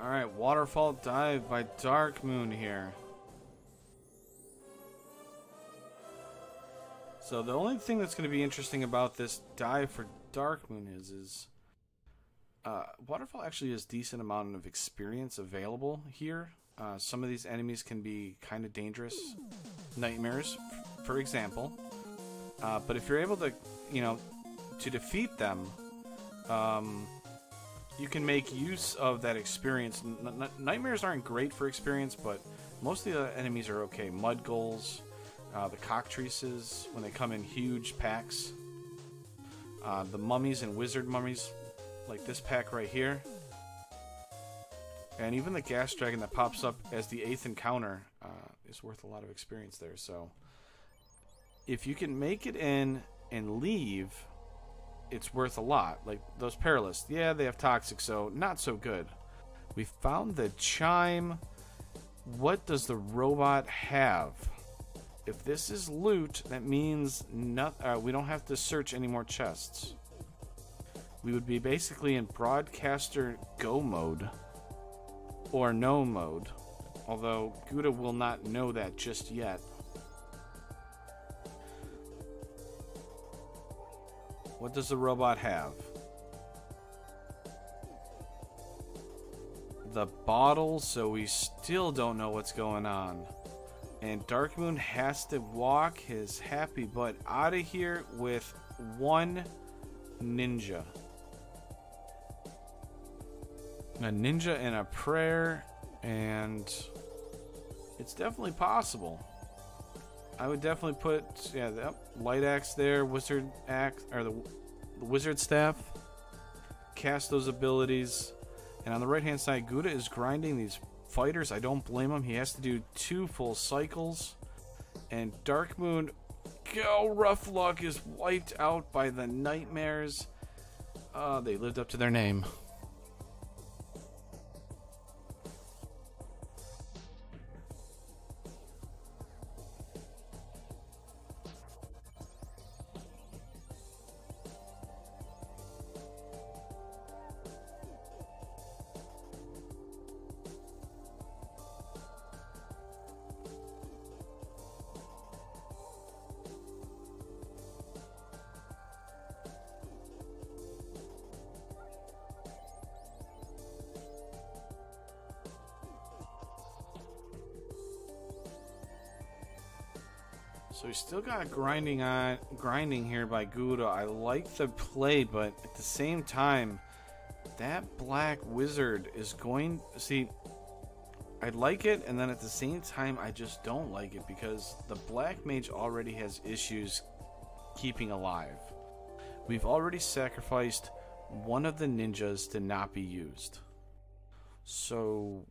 Alright, waterfall dive by Darkmoon here. So the only thing that's going to be interesting about this dive for Darkmoon is waterfall actually has decent amount of experience available here. Some of these enemies can be kind of dangerous. Nightmares, for example. But if you're able to, to defeat them, you can make use of that experience. Nightmares aren't great for experience, but most of the enemies are okay. Mud Gulls, the Cockatrices, when they come in huge packs. The mummies and wizard mummies, like this pack right here. And even the Gas Dragon that pops up as the 8th encounter is worth a lot of experience there. So if you can make it in and leave, it's worth a lot. Like those Perilous, yeah, they have Toxic, so not so good. We found the Chime. What does the robot have? If this is loot, that means we don't have to search any more chests. We would be basically in Broadcaster Go mode. Or no mode. Although Guda will not know that just yet. What does the robot have? The bottle, so we still don't know what's going on. And Darkmoon has to walk his happy butt out of here with 1 ninja. A ninja and a prayer, and it's definitely possible. I would definitely put the light axe there, wizard axe, or the wizard staff. Cast those abilities, and on the right hand side, Guda is grinding these fighters. I don't blame him. He has to do 2 full cycles, and Darkmoon, rough luck, is wiped out by the nightmares. They lived up to their name. So we still got grinding here by Guda. I like the play, but at the same time, that black wizard is going... See, I like it, and then at the same time, I just don't like it because the black mage already has issues keeping alive. We've already sacrificed one of the ninjas to not be used. So...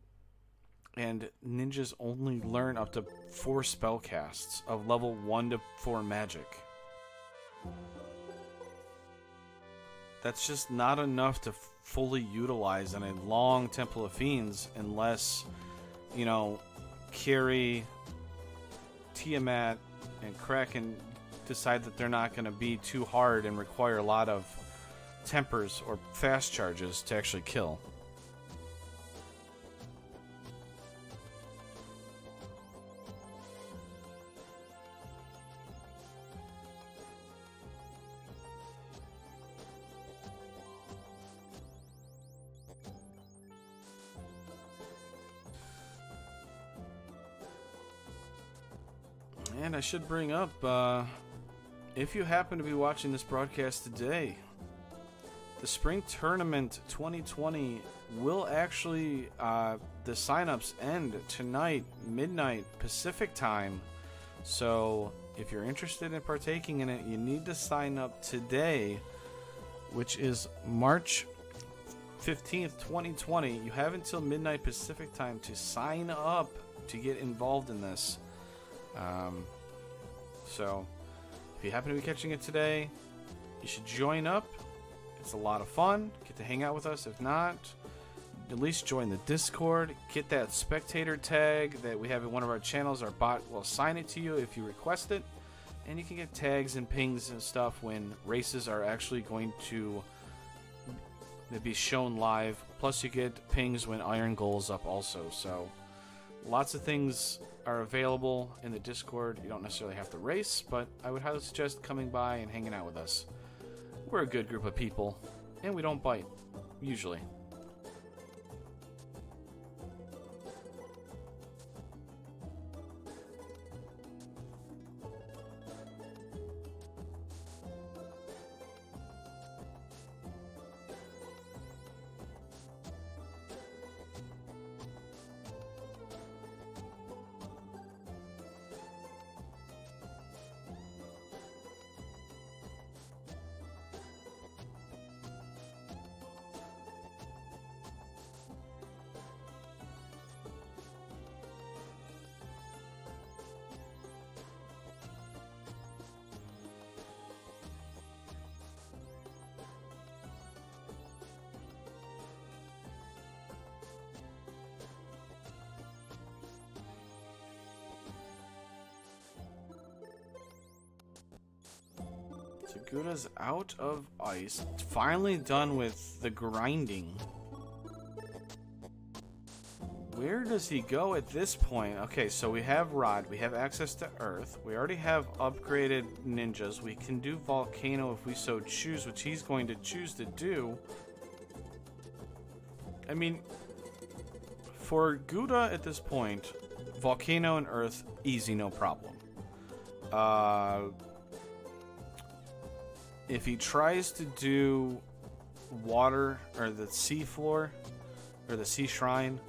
And ninjas only learn up to 4 spellcasts of level 1 to 4 magic. That's just not enough to fully utilize in a long Temple of Fiends unless, Carrie, Tiamat, and Kraken decide that they're not going to be too hard and require a lot of tempers or fast charges to actually kill. And I should bring up, if you happen to be watching this broadcast today, the Spring Tournament 2020 will actually, the signups end tonight, midnight Pacific time. So if you're interested in partaking in it, you need to sign up today, which is March 15th, 2020. You have until midnight Pacific time to sign up to get involved in this. So if you happen to be catching it today, you should join up. It's a lot of fun. Get to hang out with us. If not, at least join the Discord. Get that spectator tag that we have in one of our channels. Our bot will assign it to you if you request it. And you can get tags and pings and stuff when races are actually going to be shown live. Plus you get pings when Iron Goal is up also. So lots of things are available in the Discord. You don't necessarily have to race, but I would highly suggest coming by and hanging out with us. We're a good group of people, and we don't bite, usually. So Guda's out of ice. Finally done with the grinding. Where does he go at this point? Okay, so we have Rod. We have access to Earth. We already have upgraded ninjas. We can do Volcano if we so choose, which he's going to choose to do. I mean, for Guda at this point, Volcano and Earth, easy, no problem. If he tries to do water or the sea floor or the sea shrine,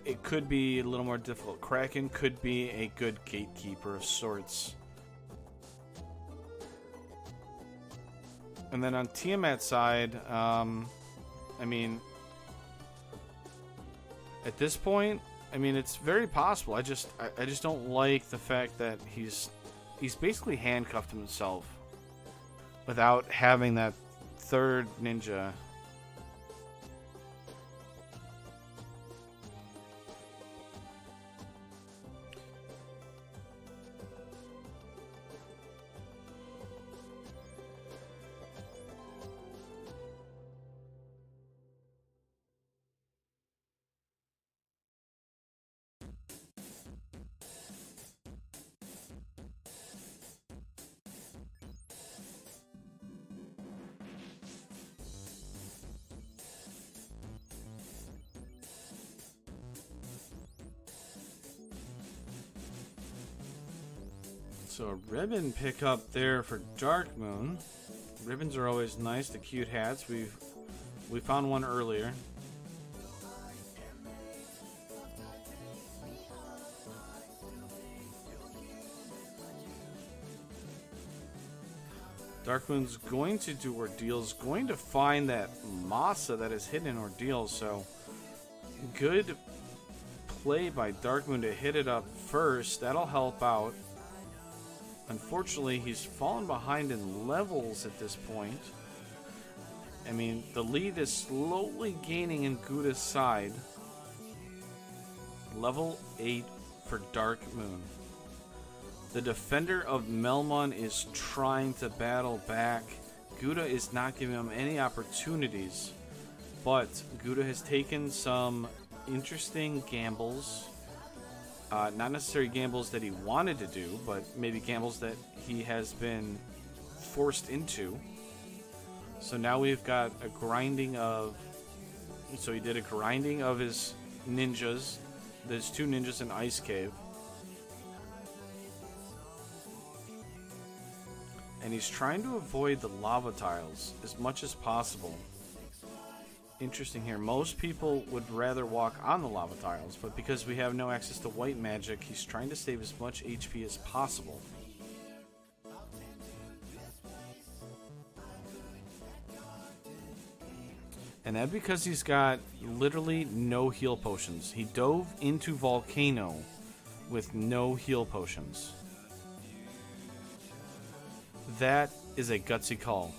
it could be a little more difficult. Kraken could be a good gatekeeper of sorts. And then on Tiamat's side, I mean, at this point, I mean, it's very possible. I just don't like the fact that he's basically handcuffed himself without having that third ninja. So a ribbon pickup there for Darkmoon. Ribbons are always nice, the cute hats. We found one earlier. Darkmoon's going to do Ordeals, going to find that Masa that is hidden in Ordeals, so good play by Darkmoon to hit it up first. That'll help out. Unfortunately, he's fallen behind in levels at this point. I mean, the lead is slowly gaining in Guda's side. Level 8 for Darkmoon. The defender of Melmon is trying to battle back. Guda is not giving him any opportunities. But Guda has taken some interesting gambles. Not necessarily gambles that he wanted to do, but maybe gambles that he has been forced into. So now we've got a grinding of... So he did a grinding of his ninjas. There's two ninjas in Ice Cave. and he's trying to avoid the lava tiles as much as possible. Interesting here. Most people would rather walk on the lava tiles, but because we have no access to white magic, he's trying to save as much HP as possible. And that because he's got literally no heal potions. He dove into Volcano with no heal potions. That is a gutsy call.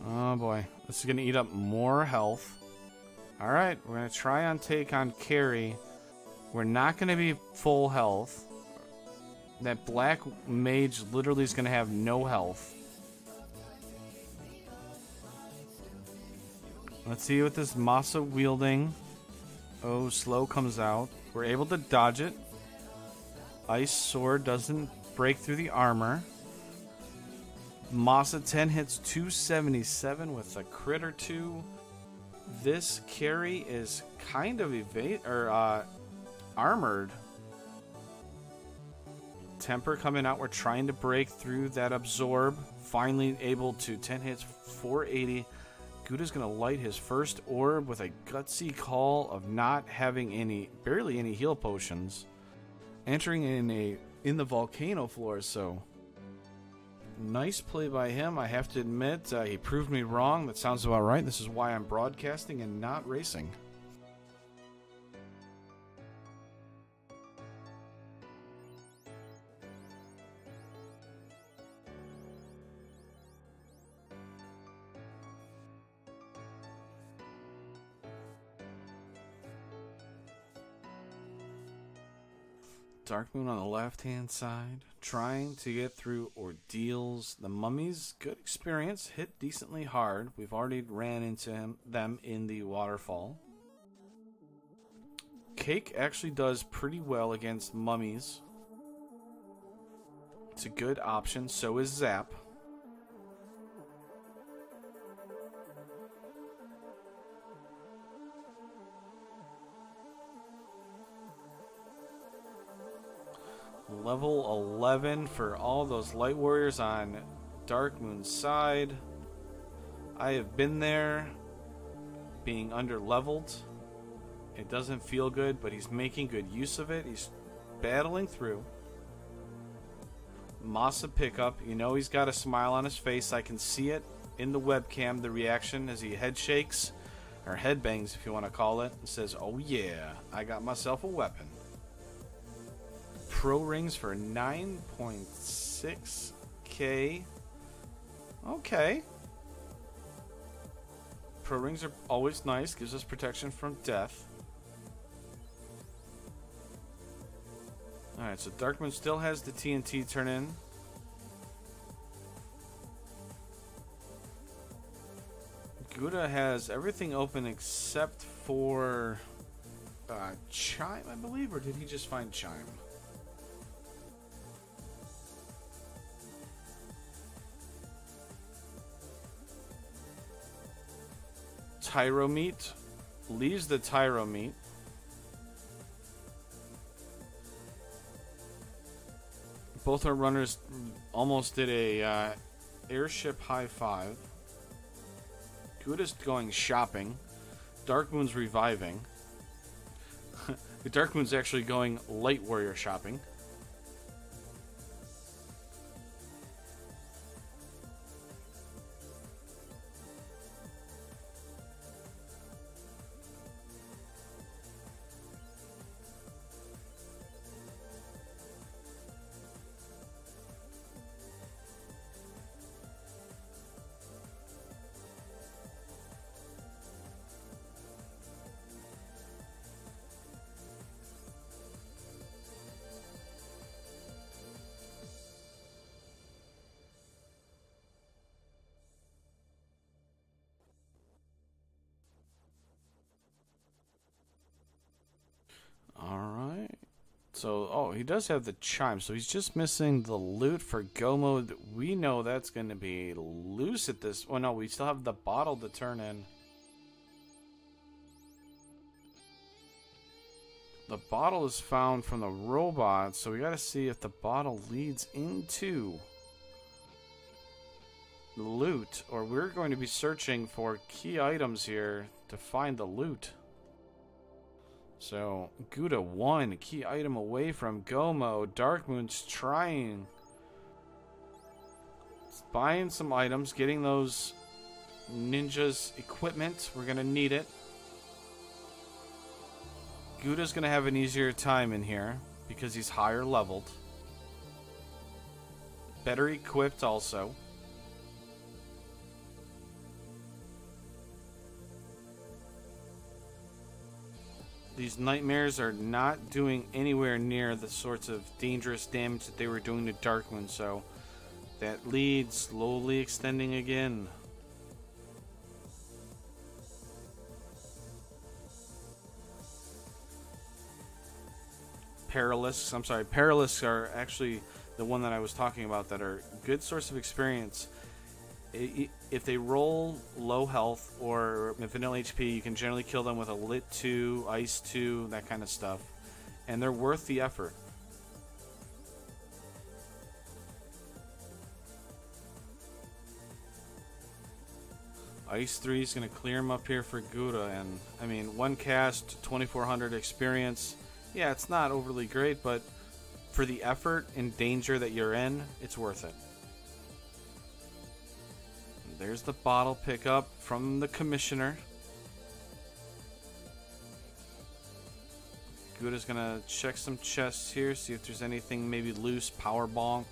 Oh boy, this is going to eat up more health. Alright, we're going to try on take on Carrie. We're not going to be full health. That black mage literally is going to have no health. Let's see what this Masa wielding. Oh, slow comes out. We're able to dodge it. Ice sword doesn't break through the armor. Masa 10 hits 277 with a crit or two. This carry is kind of armored. Temper coming out. We're trying to break through that absorb. Finally able to 10 hits, 480. Guda's going to light his first orb with a gutsy call of not having barely any heal potions. Entering in the volcano floor, so nice play by him. I have to admit, he proved me wrong. That sounds about right. This is why I'm broadcasting and not racing. Darkmoon on the left-hand side, trying to get through ordeals. The mummies, good experience, hit decently hard. We've already ran into them in the waterfall. Cake actually does pretty well against mummies. It's a good option, so is Zap. Level 11 for all those light warriors on Darkmoon's side. I have been there, being under-leveled. It doesn't feel good, but he's making good use of it. He's battling through. Masa pickup. You know he's got a smile on his face. I can see it in the webcam, the reaction as he head shakes, or head bangs if you want to call it, and says, "Oh yeah, I got myself a weapon." Pro rings for 9.6k. Okay. Pro rings are always nice. Gives us protection from death. Alright, so Darkmoon still has the TNT turn in. Guda has everything open except for Chime, I believe, or did he just find Chime? Tyro meat leaves the Tyro meat. Both our runners almost did a airship high five. Guda's going shopping. Darkmoon's reviving. Darkmoon's actually going light warrior shopping. So, oh, he does have the chime. So he's just missing the loot for go mode. We know that's going to be loose at this. Oh, no, we still have the bottle to turn in. The bottle is found from the robot, so we got to see if the bottle leads into the loot, or we're going to be searching for key items here to find the loot. So, Guda 1, key item away from go mode. Darkmoon's trying. Buying some items, getting those ninjas equipment. We're going to need it. Guda's going to have an easier time in here because he's higher leveled. Better equipped also. These nightmares are not doing anywhere near the sorts of dangerous damage that they were doing to Darkmoon, so that lead slowly extending again. Perilous are actually the one that I was talking about that are good source of experience. If they roll low health or vanilla HP, you can generally kill them with a Lit 2, Ice 2, that kind of stuff. And they're worth the effort. Ice 3 is going to clear him up here for Guda. And, I mean, one cast, 2400 experience. Yeah, it's not overly great, but for the effort and danger that you're in, it's worth it. There's the bottle pickup from the commissioner. Guda's gonna check some chests here, see if there's anything maybe loose. Power bonk.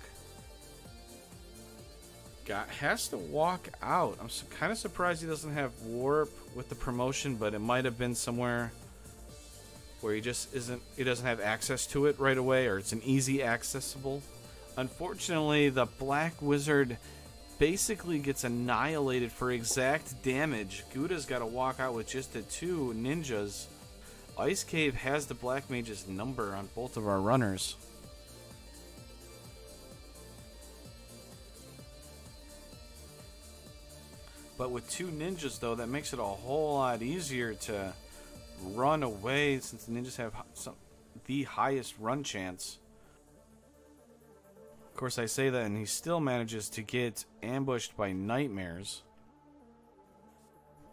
Has to walk out. I'm kind of surprised he doesn't have warp with the promotion, but it might have been somewhere where he just isn't. He doesn't have access to it right away, or it's an easy accessible. Unfortunately, the Black Wizard basically gets annihilated for exact damage. Guda's got to walk out with just the 2 ninjas. Ice Cave has the Black Mage's number on both of our runners. But with 2 ninjas, though, that makes it a whole lot easier to run away, since the ninjas have the highest run chance. Of course, I say that, and he still manages to get ambushed by nightmares.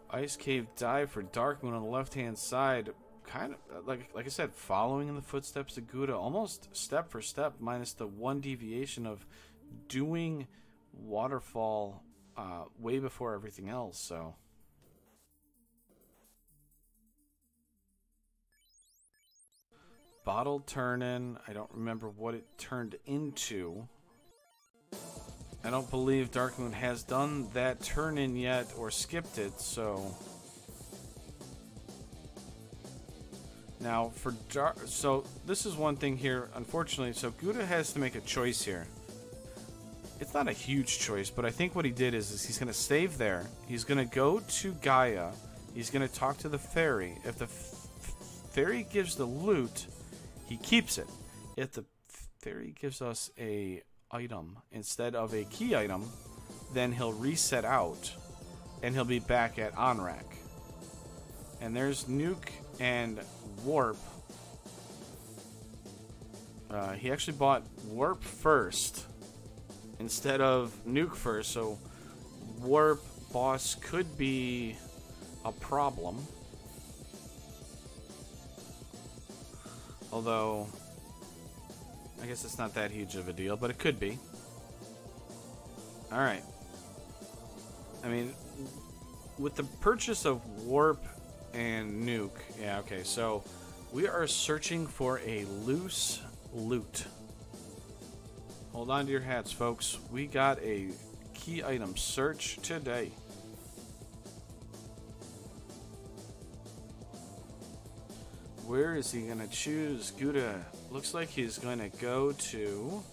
Ice Cave dive for Darkmoon on the left-hand side. Kind of, like I said, following in the footsteps of Guda, almost step for step, minus the 1 deviation of doing Waterfall way before everything else, so... Bottle turn-in. I don't remember what it turned into. I don't believe Darkmoon has done that turn-in yet or skipped it, so... Now, for so this is one thing here, unfortunately. So Guda has to make a choice here. It's not a huge choice, but I think what he did is he's going to save there. He's going to go to Gaia. He's going to talk to the fairy. If the fairy gives the loot, he keeps it. If the fairy gives us a item instead of a key item, then he'll reset out and he'll be back at Onrak. And there's Nuke and Warp. He actually bought Warp first instead of Nuke first, so Warp boss could be a problem. Although, I guess it's not that huge of a deal, but it could be. Alright. I mean, with the purchase of Warp and Nuke, yeah, okay, so we are searching for a loose loot. Hold on to your hats, folks. We got a key item search today. Where is he going to choose? Guda looks like he's going to go to...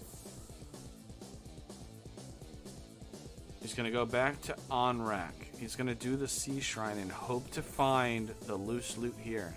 He's going to go back to Onrak. He's going to do the Sea Shrine and hope to find the loose loot here.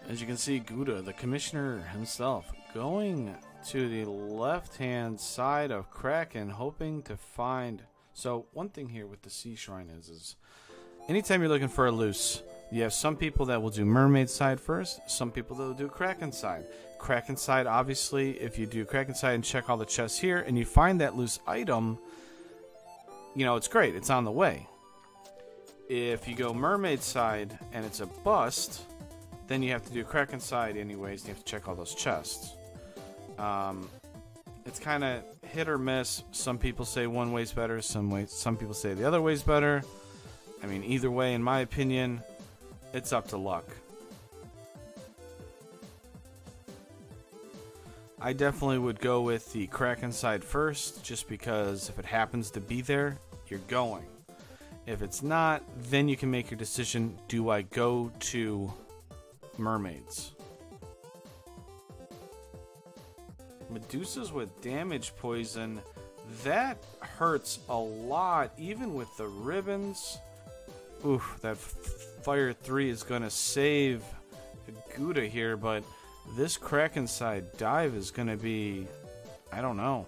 As you can see, Guda, the commissioner himself, going to the left-hand side of Kraken, hoping to find... So, one thing here with the Sea Shrine is anytime you're looking for a loose, you have some people that will do Mermaid side first, some people that will do Kraken side. Kraken side, obviously, if you do Kraken side and check all the chests here, and you find that loose item, you know, it's great, it's on the way. If you go Mermaid side and it's a bust, then you have to do Kraken side anyways, and you have to check all those chests. It's kind of hit or miss. Some people say one way's better, some people say the other way's better. I mean, either way, in my opinion, it's up to luck. I definitely would go with the Kraken side first, just because if it happens to be there, you're going. If it's not, then you can make your decision, do I go to Mermaids? Medusas with damage poison, that hurts a lot, even with the ribbons. Oof, that Fire 3 is going to save Guda here, but this Kraken side dive is going to be, I don't know.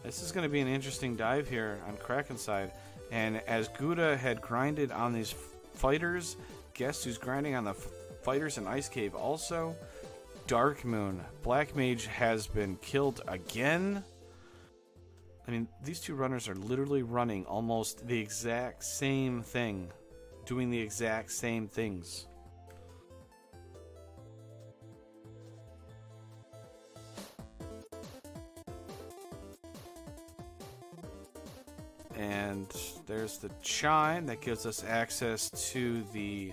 This is going to be an interesting dive here on Kraken side. And as Guda had grinded on these fighters, guess who's grinding on the fighters in Ice Cave also? Darkmoon. Black Mage has been killed again. I mean, these two runners are literally running almost the exact same thing, doing the exact same things. And there's the chime that gives us access to the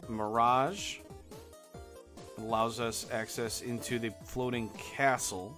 Mirage. Allows us access into the floating castle.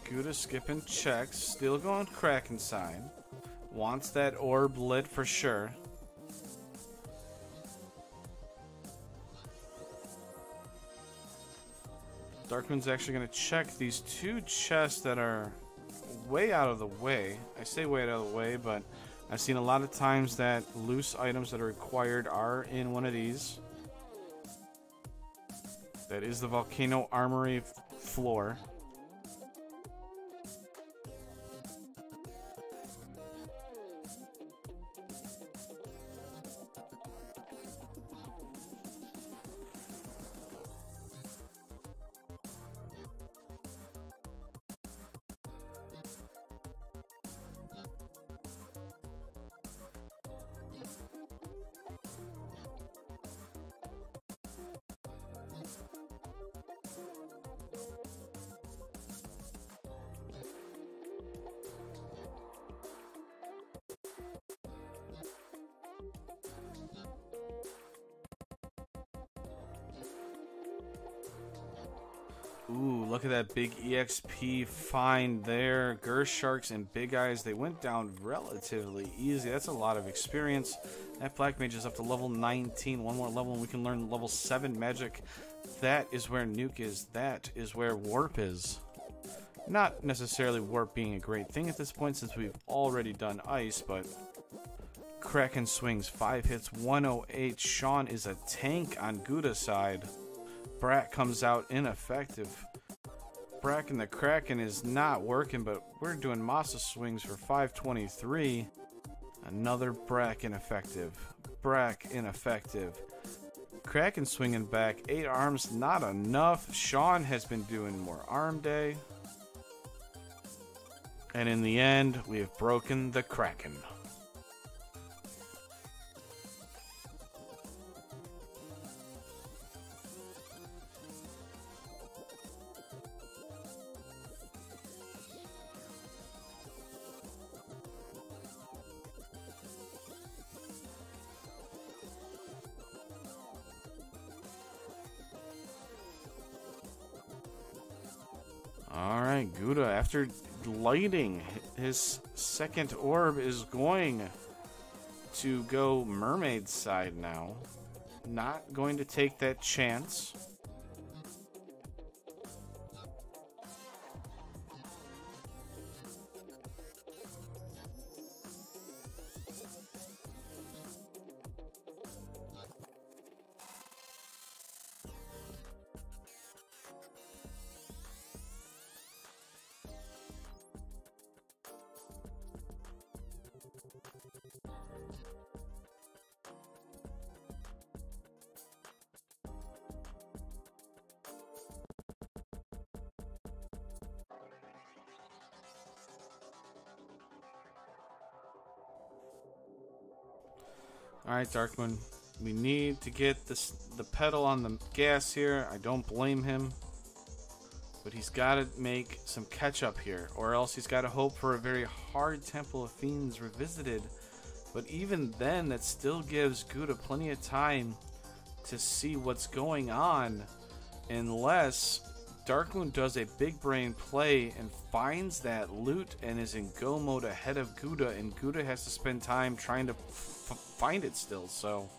Guda skipping checks, still going Kraken side. Wants that orb lit for sure. Darkmoon's actually going to check these two chests that are way out of the way. I say way out of the way, but I've seen a lot of times that loose items that are required are in one of these. That is the Volcano Armory floor. Ooh, look at that big EXP find there. Sharks and Big Eyes, they went down relatively easy. That's a lot of experience. That Black Mage is up to level 19. One more level and we can learn level 7 magic. That is where Nuke is. That is where Warp is. Not necessarily Warp being a great thing at this point since we've already done Ice, but Kraken swings 5 hits, 108. Sean is a tank on Guda's side. Brat comes out ineffective. Bracken the Kraken is not working, but we're doing Masa swings for 523. Another Brack ineffective. Brack ineffective. Kraken swinging back. 8 arms, not enough. Sean has been doing more arm day. And in the end, we have broken the Kraken. Alright, Guda, after lighting his second orb, is going to go Mermaid side now. Not going to take that chance. Alright, Darkmoon. We need to get the pedal on the gas here. I don't blame him. But he's got to make some catch up here. Or else he's got to hope for a very hard Temple of Fiends Revisited. But even then, that still gives Guda plenty of time to see what's going on. Unless Darkmoon does a big brain play and finds that loot and is in go mode ahead of Guda. And Guda has to spend time trying to find it still. So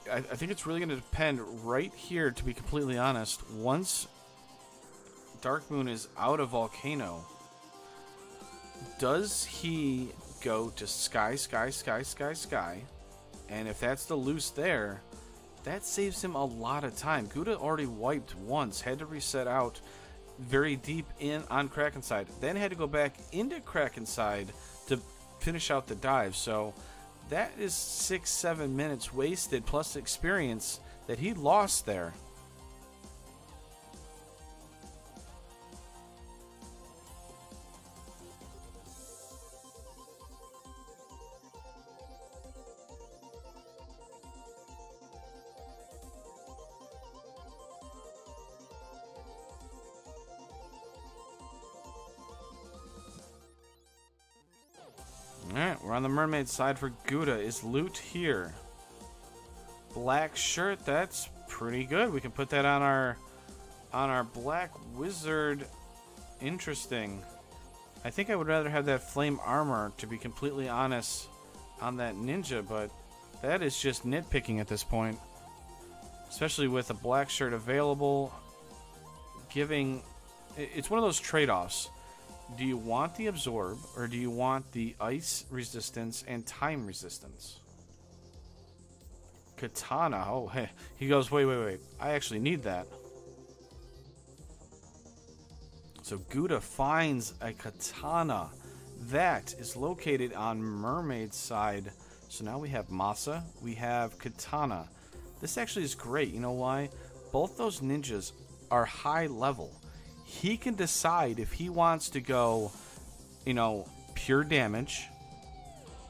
I think it's really going to depend right here, to be completely honest. Once Darkmoon is out of Volcano, does he go to Sky? And if that's the loose there, that saves him a lot of time. Guda already wiped once, had to reset out very deep in on Kraken side, then had to go back into Kraken side to finish out the dive. So that is 6-7 minutes wasted plus experience that he lost there. Alright, we're on the mermaid side for Guda. Is loot here? Black shirt, that's pretty good. We can put that on our black wizard. Interesting. I think I would rather have that flame armor, to be completely honest, on that ninja, but that is just nitpicking at this point. Especially with a black shirt available, it's one of those trade-offs. Do you want the absorb, or do you want the ice resistance and time resistance? Katana. Oh, hey. He goes, wait. I actually need that. So Guda finds a katana. That is located on Mermaid's side. So now we have Masa. We have katana. This actually is great. You know why? Both those ninjas are high level. He can decide if he wants to go, pure damage,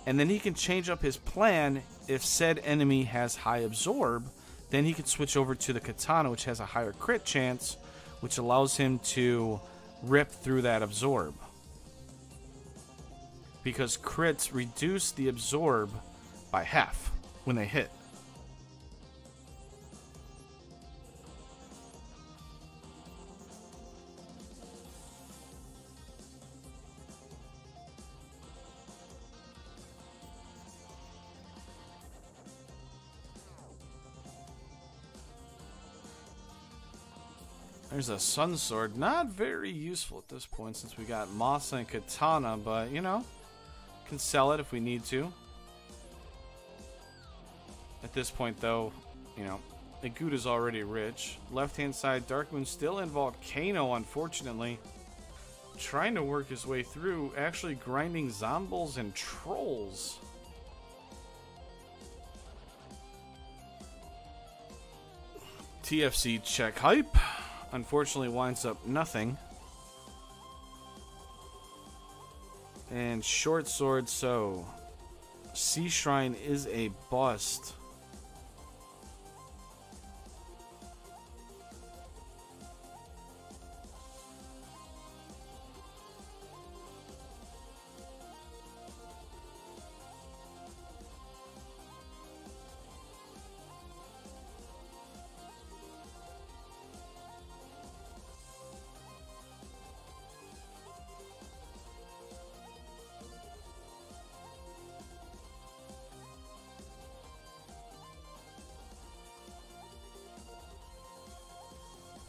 and then he can change up his plan. If said enemy has high absorb, then he can switch over to the katana, which has a higher crit chance, which allows him to rip through that absorb. Because crits reduce the absorb by half when they hit. There's a Sun Sword. Not very useful at this point since we got Masa and Katana, but, you know, can sell it if we need to. At this point, though, you know, the Guda's already rich. Left-hand side, Darkmoon still in Volcano, unfortunately. Trying to work his way through, actually grinding Zombles and Trolls. TFC check hype. Unfortunately winds up nothing. And short sword, so Sea Shrine is a bust.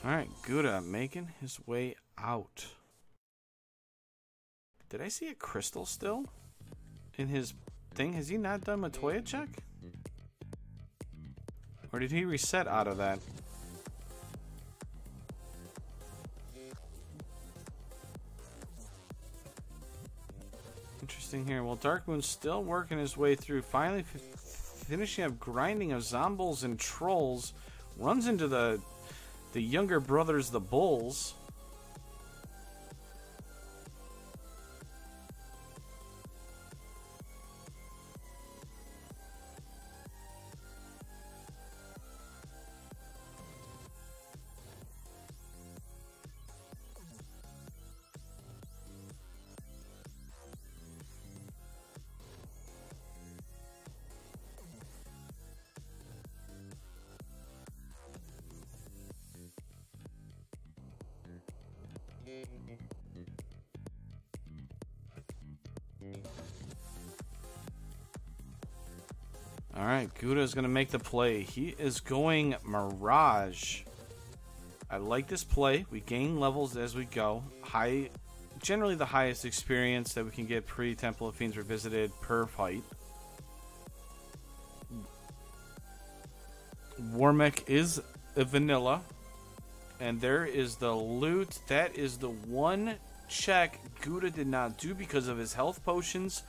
Alright, Guda making his way out. Did I see a crystal still in his thing? Has he not done Matoya check? Or did he reset out of that? Interesting here. Well, Darkmoon's still working his way through. Finally finishing up grinding of Zombles and Trolls. Runs into the younger brothers, the Bulls. Alright, Guda is going to make the play. He is going Mirage. I like this play. We gain levels as we go. Generally the highest experience that we can get pre-Temple of Fiends Revisited per fight. Warmech is a vanilla. And there is the loot. That is the one check Guda did not do because of his health potions.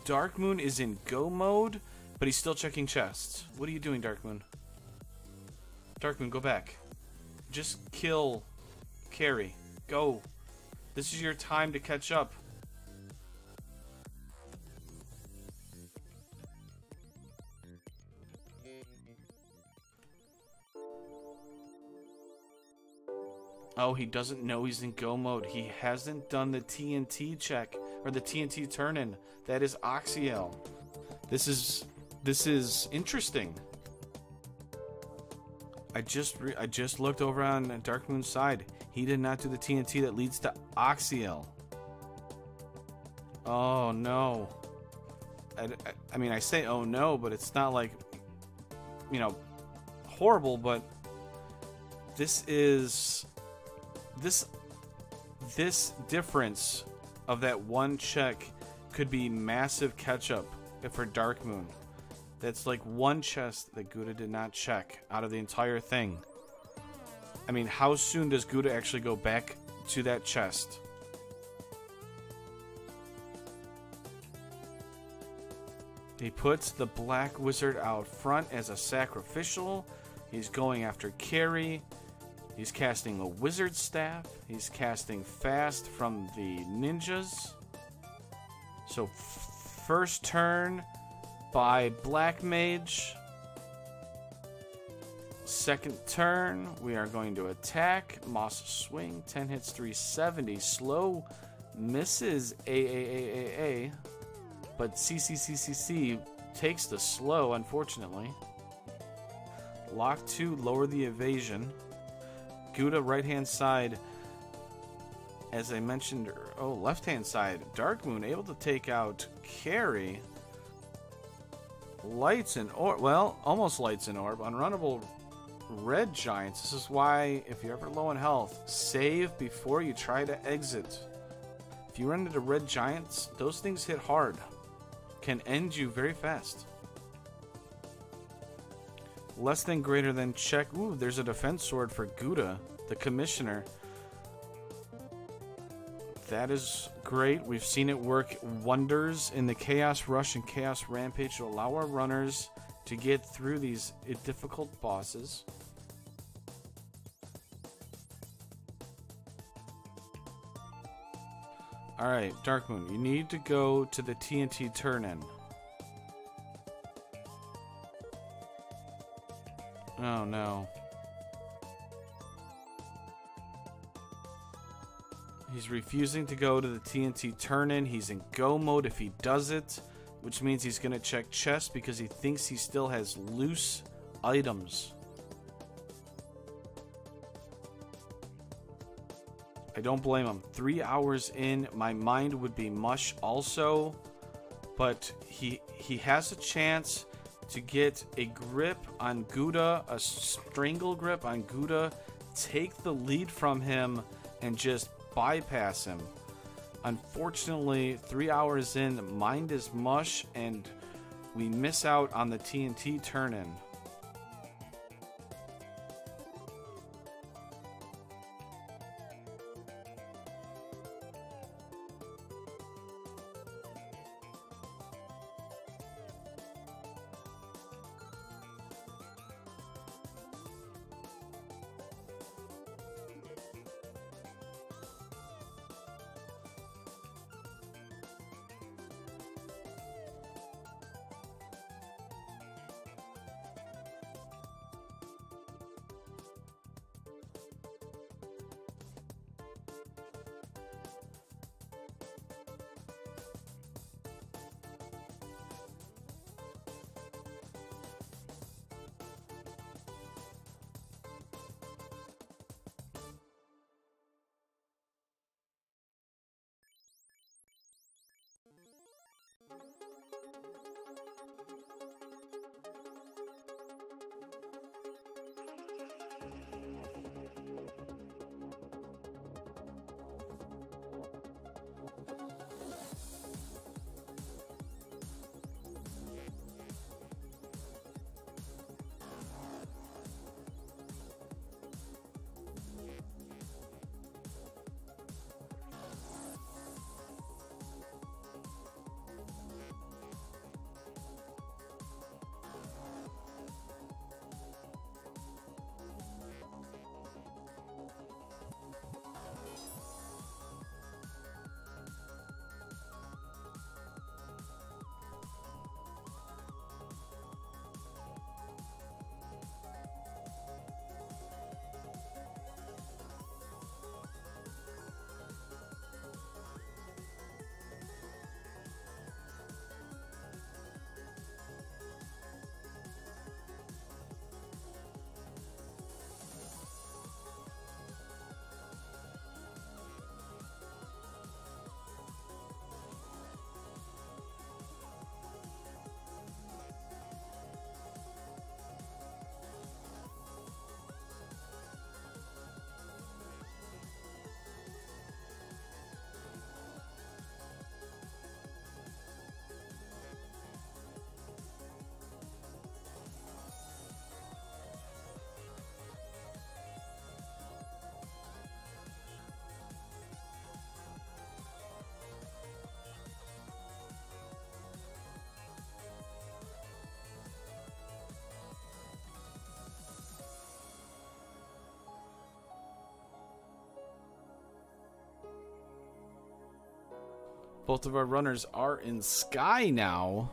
Darkmoon is in go mode, but he's still checking chests. What are you doing, Darkmoon? Darkmoon, go back. Just kill Carrie. Go. This is your time to catch up. Oh, he doesn't know he's in go mode. He hasn't done the TNT check or the TNT turn-in. That is Oxiel. This is interesting. I just looked over on Darkmoon's side. He did not do the TNT that leads to Oxiel. Oh no. I mean, I say oh no, but it's not like, you know, horrible, but this difference of that one check could be massive catch-up for Darkmoon. That's like one chest that Guda did not check out of the entire thing. I mean, how soon does Guda actually go back to that chest? He puts the Black Wizard out front as a sacrificial. He's going after Carrie. He's casting a Wizard Staff. He's casting Fast from the ninjas. So first turn by Black Mage. Second turn, we are going to attack. Moss swing, 10 hits, 370. Slow misses A. But CCCCC takes the slow, unfortunately. Lock 2, lower the evasion. Guda, right-hand side. As I mentioned, oh, left-hand side. Darkmoon able to take out Carrie. Lights and orb, well, almost lights and orb. Unrunnable red giants. This is why, if you're ever low on health, save before you try to exit. If you run into red giants, those things hit hard. Can end you very fast. Less than greater than check. Ooh, there's a defense sword for Guda, the commissioner. That is great. We've seen it work wonders in the Chaos Rush and Chaos Rampage to allow our runners to get through these difficult bosses. Alright, Darkmoon, you need to go to the TNT turn-in. Oh no. He's refusing to go to the TNT turn-in. He's in go mode if he does it, which means he's going to check chest because he thinks he still has loose items. I don't blame him. 3 hours in, my mind would be mush also, but he has a chance to get a grip on Guda, a strangle grip on Guda, take the lead from him, and just bypass him. Unfortunately, 3 hours in, mind is mush, and we miss out on the TNT turn-in. Both of our runners are in Sky now.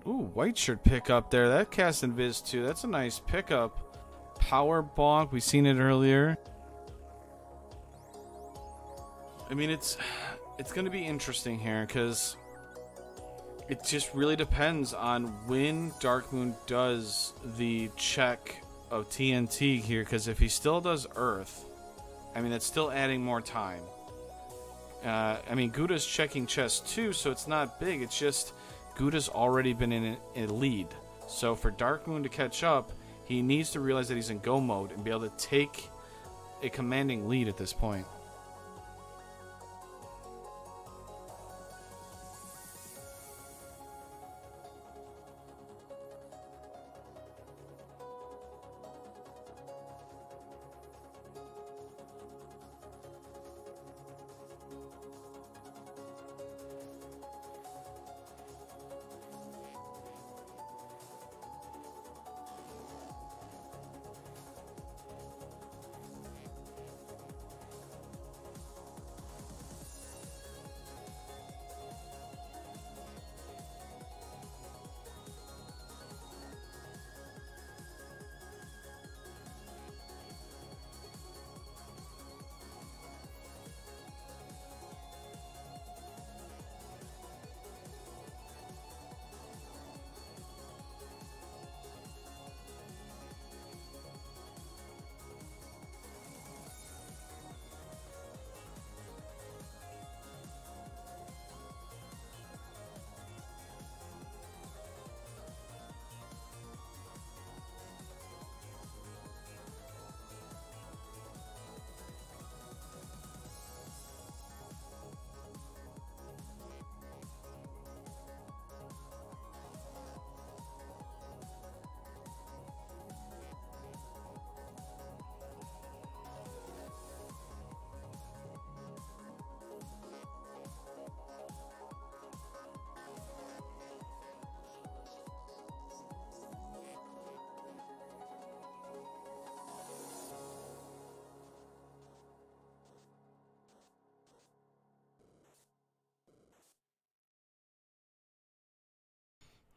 Ooh, white shirt pickup there. That cast invis too. That's a nice pickup. Power bonk. We've seen it earlier. I mean, it's going to be interesting here because it just really depends on when Darkmoon does the check of TNT here. Because if he still does Earth, I mean, that's still adding more time. I mean, Guda's checking chest too, so it's not big. It's just Guda's already been in a lead. So for Darkmoon to catch up, He needs to realize that he's in go mode and be able to take a commanding lead at this point.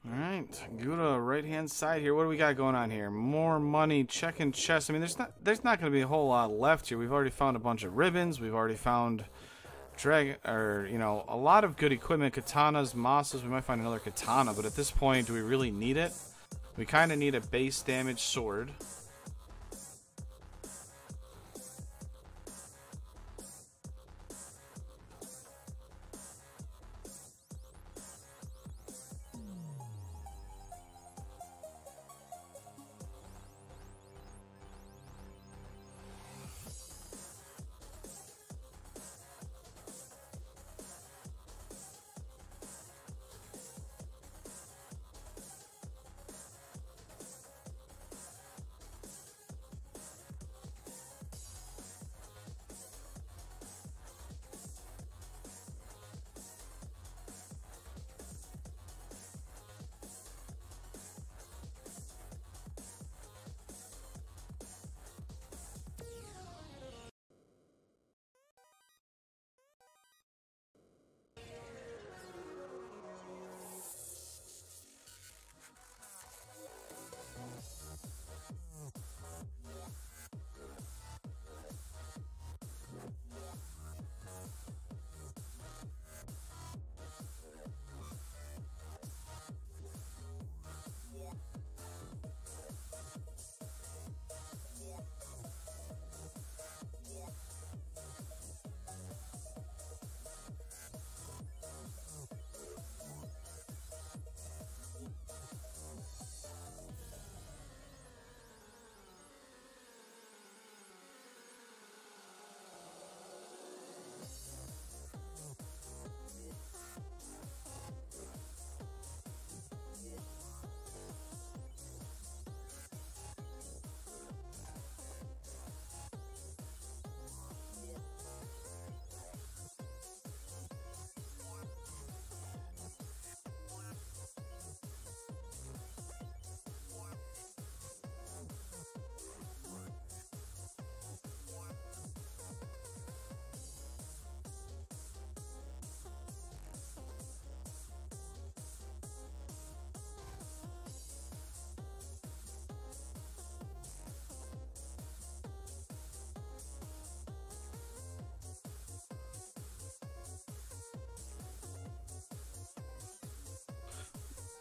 Alright, Guda, right hand side here. What do we got going on here? More money, checking chests. I mean, there's not going to be a whole lot left here. We've already found a bunch of ribbons. We've already found a lot of good equipment, katanas, mosses. We might find another katana, but at this point, do we really need it? We kind of need a base damage sword.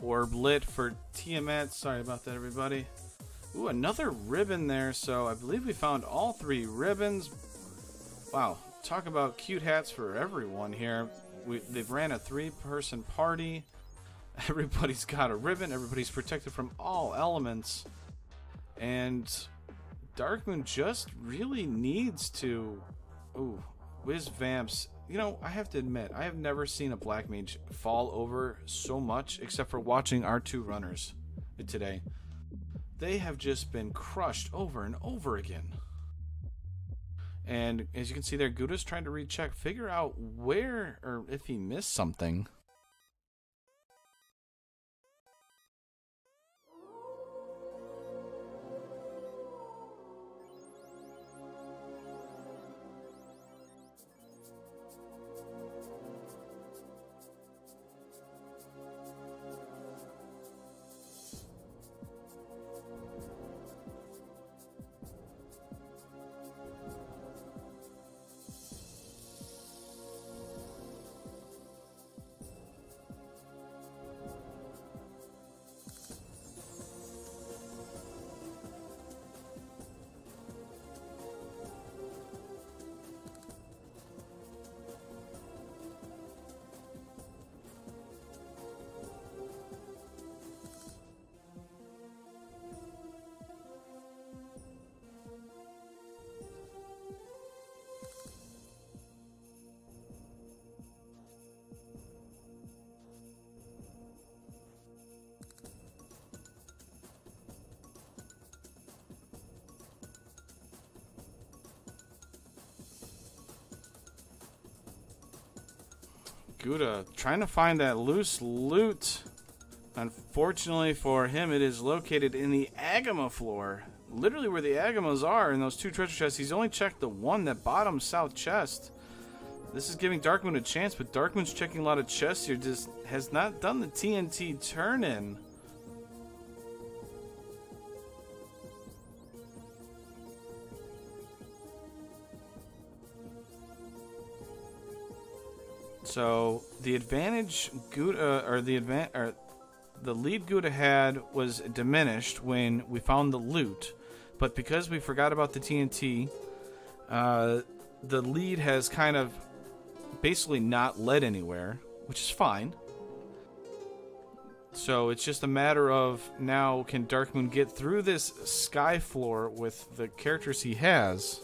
Orb lit for Tiamat. Sorry about that, everybody. Ooh, another ribbon there. So I believe we found all 3 ribbons. Wow, talk about cute hats for everyone here. They've ran a 3-person party. Everybody's got a ribbon. Everybody's protected from all elements. And Darkmoon just really needs to... Ooh, Wiz Vamps. You know, I have to admit, I have never seen a Black Mage fall over so much, except for watching our two runners today. They have just been crushed over and over again. And as you can see there, Guda's trying to recheck, figure out where, or if he missed something. Guda trying to find that loose loot. Unfortunately for him, it is located in the Agama floor. Literally where the Agamas are in those two treasure chests. He's only checked the one, that bottom south chest. This is giving Darkmoon a chance, but Darkmoon's checking a lot of chests here. Just has not done the TNT turn-in. So the advantage Guda, or the lead Guda had was diminished when we found the loot, but because we forgot about the TNT, the lead has kind of basically not led anywhere, which is fine. So it's just a matter of now, can Darkmoon get through this sky floor with the characters he has?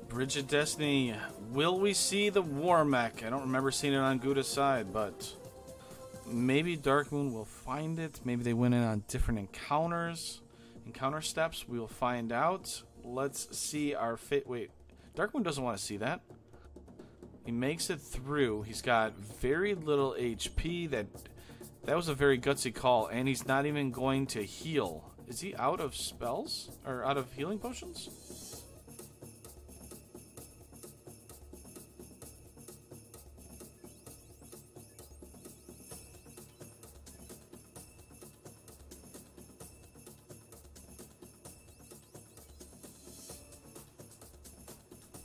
Bridge of Destiny. Will we see the War Mech? I don't remember seeing it on Guda's side, but maybe Darkmoon will find it. Maybe they went in on different encounter steps. We will find out. Let's see our fate. Wait, Darkmoon doesn't want to see that. He makes it through. He's got very little HP. That was a very gutsy call, and he's not even going to heal. Is he out of spells? Or out of healing potions?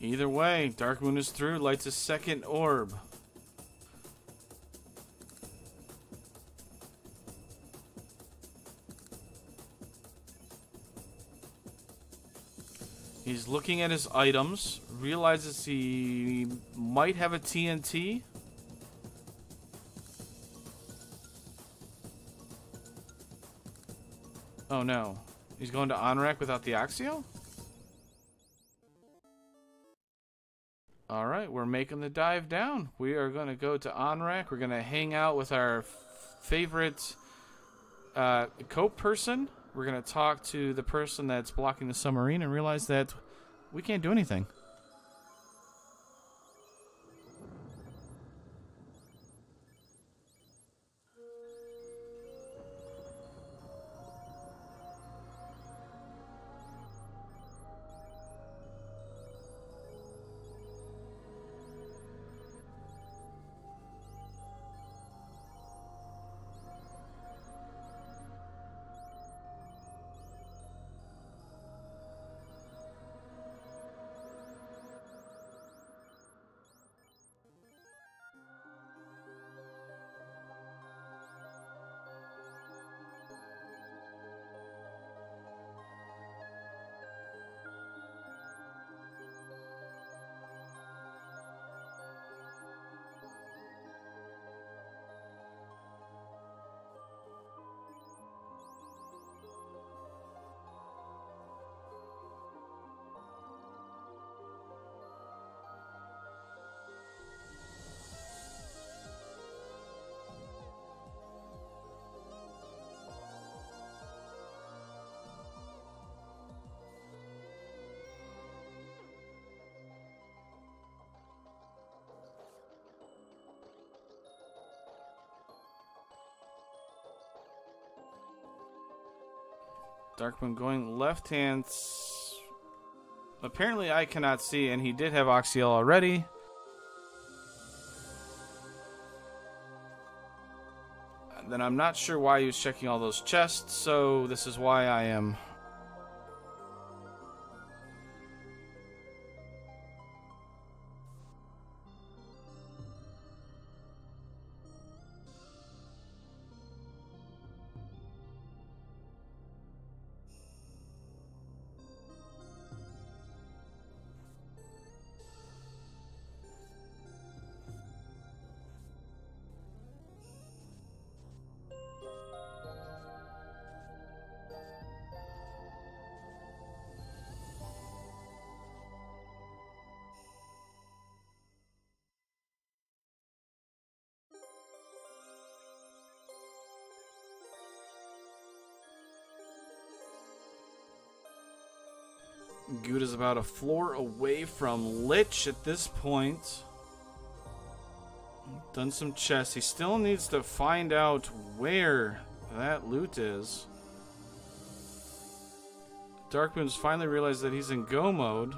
Either way, Darkmoon is through, lights a second orb. He's looking at his items, realizes he might have a TNT. Oh no. He's going to Onrak without the Axio? Alright, we're making the dive down. We are going to go to Onrak. We're going to hang out with our favorite cope person. We're going to talk to the person that's blocking the submarine and realize that we can't do anything. Darkmoon going left hand. Apparently I cannot see, and he did have Oxyel already. And then I'm not sure why he was checking all those chests, so this is why I am... Guda's about a floor away from Lich at this point. Done some chests. He still needs to find out where that loot is. Darkmoon's finally realized that he's in go mode.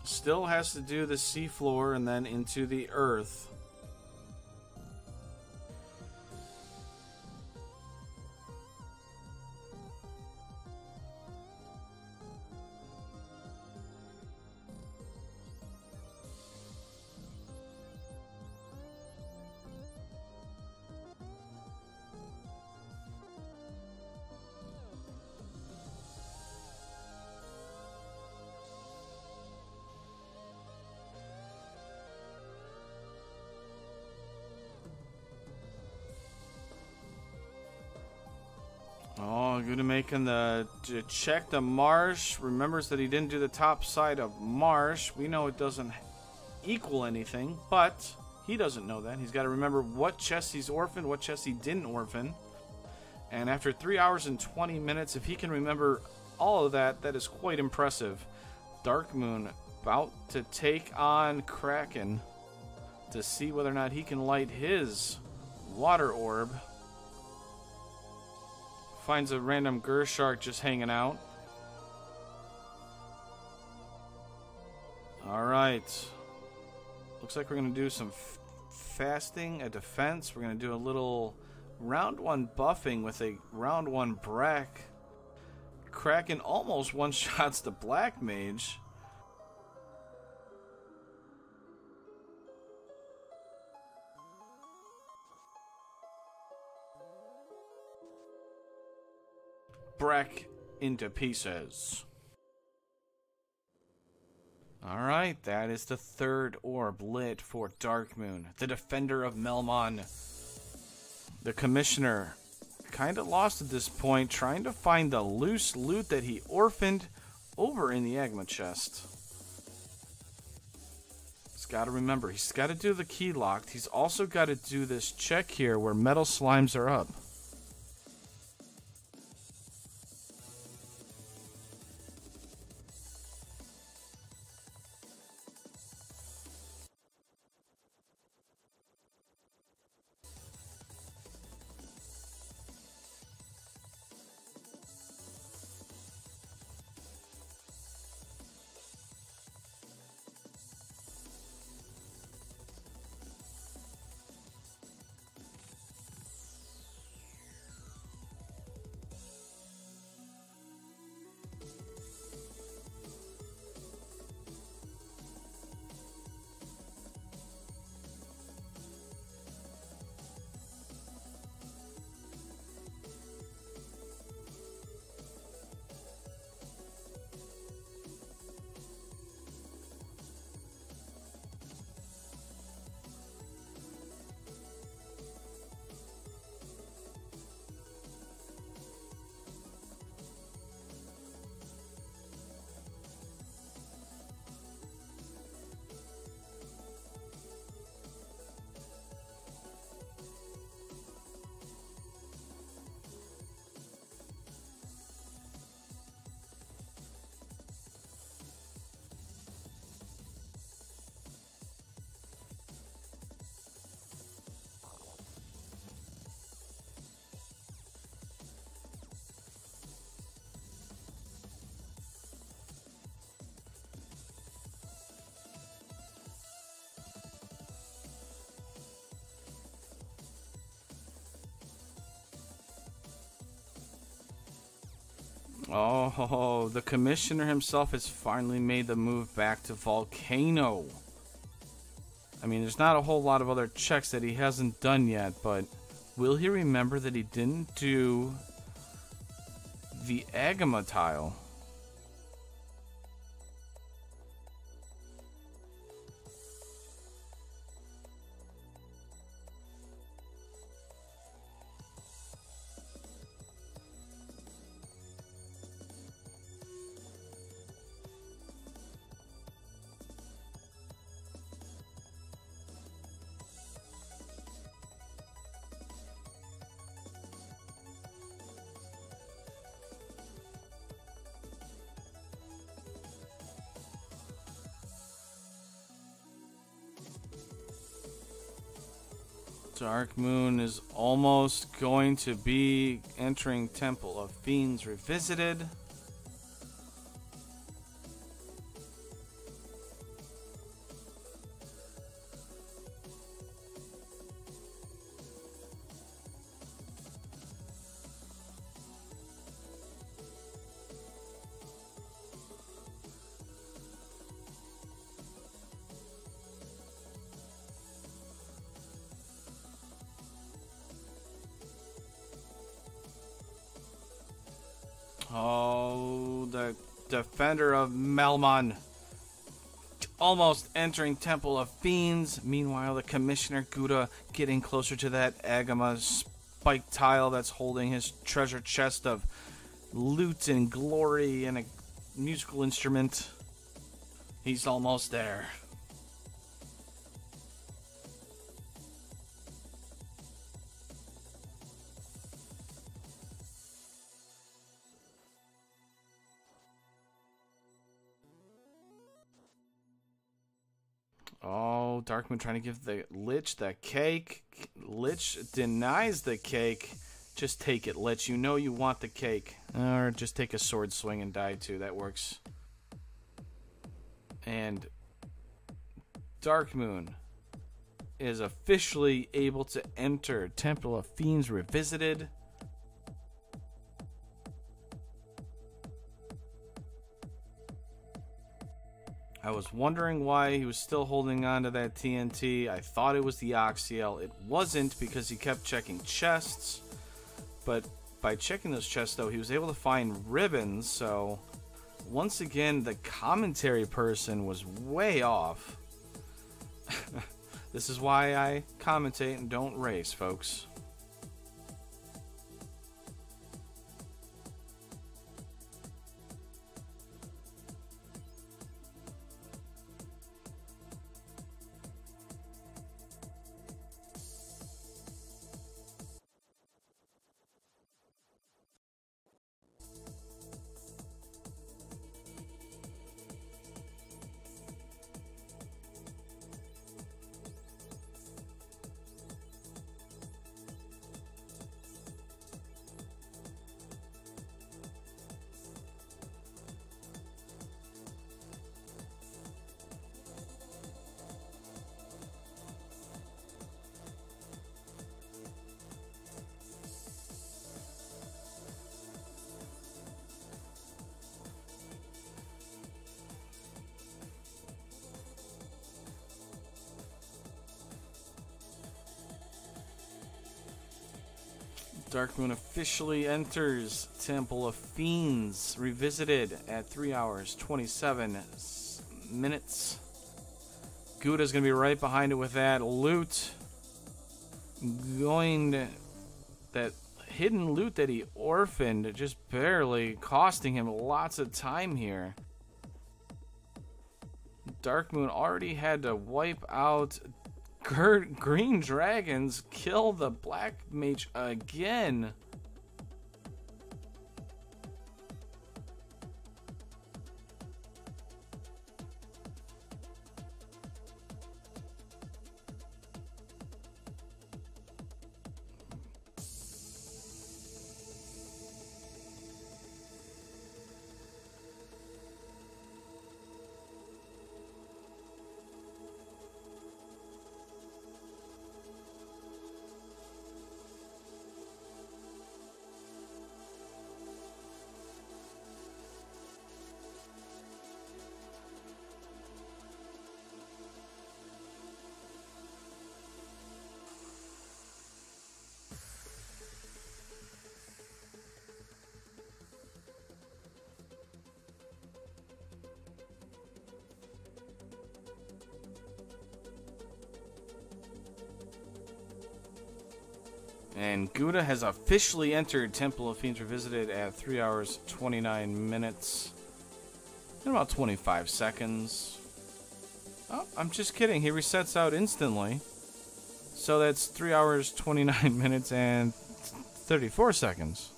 Still has to do the seafloor and then into the earth. Oh, Guda making the check the marsh. Remembers that he didn't do the top side of marsh. We know it doesn't equal anything, but he doesn't know that. He's got to remember what chests he's orphaned, what chests he didn't orphan. And after 3 hours and 20 minutes, if he can remember all of that, that is quite impressive. Darkmoon about to take on Kraken to see whether or not he can light his water orb. Finds a random Gershark just hanging out. Alright. Looks like we're going to do some fasting, a defense. We're going to do a little round 1 buffing with a round 1 Brack. Kraken almost one-shots the Black Mage. Brack into pieces. Alright, that is the 3rd orb lit for Darkmoon, the defender of Melmon. The commissioner kind of lost at this point, trying to find the loose loot that he orphaned over in the Agma chest. He's got to remember, he's got to do the key locked. He's also got to do this check here where metal slimes are up. Oh, the commissioner himself has finally made the move back to Volcano. I mean, there's not a whole lot of other checks that he hasn't done yet, but will he remember that he didn't do the Agama tile? Darkmoon is almost going to be entering Temple of Fiends Revisited. Oh, the defender of Melmon. Almost entering Temple of Fiends. Meanwhile, the Commissioner Guda getting closer to that Agama spike tile that's holding his treasure chest of loot and glory and a musical instrument. He's almost there. Oh, Darkmoon trying to give the Lich the cake. Lich denies the cake. Just take it, Lich. You know you want the cake. Or just take a sword swing and die too. That works. And Darkmoon is officially able to enter Temple of Fiends Revisited. I was wondering why he was still holding on to that TNT. I thought it was the Oxiel. It wasn't because he kept checking chests. But by checking those chests, though, he was able to find ribbons. So, once again, the commentary person was way off. This is why I commentate and don't race, folks. Darkmoon officially enters Temple of Fiends Revisited at 3 hours 27 minutes. Guda's going to be right behind it with that loot. That hidden loot that he orphaned, just barely costing him lots of time here. Darkmoon already had to wipe out green dragons, kill the black mage again. And Guda has officially entered Temple of Fiends Revisited at 3 hours, 29 minutes, and about 25 seconds. Oh, I'm just kidding. He resets out instantly. So that's 3 hours, 29 minutes, and 34 seconds.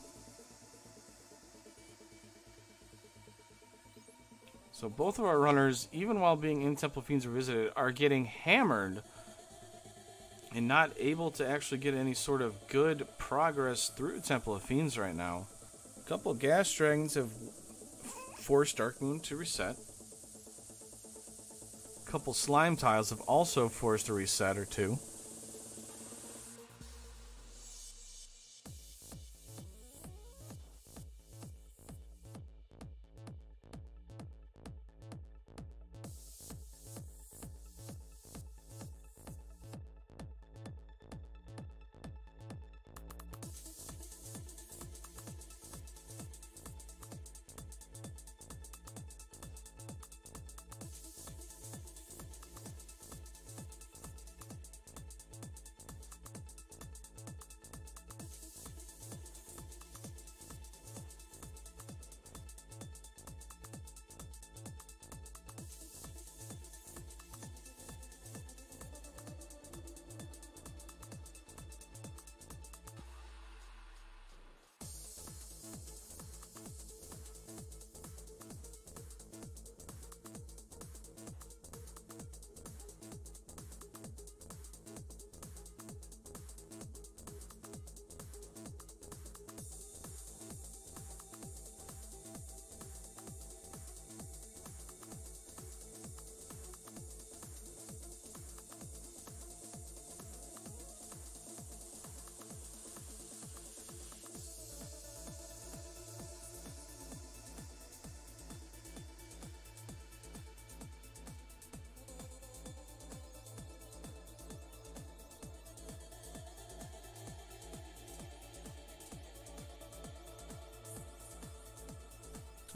So both of our runners, even while being in Temple of Fiends Revisited, are getting hammered and not able to actually get any sort of good progress through Temple of Fiends right now. A couple of gas dragons have forced Darkmoon to reset. A couple slime tiles have also forced a reset or two.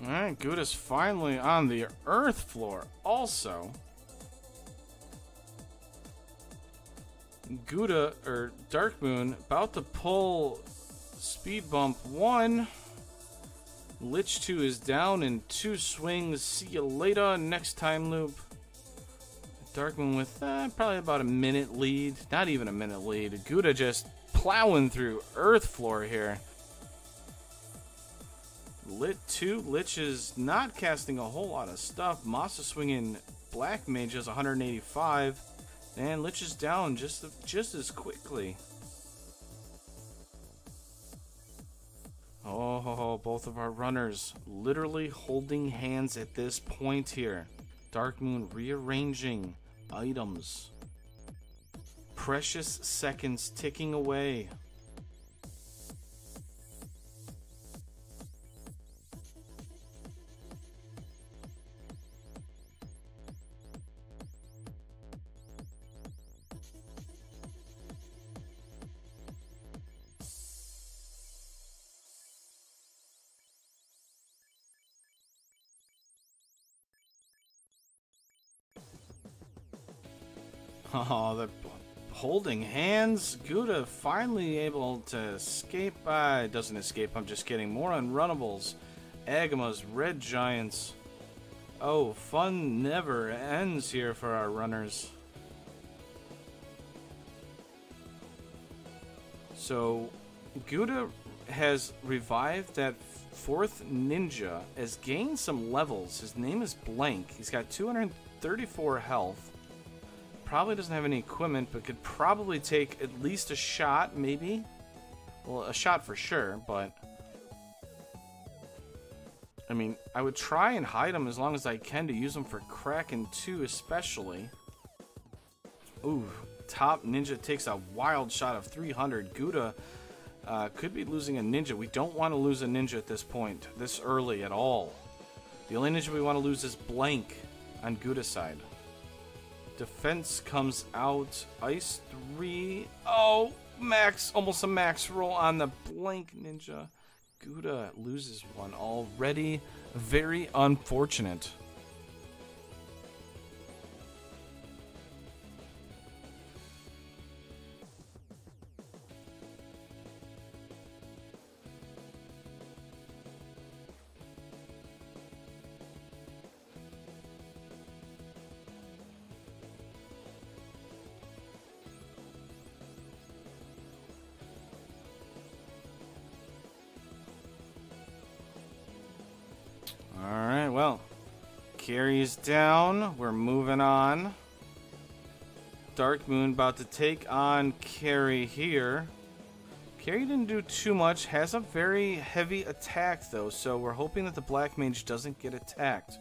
Alright, Guda's finally on the earth floor also. Guda, or Darkmoon, about to pull speed bump 1. Lich 2 is down in 2 swings. See you later, next time loop. Darkmoon with probably about a minute lead. Not even a minute lead. Guda just plowing through earth floor here. Lit 2, Lich is not casting a whole lot of stuff. Masa swinging Black Mages 185, and Lich is down just as quickly. Oh, both of our runners literally holding hands at this point here. Darkmoon rearranging items. Precious seconds ticking away. Oh, they're holding hands. Guda finally able to escape. Doesn't escape, I'm just kidding. More unrunnables. Agamas, red giants. Oh, fun never ends here for our runners. So, Guda has revived that 4th ninja, has gained some levels. His name is Blank. He's got 234 health. Probably doesn't have any equipment, but could probably take at least a shot, maybe. Well, a shot for sure, but I mean, I would try and hide him as long as I can to use him for Kraken 2 especially. Ooh, top ninja takes a wild shot of 300. Guda could be losing a ninja. We don't want to lose a ninja at this point, this early at all. The only ninja we want to lose is Blank on Guda's side. Defense comes out. Ice 3. Oh, max. Almost a max roll on the Blank ninja. Guda loses one already. Very unfortunate. Alright, well. Carrie's down. We're moving on. Darkmoon about to take on Carrie here. Carrie didn't do too much. Has a very heavy attack, though, so we're hoping that the Black Mage doesn't get attacked.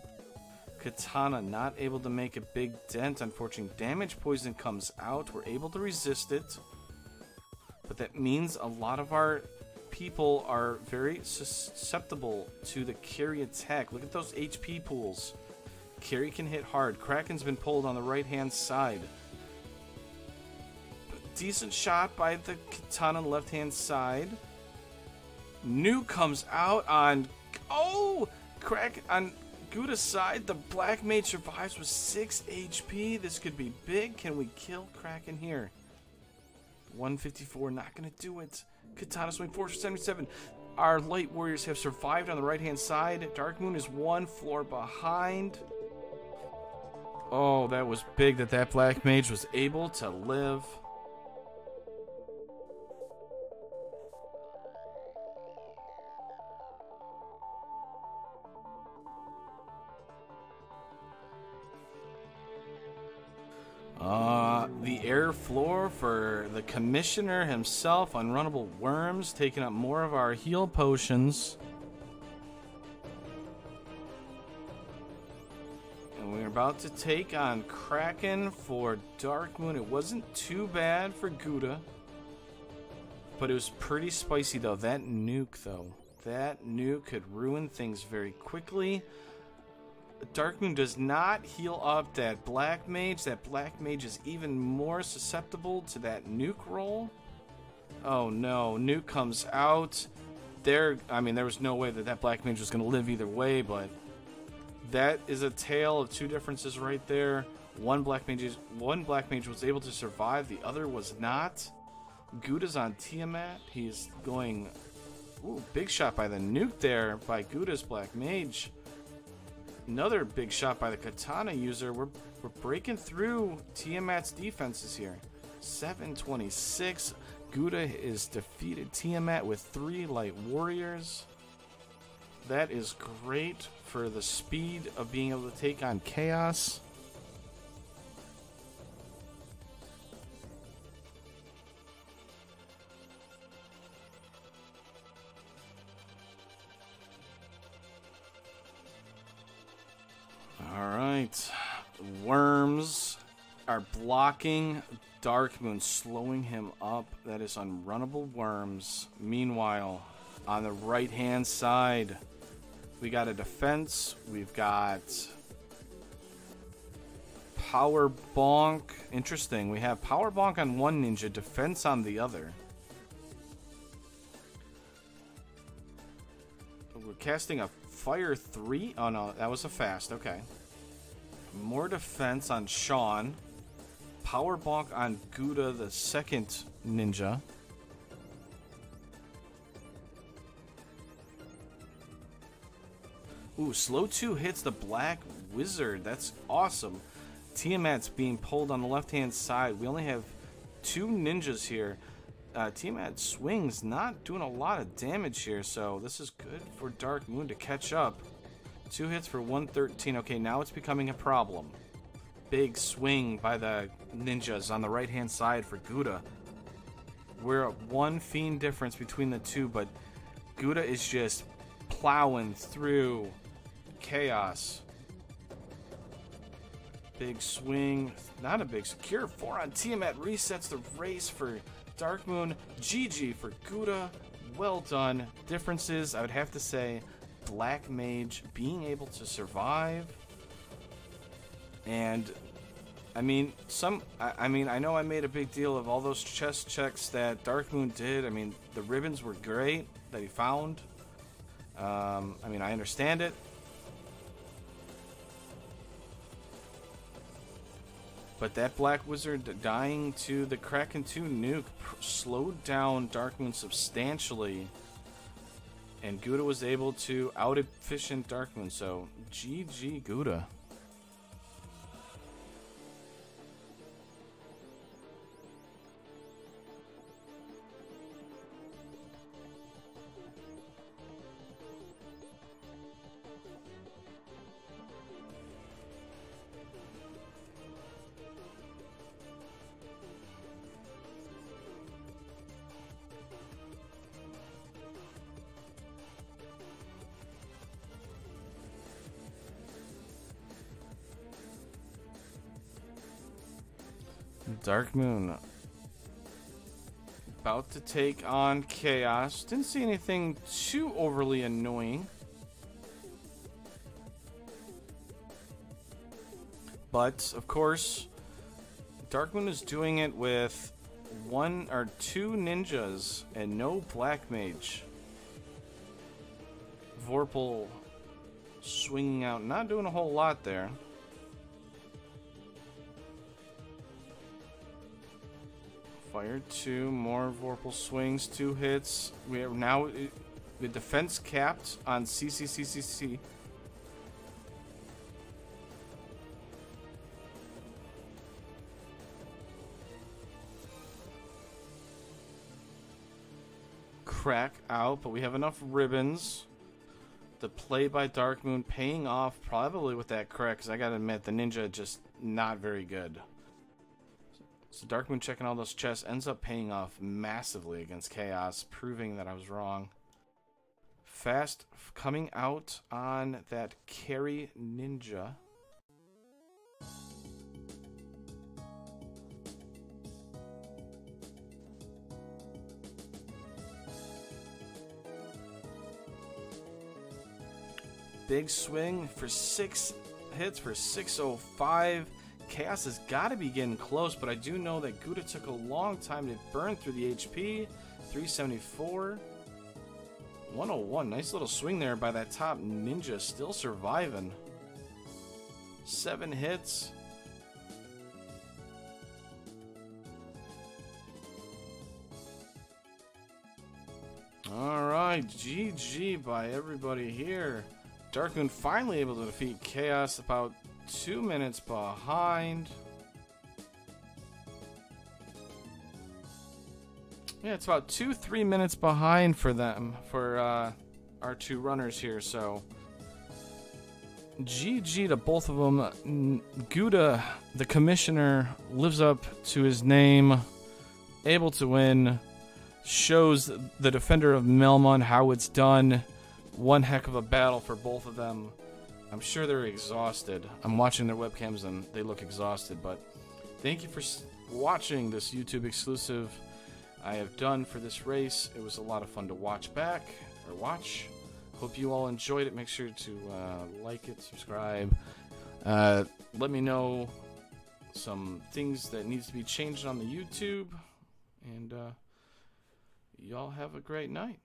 Katana not able to make a big dent. Unfortunately, damage poison comes out. We're able to resist it. But that means a lot of our people are very susceptible to the Carrie attack. Look at those HP pools. Carrie can hit hard. Kraken's been pulled on the right-hand side. Decent shot by the Katana on the left-hand side. Nuke comes out on... Oh! Kraken on Guda's side. The Black Mage survives with 6 HP. This could be big. Can we kill Kraken here? 154, not going to do it. Katana swing 477. Our Light Warriors have survived on the right-hand side. Darkmoon is 1 floor behind. Oh, that was big that Black Mage was able to live. The air floor for the Commissioner himself, Unrunnable Worms, taking up more of our heal potions. And we're about to take on Kraken for Darkmoon. It wasn't too bad for Guda, but it was pretty spicy, though. That nuke could ruin things very quickly. Darkmoon does not heal up that Black Mage. That Black Mage is even more susceptible to that nuke roll. Oh no, nuke comes out. There was no way that Black Mage was going to live either way, but that is a tale of two differences right there. One Black Mage was able to survive, the other was not. Guda's on Tiamat. He's going... Ooh, big shot by the nuke there by Guda's Black Mage. Another big shot by the Katana user. We're breaking through Tiamat's defenses here. 726. Guda is defeated Tiamat with 3 Light Warriors. That is great for the speed of being able to take on Chaos. Alright, Worms are blocking Darkmoon, slowing him up. That is Unrunnable Worms. Meanwhile, on the right-hand side, we got a defense. We've got Power Bonk. Interesting, we have Power Bonk on one ninja, defense on the other. We're casting a Fire 3. Oh no, that was a fast, okay. More defense on Sean. Power Bonk on Guda, the second ninja. Ooh, slow 2 hits the Black Wizard. That's awesome. Tiamat's being pulled on the left-hand side. We only have 2 ninjas here. Tiamat swings, not doing a lot of damage here, so this is good for Darkmoon to catch up. 2 hits for 113. Okay, now it's becoming a problem. Big swing by the ninjas on the right-hand side for Guda. We're at 1 fiend difference between the two, but Guda is just plowing through Chaos. Big swing. Not a big secure. 4 on Tiamat resets the race for Darkmoon. GG for Guda. Well done. Differences, I would have to say, Black Mage being able to survive, and I know I made a big deal of all those chest checks that Darkmoon did. I mean, the ribbons were great that he found. I understand it, but that Black Wizard dying to the Kraken 2 nuke slowed down Darkmoon substantially. And Guda was able to out-efficient Darkmoon, so GG Guda. Darkmoon about to take on Chaos. Didn't see anything too overly annoying. But, of course, Darkmoon is doing it with 1 or 2 ninjas and no black mage. Vorpal swinging out, not doing a whole lot there. Fire 2, more Vorpal swings, 2 hits. We are now the defense capped on CCCCC. Crack out, but we have enough ribbons. The play by Darkmoon paying off probably with that crack, because I gotta admit, the ninja just not very good. So Darkmoon checking all those chests ends up paying off massively against Chaos, proving that I was wrong. Fast coming out on that carry ninja. Big swing for 6 hits for 605. Chaos has got to be getting close, but I do know that Guda took a long time to burn through the HP. 374. 101. Nice little swing there by that top ninja, still surviving. 7 hits. Alright, GG by everybody here. Darkmoon finally able to defeat Chaos, about 2 minutes behind. Yeah, it's about 2-3 minutes behind for them, for our 2 runners here, so GG to both of them. Guda, the commissioner, lives up to his name, able to win, shows the defender of Melmon how it's done. One heck of a battle for both of them. I'm sure they're exhausted. I'm watching their webcams and they look exhausted, but thank you for watching this YouTube exclusive I have done for this race. It was a lot of fun to watch back, or watch. Hope you all enjoyed it. Make sure to like it, subscribe. Let me know some things that needs to be changed on the YouTube, and y'all have a great night.